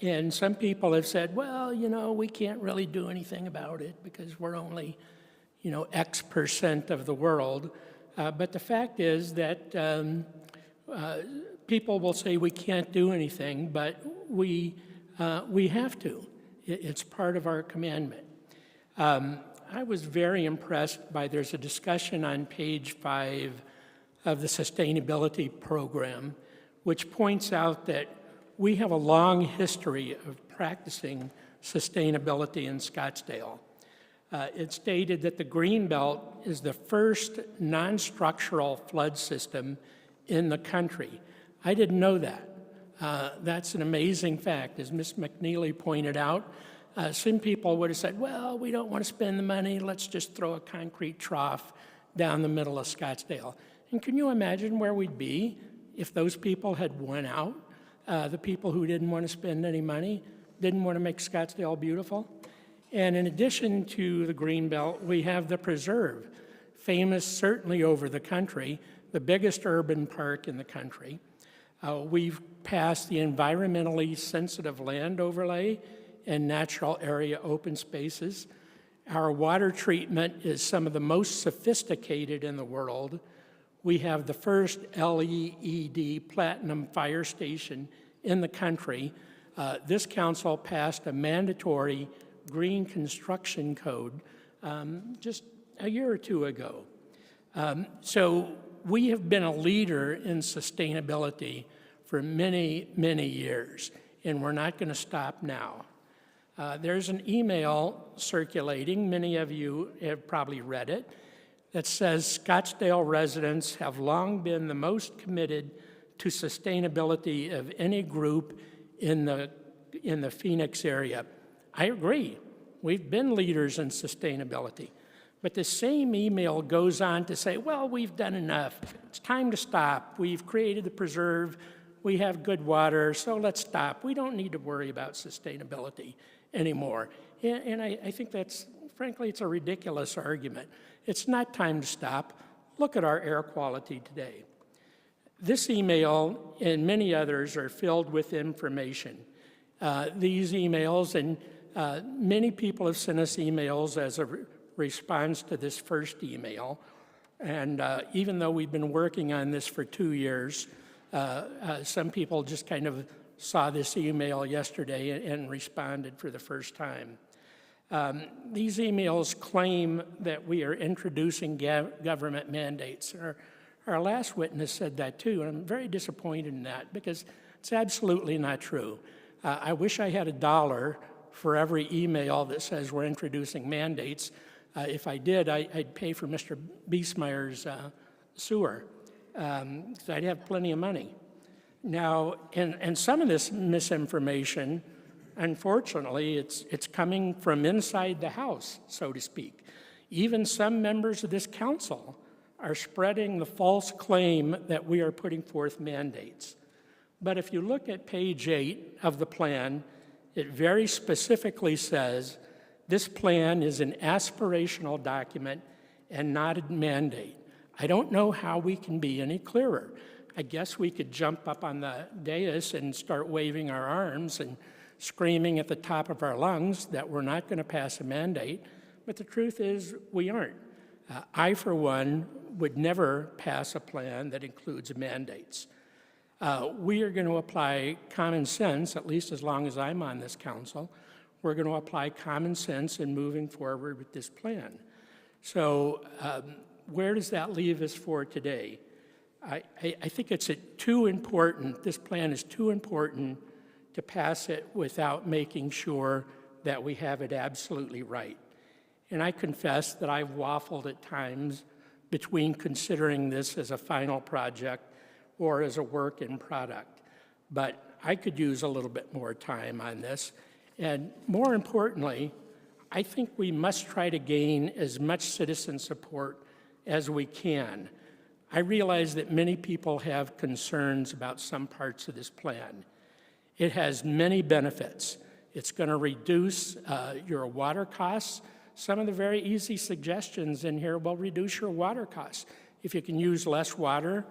And some people have said, well, you know, we can't really do anything about it because we're only, you know, X percent of the world. But the fact is that people will say we can't do anything, but we have to. It's part of our commandment. I was very impressed by, there's a discussion on page 5 of the sustainability program, which points out that we have a long history of practicing sustainability in Scottsdale. It stated that the Greenbelt is the first non-structural flood system in the country. I didn't know that. That's an amazing fact. As Ms. McNeely pointed out, some people would have said, well, we don't want to spend the money, let's just throw a concrete trough down the middle of Scottsdale. And can you imagine where we'd be if those people had won out? The people who didn't want to spend any money, didn't want to make Scottsdale beautiful. And in addition to the Greenbelt, we have the Preserve, famous certainly over the country, the biggest urban park in the country. We've passed the environmentally sensitive land overlay and natural area open spaces. Our water treatment is some of the most sophisticated in the world. We have the first LEED platinum fire station in the country. This council passed a mandatory green construction code just a year or two ago. So we have been a leader in sustainability for many, many years, and we're not going to stop now. There's an email circulating, many of you have probably read it, that says Scottsdale residents have long been the most committed to sustainability of any group in the Phoenix area. I agree. We've been leaders in sustainability. But the same email goes on to say, well, we've done enough. It's time to stop. We've created the preserve. We have good water, so let's stop. We don't need to worry about sustainability anymore. And I think that's, frankly, it's a ridiculous argument. It's not time to stop. Look at our air quality today. This email and many others are filled with information. These emails, and many people have sent us emails as a response to this first email. And even though we've been working on this for 2 years, some people just kind of saw this email yesterday and responded for the first time. These emails claim that we are introducing government mandates. Our last witness said that too, and I'm very disappointed in that because it's absolutely not true. I wish I had $1 for every email that says we're introducing mandates. If I did, I'd pay for Mr. Biesmeyer's sewer. So I'd have plenty of money. Now, and some of this misinformation, unfortunately, it's coming from inside the house, so to speak. Even some members of this council are spreading the false claim that we are putting forth mandates. But if you look at page 8 of the plan, it very specifically says this plan is an aspirational document and not a mandate. I don't know how we can be any clearer. I guess we could jump up on the dais and start waving our arms and screaming at the top of our lungs that we're not going to pass a mandate, but the truth is we aren't. I, for one, would never pass a plan that includes mandates. We are going to apply common sense, at least as long as I'm on this council. We're going to apply common sense in moving forward with this plan. So where does that leave us for today? I think it's too important, this plan is too important to pass it without making sure that we have it absolutely right. And I confess that I've waffled at times between considering this as a final project or as a work in product. But I could use a little bit more time on this. And more importantly, I think we must try to gain as much citizen support as we can. I realize that many people have concerns about some parts of this plan. It has many benefits. It's going to reduce your water costs. Some of the very easy suggestions in here will reduce your water costs. If you can use less water,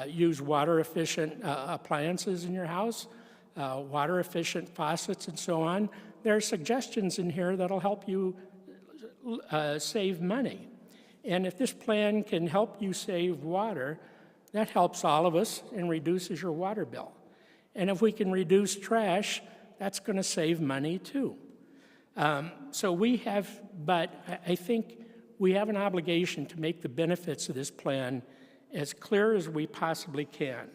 use water-efficient appliances in your house, water-efficient faucets and so on. There are suggestions in here that'll help you save money. And if this plan can help you save water, that helps all of us and reduces your water bill. And if we can reduce trash, that's going to save money too. So we have, but I think we have an obligation to make the benefits of this plan as clear as we possibly can.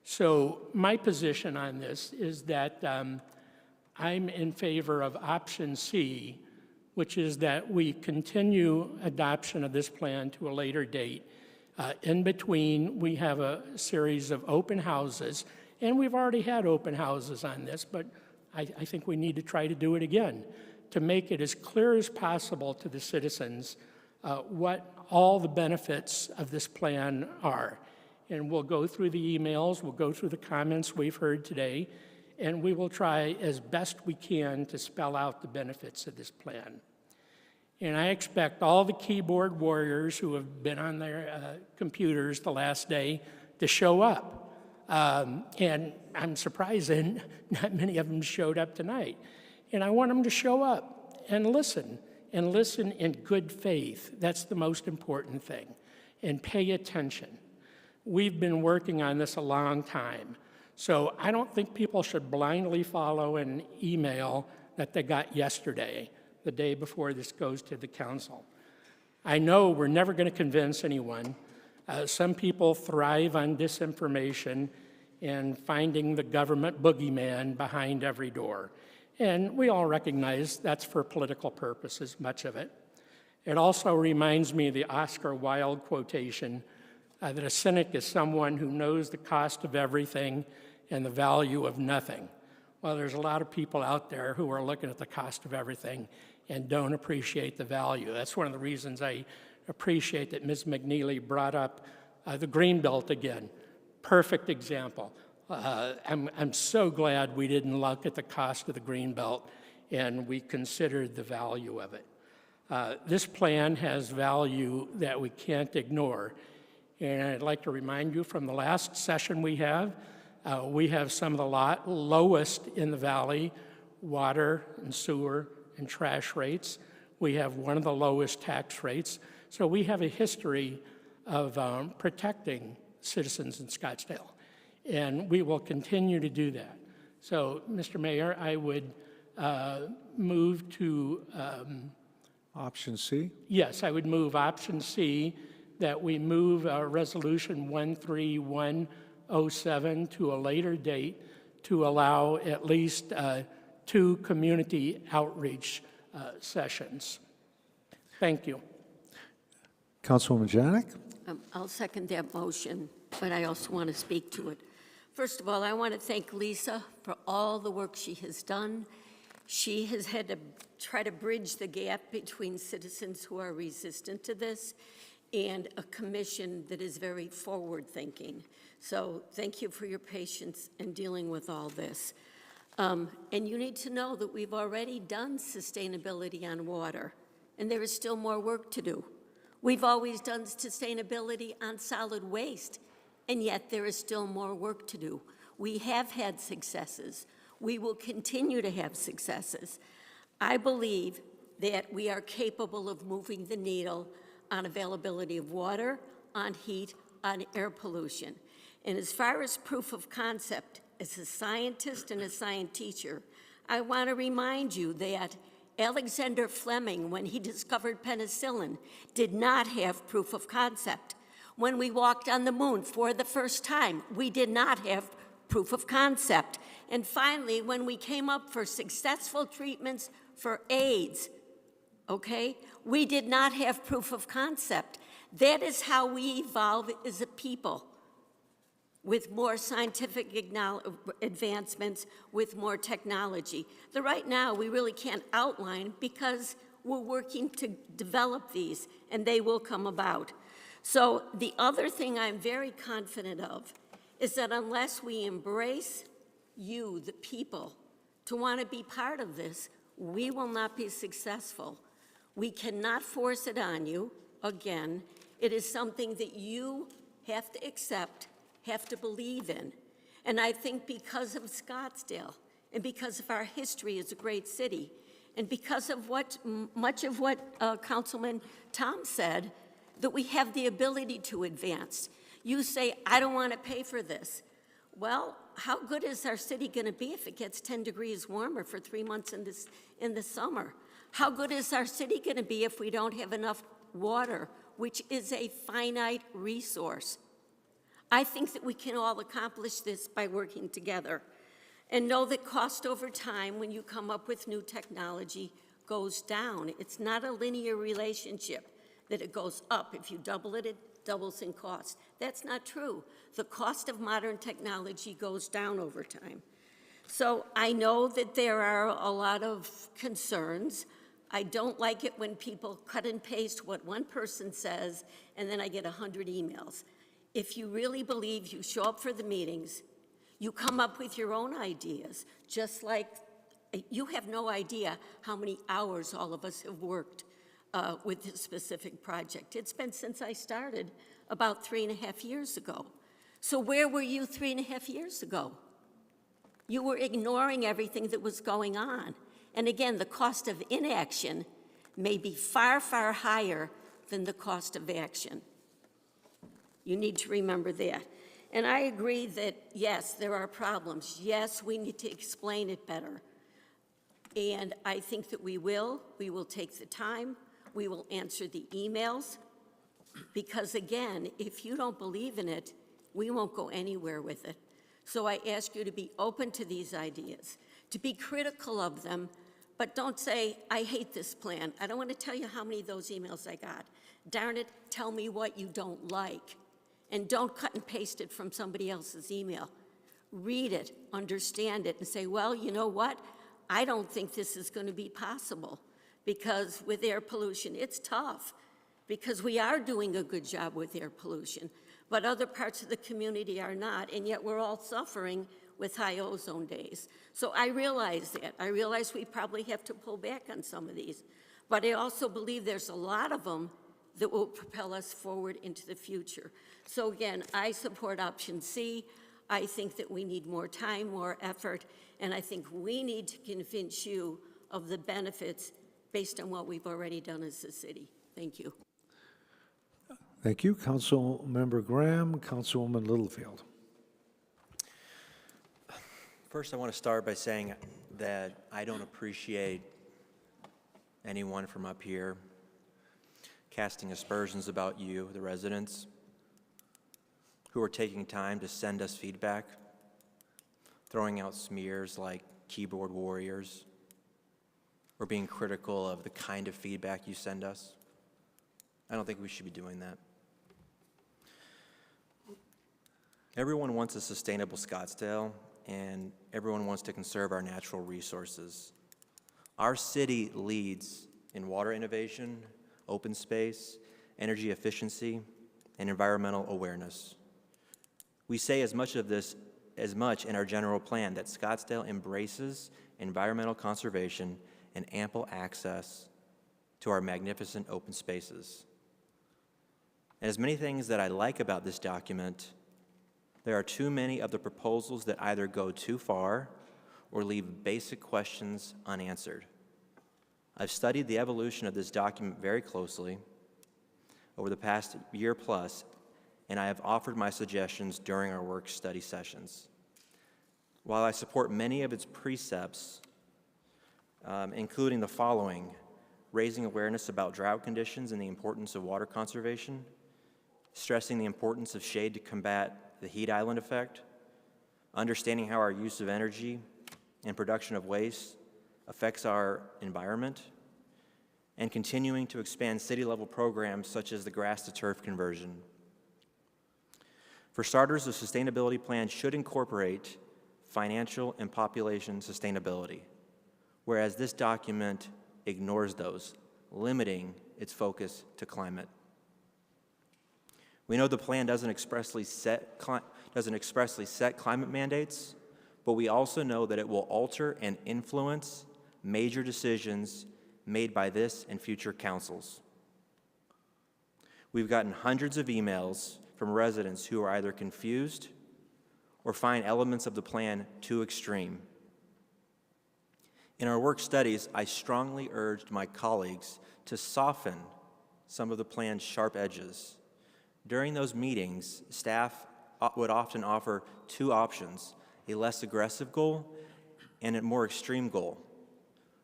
So my position on this is that I'm in favor of option C, which is that we continue adoption of this plan to a later date. In between, we have a series of open houses, and we've already had open houses on this, but I think we need to try to do it again to make it as clear as possible to the citizens what all the benefits of this plan are. And we'll go through the emails, we'll go through the comments we've heard today, and we will try as best we can to spell out the benefits of this plan. And I expect all the keyboard warriors who have been on their computers the last day to show up. And I'm surprised that not many of them showed up tonight. And I want them to show up and listen in good faith. That's the most important thing. And pay attention. We've been working on this a long time. So I don't think people should blindly follow an email that they got yesterday, the day before this goes to the council. I know we're never going to convince anyone. Some people thrive on disinformation and finding the government boogeyman behind every door. And we all recognize that's for political purposes, much of it. It also reminds me of the Oscar Wilde quotation that a cynic is someone who knows the cost of everything and the value of nothing. Well, there's a lot of people out there who are looking at the cost of everything and don't appreciate the value. That's one of the reasons I appreciate that Ms. McNeely brought up the Greenbelt again. Perfect example. I'm so glad we didn't look at the cost of the Greenbelt and we considered the value of it. This plan has value that we can't ignore. And I'd like to remind you from the last session we have some of the lowest in the valley water and sewer and trash rates. We have one of the lowest tax rates. So we have a history of protecting citizens in Scottsdale. And we will continue to do that. So, Mr. Mayor, I would move to... Option C? Yes, I would move option C, that we move Resolution 13107 to a later date to allow at least 2 community outreach sessions. Thank you. Councilwoman Janik? I'll second that motion, but I also want to speak to it. First of all, I want to thank Lisa for all the work she has done. She has had to try to bridge the gap between citizens who are resistant to this and a commission that is very forward-thinking. So thank you for your patience in dealing with all this. And you need to know that we've already done sustainability on water, and there is still more work to do. We've always done sustainability on solid waste, and yet there is still more work to do. We have had successes. We will continue to have successes. I believe that we are capable of moving the needle on availability of water, on heat, on air pollution. And as far as proof of concept, as a scientist and a science teacher, I want to remind you that Alexander Fleming, when he discovered penicillin, did not have proof of concept. When we walked on the moon for the first time, we did not have proof of concept. And finally, when we came up for successful treatments for AIDS, okay, we did not have proof of concept. That is how we evolve as a people, with more scientific advancements, with more technology. Right now, we really can't outline because we're working to develop these, and they will come about. So the other thing I'm very confident of is that unless we embrace you, the people, to want to be part of this, we will not be successful. We cannot force it on you. Again, it is something that you have to accept, have to believe in. And I think because of Scottsdale and because of our history as a great city and because of much of what Councilman Tom said, that we have the ability to advance. You say, I don't want to pay for this. Well, how good is our city going to be if it gets 10 degrees warmer for 3 months in the summer? How good is our city going to be if we don't have enough water, which is a finite resource? I think that we can all accomplish this by working together. And know that cost over time, when you come up with new technology, goes down. It's not a linear relationship that it goes up. If you double it, it doubles in cost. That's not true. The cost of modern technology goes down over time. So I know that there are a lot of concerns. I don't like it when people cut and paste what one person says, and then I get 100 emails. If you really believe, you show up for the meetings, You come up with your own ideas, just like you have no idea how many hours all of us have worked with this specific project. It's been since I started about 3.5 years ago. So where were you 3.5 years ago? You were ignoring everything that was going on. And again, the cost of inaction may be far, far higher than the cost of action. You need to remember that. And I agree that, yes, there are problems. Yes, we need to explain it better. And I think that we will. We will take the time. We will answer the emails. Because again, if you don't believe in it, we won't go anywhere with it. So I ask you to be open to these ideas, to be critical of them, but don't say, I hate this plan. I don't want to tell you how many of those emails I got. Darn it, tell me what you don't like. And don't cut and paste it from somebody else's email. Read it, understand it, and say, well, you know what? I don't think this is going to be possible, because with air pollution, it's tough, because we are doing a good job with air pollution, but other parts of the community are not, and yet we're all suffering with high ozone days. So I realize that. I realize we probably have to pull back on some of these, but I also believe there's a lot of them that will propel us forward into the future. So again, I support option C. I think that we need more time, more effort, and I think we need to convince you of the benefits based on what we've already done as a city. Thank you. Thank you, Councilmember Graham. Councilwoman Littlefield. First, I want to start by saying that I don't appreciate anyone from up here casting aspersions about you, the residents, who are taking time to send us feedback, throwing out smears like keyboard warriors, or being critical of the kind of feedback you send us. I don't think we should be doing that. Everyone wants a sustainable Scottsdale, and everyone wants to conserve our natural resources. Our city leads in water innovation, open space, energy efficiency, and environmental awareness. We say as much in our general plan that Scottsdale embraces environmental conservation and ample access to our magnificent open spaces. And as many things that I like about this document, there are too many of the proposals that either go too far or leave basic questions unanswered. I've studied the evolution of this document very closely over the past year plus, and I have offered my suggestions during our work study sessions. While I support many of its precepts, including the following: raising awareness about drought conditions and the importance of water conservation, stressing the importance of shade to combat the heat island effect, understanding how our use of energy and production of waste affects our environment, and continuing to expand city-level programs such as the grass-to-turf conversion. For starters, the sustainability plan should incorporate financial and population sustainability, whereas this document ignores those, limiting its focus to climate. We know the plan doesn't expressly set climate mandates, but we also know that it will alter and influence major decisions made by this and future councils. We've gotten hundreds of emails from residents who are either confused or find elements of the plan too extreme. In our work studies, I strongly urged my colleagues to soften some of the plan's sharp edges. During those meetings, staff would often offer two options: a less aggressive goal and a more extreme goal.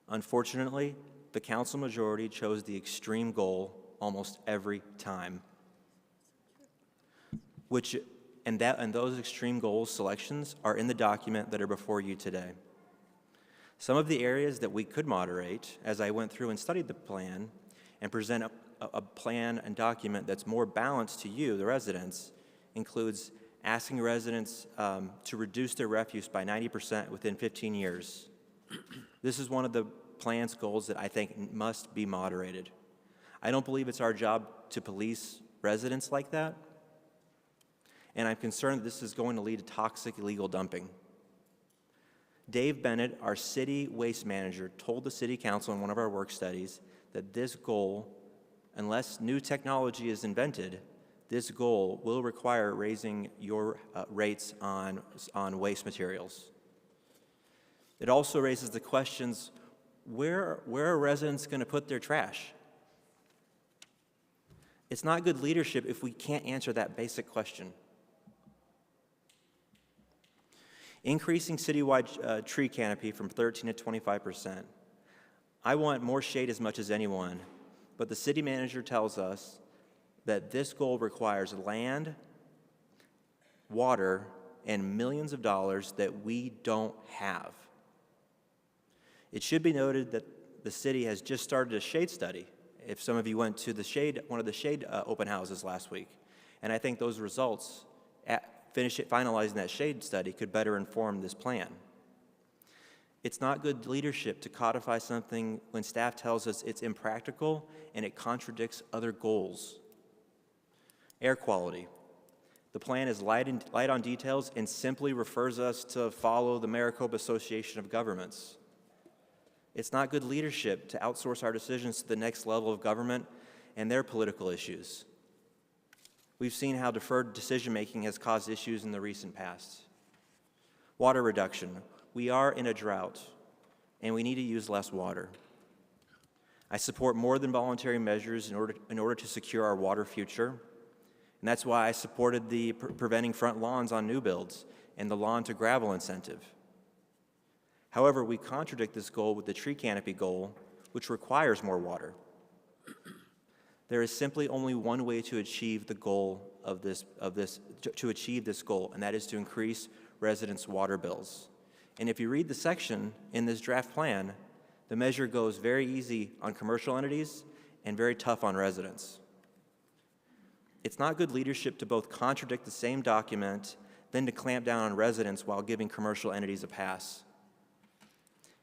Unfortunately, the council majority chose the extreme goal almost every time. And those extreme goal selections are in the document that are before you today. Some of the areas that we could moderate, as I went through and studied the plan and present a plan and document that's more balanced to you, the residents, includes asking residents to reduce their refuse by 90% within 15 years. This is one of the plan's goals that I think must be moderated. I don't believe it's our job to police residents like that. and I'm concerned that this is going to lead to toxic illegal dumping. Dave Bennett, our city waste manager, told the city council in one of our work studies that this goal, unless new technology is invented, this goal will require raising your rates on waste materials. It also raises the questions, where are residents going to put their trash? It's not good leadership if we can't answer that basic question. Increasing citywide tree canopy from 13 to 25%. I want more shade as much as anyone, but the city manager tells us that this goal requires land, water, and millions of dollars that we don't have. It should be noted that the city has just started a shade study. If some of you went to one of the shade open houses last week, and I think those results, finalizing that shade study, could better inform this plan. It's not good leadership to codify something when staff tells us it's impractical and it contradicts other goals. Air quality. The plan is light on details and simply refers us to follow the Maricopa Association of Governments. It's not good leadership to outsource our decisions to the next level of government and their political issues. We've seen how deferred decision-making has caused issues in the recent past. Water reduction. We are in a drought, and we need to use less water. I support more than voluntary measures in order to secure our water future, and that's why I supported the preventing front lawns on new builds and the lawn to gravel incentive. However, we contradict this goal with the tree canopy goal, which requires more water. There is simply only one way to achieve the goal to achieve this goal, and that is to increase residents' water bills. And if you read the section in this draft plan, the measure goes very easy on commercial entities and very tough on residents. It's not good leadership to both contradict the same document, then to clamp down on residents while giving commercial entities a pass.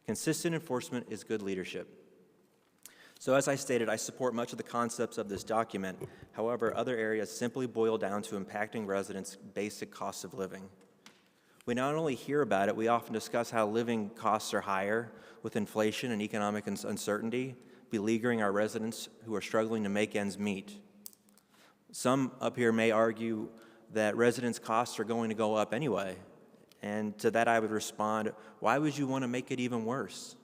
Consistent enforcement is good leadership. So as I stated, I support much of the concepts of this document. However, other areas simply boil down to impacting residents' basic costs of living. We not only hear about it, we often discuss how living costs are higher with inflation and economic uncertainty, beleaguering our residents who are struggling to make ends meet. Some up here may argue that residents' costs are going to go up anyway. And to that I would respond, why would you want to make it even worse?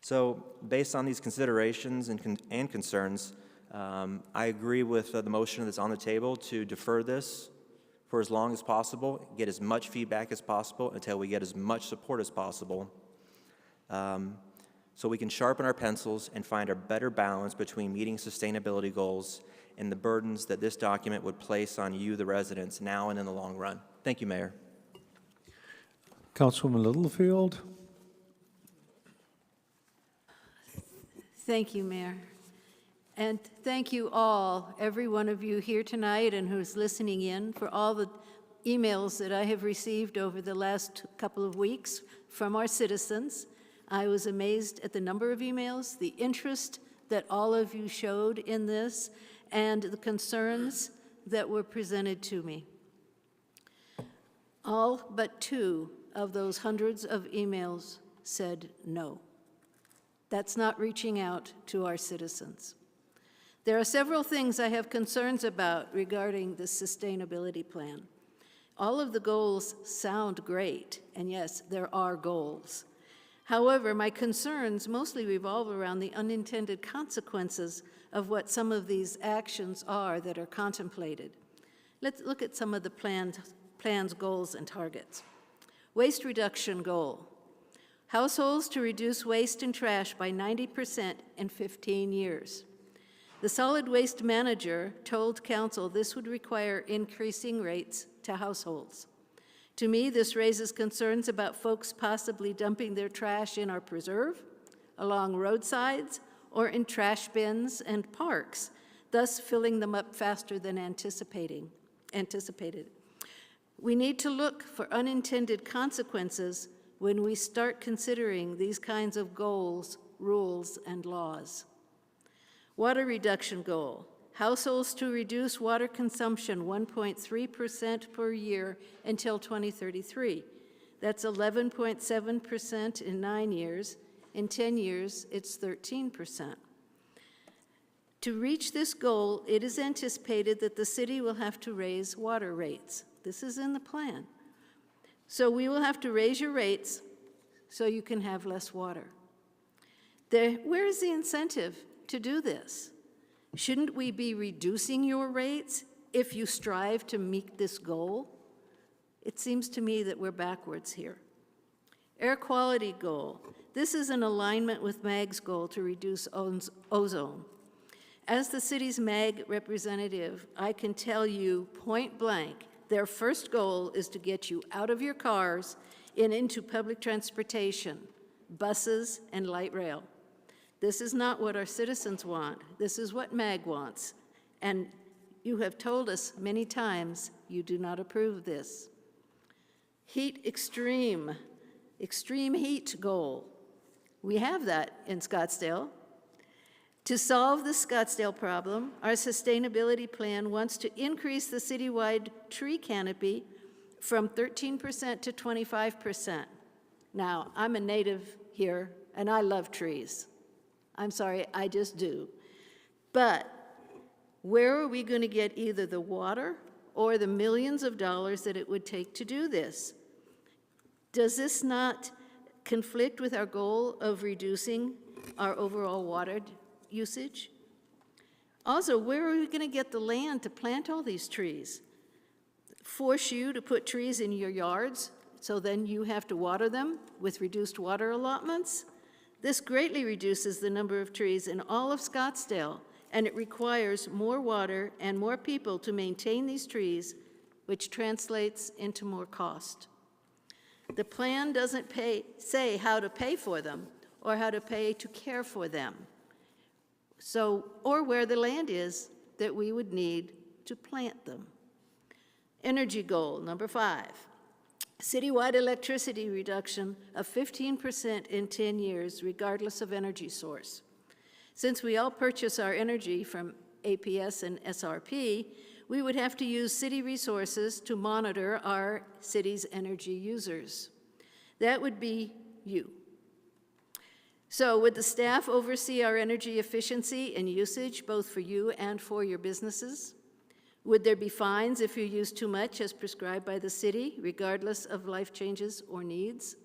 So based on these considerations and concerns, I agree with the motion that's on the table to defer this for as long as possible, get as much feedback as possible until we get as much support as possible, so we can sharpen our pencils and find a better balance between meeting sustainability goals and the burdens that this document would place on you, the residents, now and in the long run. Thank you, Mayor. Councilwoman Littlefield. Thank you, Mayor. And thank you all, every one of you here tonight and who's listening in, for all the emails that I have received over the last couple of weeks from our citizens. I was amazed at the number of emails, the interest that all of you showed in this, and the concerns that were presented to me. All but 2 of those hundreds of emails said no. That's not reaching out to our citizens. There are several things I have concerns about regarding the sustainability plan. All of the goals sound great, and yes, there are goals. However, my concerns mostly revolve around the unintended consequences of what some of these actions are that are contemplated. Let's look at some of the plan's goals and targets. Waste reduction goal. Households to reduce waste and trash by 90% in 15 years. The solid waste manager told council this would require increasing rates to households. To me, this raises concerns about folks possibly dumping their trash in our preserve, along roadsides, or in trash bins and parks, thus filling them up faster than anticipated. We need to look for unintended consequences when we start considering these kinds of goals, rules, and laws. Water reduction goal. households to reduce water consumption 1.3% per year until 2033. That's 11.7% in 9 years. In 10 years, it's 13%. To reach this goal, it is anticipated that the city will have to raise water rates. This is in the plan. So we will have to raise your rates so you can have less water. Where is the incentive to do this? Shouldn't we be reducing your rates if you strive to meet this goal? It seems to me that we're backwards here. Air quality goal. This is in alignment with MAG's goal to reduce ozone. As the city's MAG representative, I can tell you point blank, their first goal is to get you out of your cars and into public transportation, buses and light rail. This is not what our citizens want. This is what MAG wants. And you have told us many times you do not approve this. Heat extreme heat goal. We have that in Scottsdale. To solve the Scottsdale problem, our sustainability plan wants to increase the citywide tree canopy from 13% to 25%. Now, I'm a native here, and I love trees. I'm sorry, I just do. But where are we going to get either the water or the millions of dollars that it would take to do this? Does this not conflict with our goal of reducing our overall water usage? Also, where are we going to get the land to plant all these trees? Force you to put trees in your yards so then you have to water them with reduced water allotments? This greatly reduces the number of trees in all of Scottsdale, and it requires more water and more people to maintain these trees, which translates into more cost. The plan doesn't say how to pay for them or how to pay to care for them, or where the land is that we would need to plant them. Energy goal, number 5. Citywide electricity reduction of 15% in 10 years, regardless of energy source. Since we all purchase our energy from APS and SRP, we would have to use city resources to monitor our city's energy users. That would be you. So would the staff oversee our energy efficiency and usage, both for you and for your businesses? Would there be fines if you use too much as prescribed by the city, regardless of life changes or needs?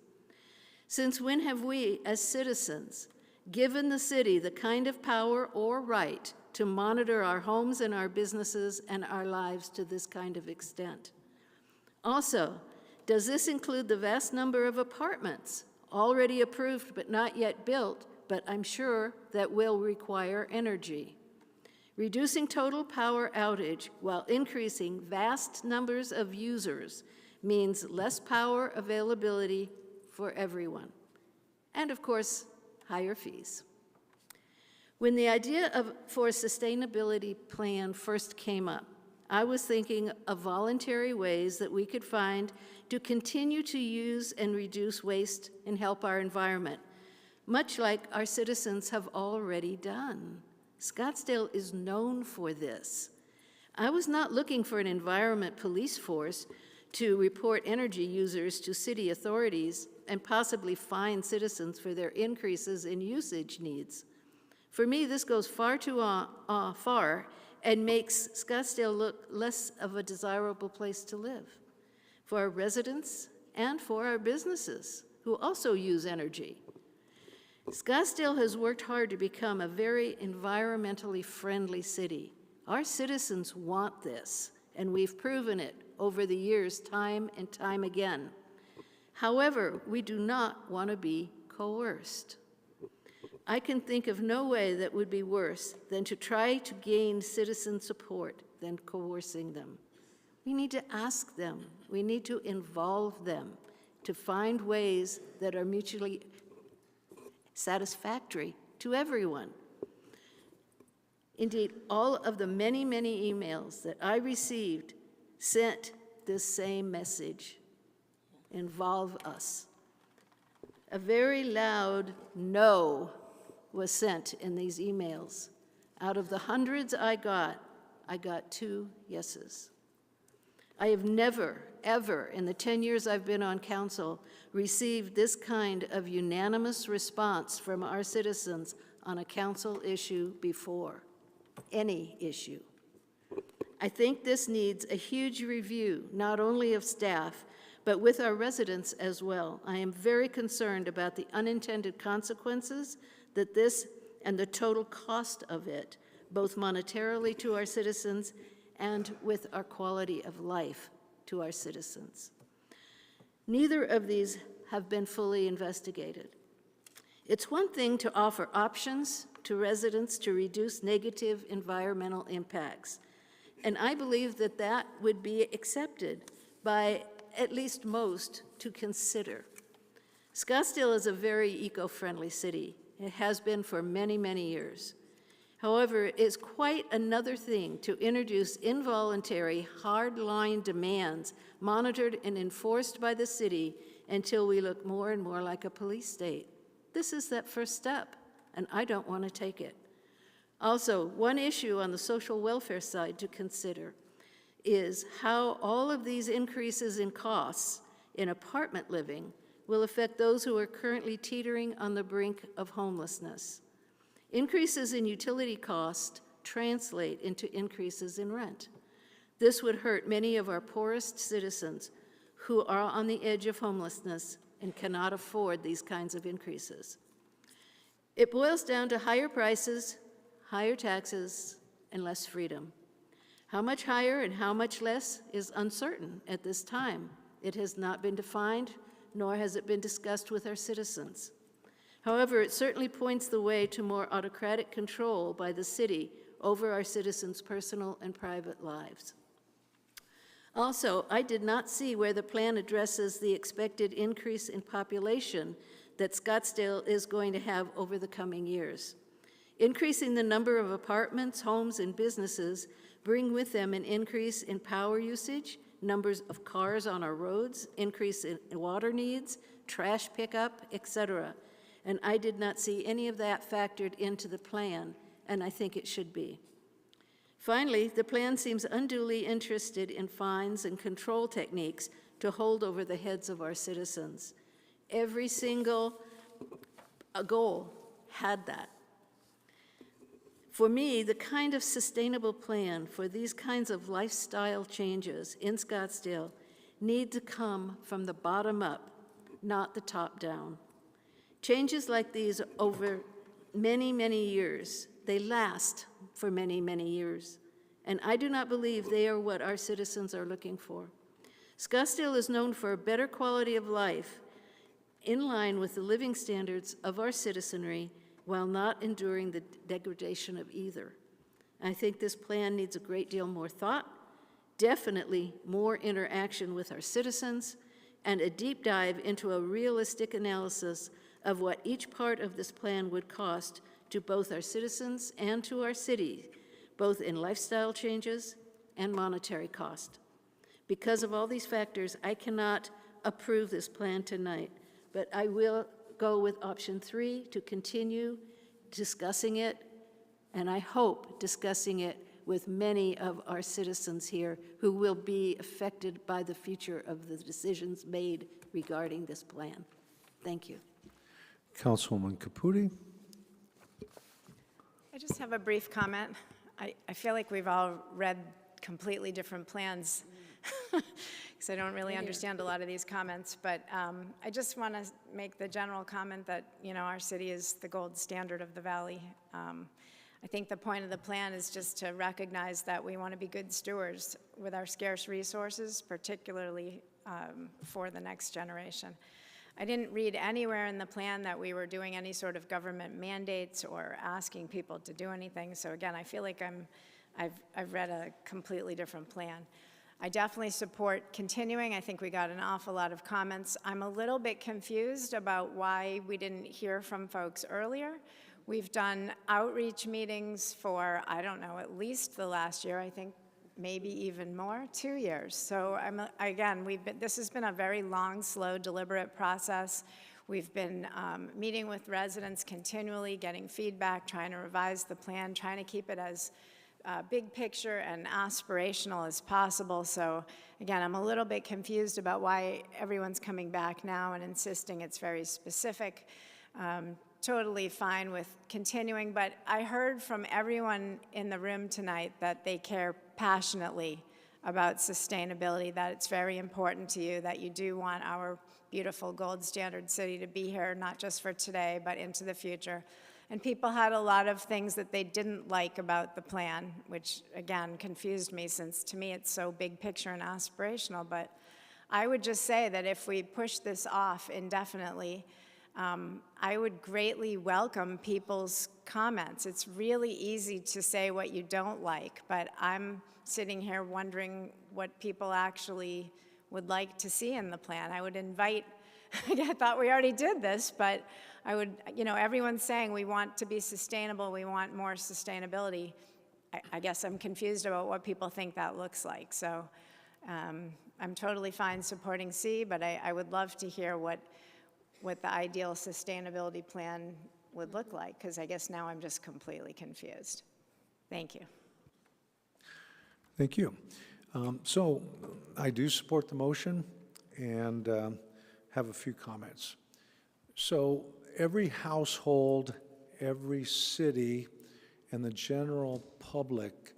Since when have we, as citizens, given the city the kind of power or right to monitor our homes and our businesses and our lives to this kind of extent? Also, does this include the vast number of apartments already approved but not yet built, but I'm sure that will require energy? Reducing total power outage while increasing vast numbers of users means less power availability for everyone. And of course, higher fees. When the idea for a sustainability plan first came up, I was thinking of voluntary ways that we could find to continue to use and reduce waste and help our environment, much like our citizens have already done. Scottsdale is known for this. I was not looking for an environment police force to report energy users to city authorities and possibly fine citizens for their increases in usage needs. For me, this goes far too far and makes Scottsdale look less of a desirable place to live for our residents and for our businesses who also use energy. Scottsdale has worked hard to become a very environmentally friendly city. Our citizens want this, and we've proven it over the years time and time again. However, we do not want to be coerced. I can think of no way that would be worse than to try to gain citizen support than coercing them. We need to ask them. We need to involve them to find ways that are mutually satisfactory to everyone. Indeed, all of the many, many emails that I received sent this same message: involve us. A very loud no was sent in these emails. Out of the hundreds I got, I got 2 yeses. I have never, ever, in the 10 years I've been on council, received this kind of unanimous response from our citizens on a council issue before, any issue. I think this needs a huge review, not only of staff, but with our residents as well. I am very concerned about the unintended consequences that this and the total cost of it, both monetarily to our citizens and with our quality of life to our citizens. Neither of these have been fully investigated. It's one thing to offer options to residents to reduce negative environmental impacts, and I believe that that would be accepted by at least most to consider. Scottsdale is a very eco-friendly city. It has been for many, many years. However, it's quite another thing to introduce involuntary, hard-line demands monitored and enforced by the city until we look more and more like a police state. This is that first step, and I don't want to take it. Also, one issue on the social welfare side to consider is how all of these increases in costs in apartment living will affect those who are currently teetering on the brink of homelessness. Increases in utility costs translate into increases in rent. This would hurt many of our poorest citizens who are on the edge of homelessness and cannot afford these kinds of increases. It boils down to higher prices, higher taxes, and less freedom. How much higher and how much less is uncertain at this time. It has not been defined, nor has it been discussed with our citizens. However, it certainly points the way to more autocratic control by the city over our citizens' personal and private lives. Also, I did not see where the plan addresses the expected increase in population that Scottsdale is going to have over the coming years. Increasing the number of apartments, homes, and businesses bring with them an increase in power usage, numbers of cars on our roads, increase in water needs, trash pickup, etc. And I did not see any of that factored into the plan, and I think it should be. Finally, the plan seems unduly interested in fines and control techniques to hold over the heads of our citizens. Every single goal had that. For me, the kind of sustainable plan for these kinds of lifestyle changes in Scottsdale need to come from the bottom up, not the top down. Changes like these over many, many years, they last for many, many years, and I do not believe they are what our citizens are looking for. Scottsdale is known for a better quality of life in line with the living standards of our citizenry while not enduring the degradation of either. I think this plan needs a great deal more thought, definitely more interaction with our citizens, and a deep dive into a realistic analysis of what each part of this plan would cost to both our citizens and to our city, both in lifestyle changes and monetary cost. Because of all these factors, I cannot approve this plan tonight, but I will go with option 3 to continue discussing it, and I hope discussing it with many of our citizens here who will be affected by the future of the decisions made regarding this plan. Thank you. Councilwoman Caputi. I just have a brief comment. I feel like we've all read completely different plans because I don't really understand a lot of these comments, but I just want to make the general comment that, you know, our city is the gold standard of the valley. I think the point of the plan is just to recognize that we want to be good stewards with our scarce resources, particularly for the next generation. I didn't read anywhere in the plan that we were doing any sort of government mandates or asking people to do anything. So again, I feel like I've read a completely different plan. I definitely support continuing. I think we got an awful lot of comments. I'm a little bit confused about why we didn't hear from folks earlier. We've done outreach meetings for, I don't know, at least the last year, I think maybe even more, 2 years. So again, this has been a very long, slow, deliberate process. We've been meeting with residents continually, getting feedback, trying to revise the plan, trying to keep it as big picture and aspirational as possible. So again, I'm a little bit confused about why everyone's coming back now and insisting it's very specific. Totally fine with continuing, but I heard from everyone in the room tonight that they care passionately about sustainability, that it's very important to you, that you do want our beautiful gold standard city to be here, not just for today, but into the future. And people had a lot of things that they didn't like about the plan, which again confused me, since to me it's so big picture and aspirational. But I would just say that if we push this off indefinitely, I would greatly welcome people's comments. It's really easy to say what you don't like, but I'm sitting here wondering what people actually would like to see in the plan. I would invite, I thought we already did this, but I would, everyone's saying we want to be sustainable, we want more sustainability. I guess I'm confused about what people think that looks like. So I'm totally fine supporting C, but I would love to hear what the ideal sustainability plan would look like, because I guess now I'm just completely confused. Thank you. Thank you. So I do support the motion and have a few comments. So every household, every city, and the general public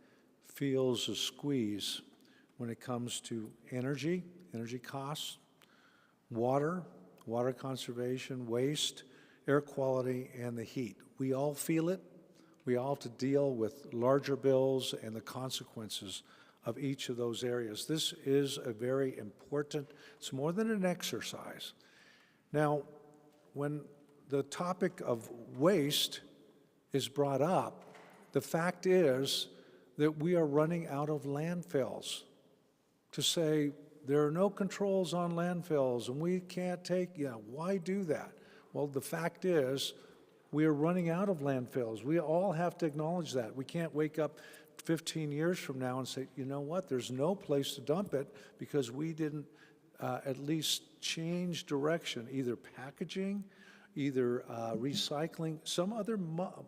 feels a squeeze when it comes to energy costs, water conservation, waste, air quality, and the heat. We all feel it. We all have to deal with larger bills and the consequences of each of those areas. This is a very important, it's more than an exercise. Now, when the topic of waste is brought up, the fact is that we are running out of landfills. To say there are no controls on landfills and we can't take, why do that? Well, the fact is we are running out of landfills. We all have to acknowledge that. We can't wake up 15 years from now and say, you know what, there's no place to dump it because we didn't at least change direction, either packaging, either recycling, some other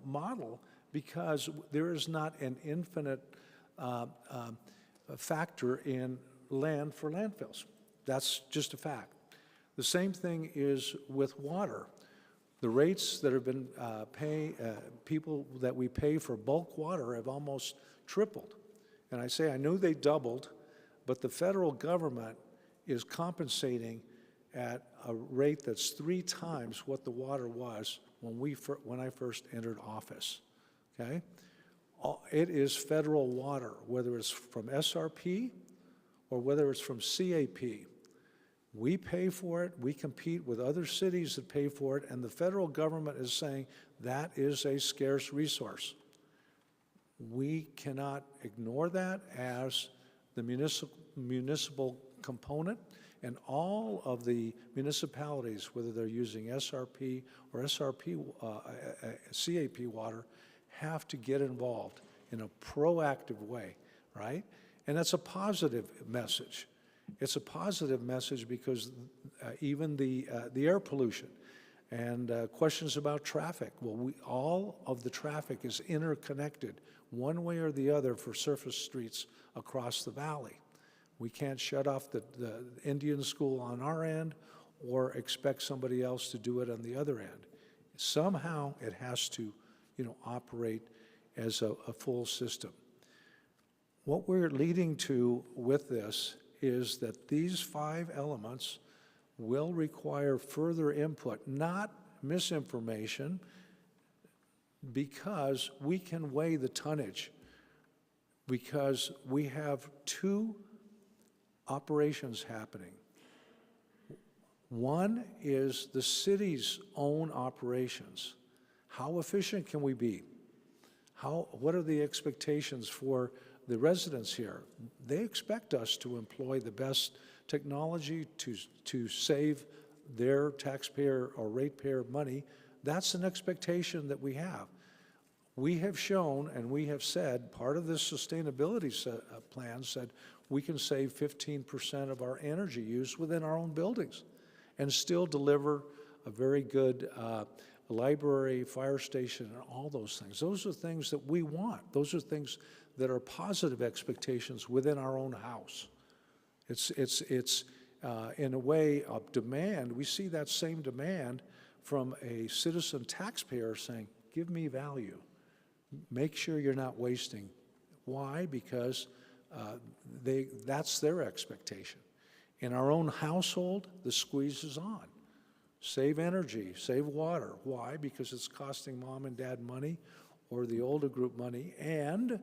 model, because there is not an infinite factor in land for landfills. That's just a fact. The same thing is with water. The rates that have been people that we pay for bulk water have almost tripled. And I say I know they doubled, but the federal government is compensating at a rate that's 3 times what the water was when I first entered office. Okay? It is federal water, whether it's from SRP or whether it's from CAP. We pay for it, we compete with other cities that pay for it, and the federal government is saying that is a scarce resource. We cannot ignore that as the municipal component, and all of the municipalities, whether they're using SRP or CAP water, have to get involved in a proactive way, right? And that's a positive message. It's a positive message because even the air pollution and questions about traffic, well, all of the traffic is interconnected one way or the other for surface streets across the valley. We can't shut off the Indian school on our end or expect somebody else to do it on the other end. Somehow it has to, operate as a full system. What we're leading to with this is that these 5 elements will require further input, not misinformation, because we can weigh the tonnage, because we have 2 operations happening. One is the city's own operations. How efficient can we be? What are the expectations for the residents here? They expect us to employ the best technology to save their taxpayer or ratepayer money. That's an expectation that we have. We have shown and we have said, part of this sustainability plan said we can save 15% of our energy use within our own buildings and still deliver a very good library, fire station, and all those things. Those are things that we want. Those are things that are positive expectations within our own house. It's in a way of demand. We see that same demand from a citizen taxpayer saying, give me value. Make sure you're not wasting. Why? Because that's their expectation. In our own household, the squeeze is on. Save energy, save water. Why? Because it's costing mom and dad money or the older group money, and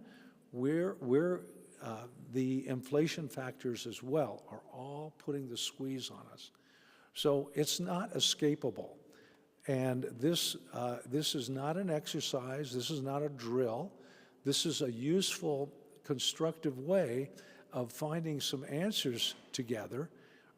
the inflation factors as well are all putting the squeeze on us. So it's not escapable. And this is not an exercise, this is not a drill, this is a useful, constructive way of finding some answers together.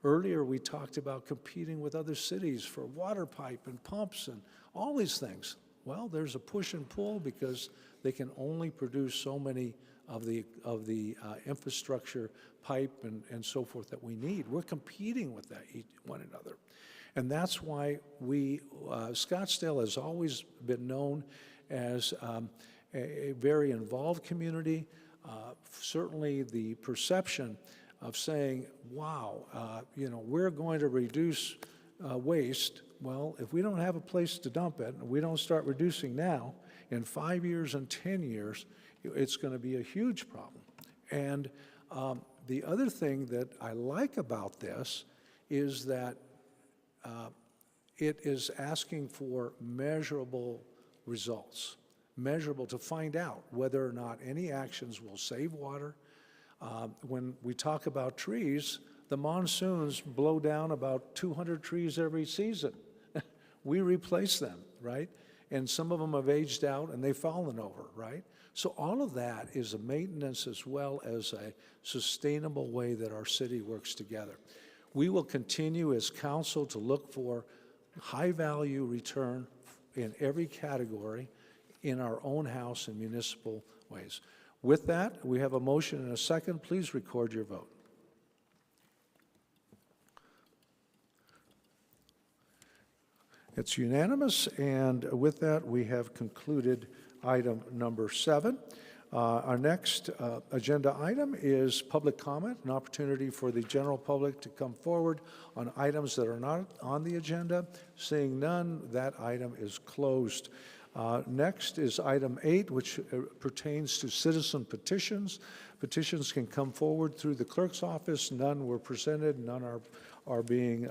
Earlier we talked about competing with other cities for water pipe and pumps and all these things. Well, there's a push and pull because they can only produce so many of the infrastructure pipe and so forth that we need. We're competing with one another. And that's why Scottsdale has always been known as a very involved community. Certainly the perception of saying, wow, we're going to reduce waste. Well, if we don't have a place to dump it, and we don't start reducing now, in 5 years and 10 years, it's going to be a huge problem. And the other thing that I like about this is that it is asking for measurable results, measurable to find out whether or not any actions will save water. When we talk about trees, the monsoons blow down about 200 trees every season. We replace them, right? And some of them have aged out and they've fallen over, right? So all of that is a maintenance as well as a sustainable way that our city works together. We will continue as council to look for high-value return in every category in our own house and municipal ways. With that, we have a motion and a second. Please record your vote. It's unanimous, and with that, we have concluded item number 7. Our next agenda item is public comment, an opportunity for the general public to come forward on items that are not on the agenda. Seeing none, that item is closed. Next is item 8, which pertains to citizen petitions. Petitions can come forward through the clerk's office. None were presented. None are being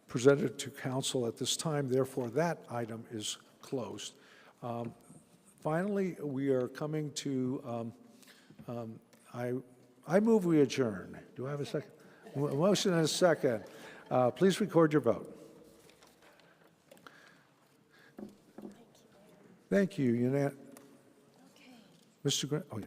presented to council at this time. Therefore, that item is closed. Finally, we are coming to, I move we adjourn. Do I have a second? Motion and a second. Please record your vote. Thank you. Mr. Grant, oh yeah.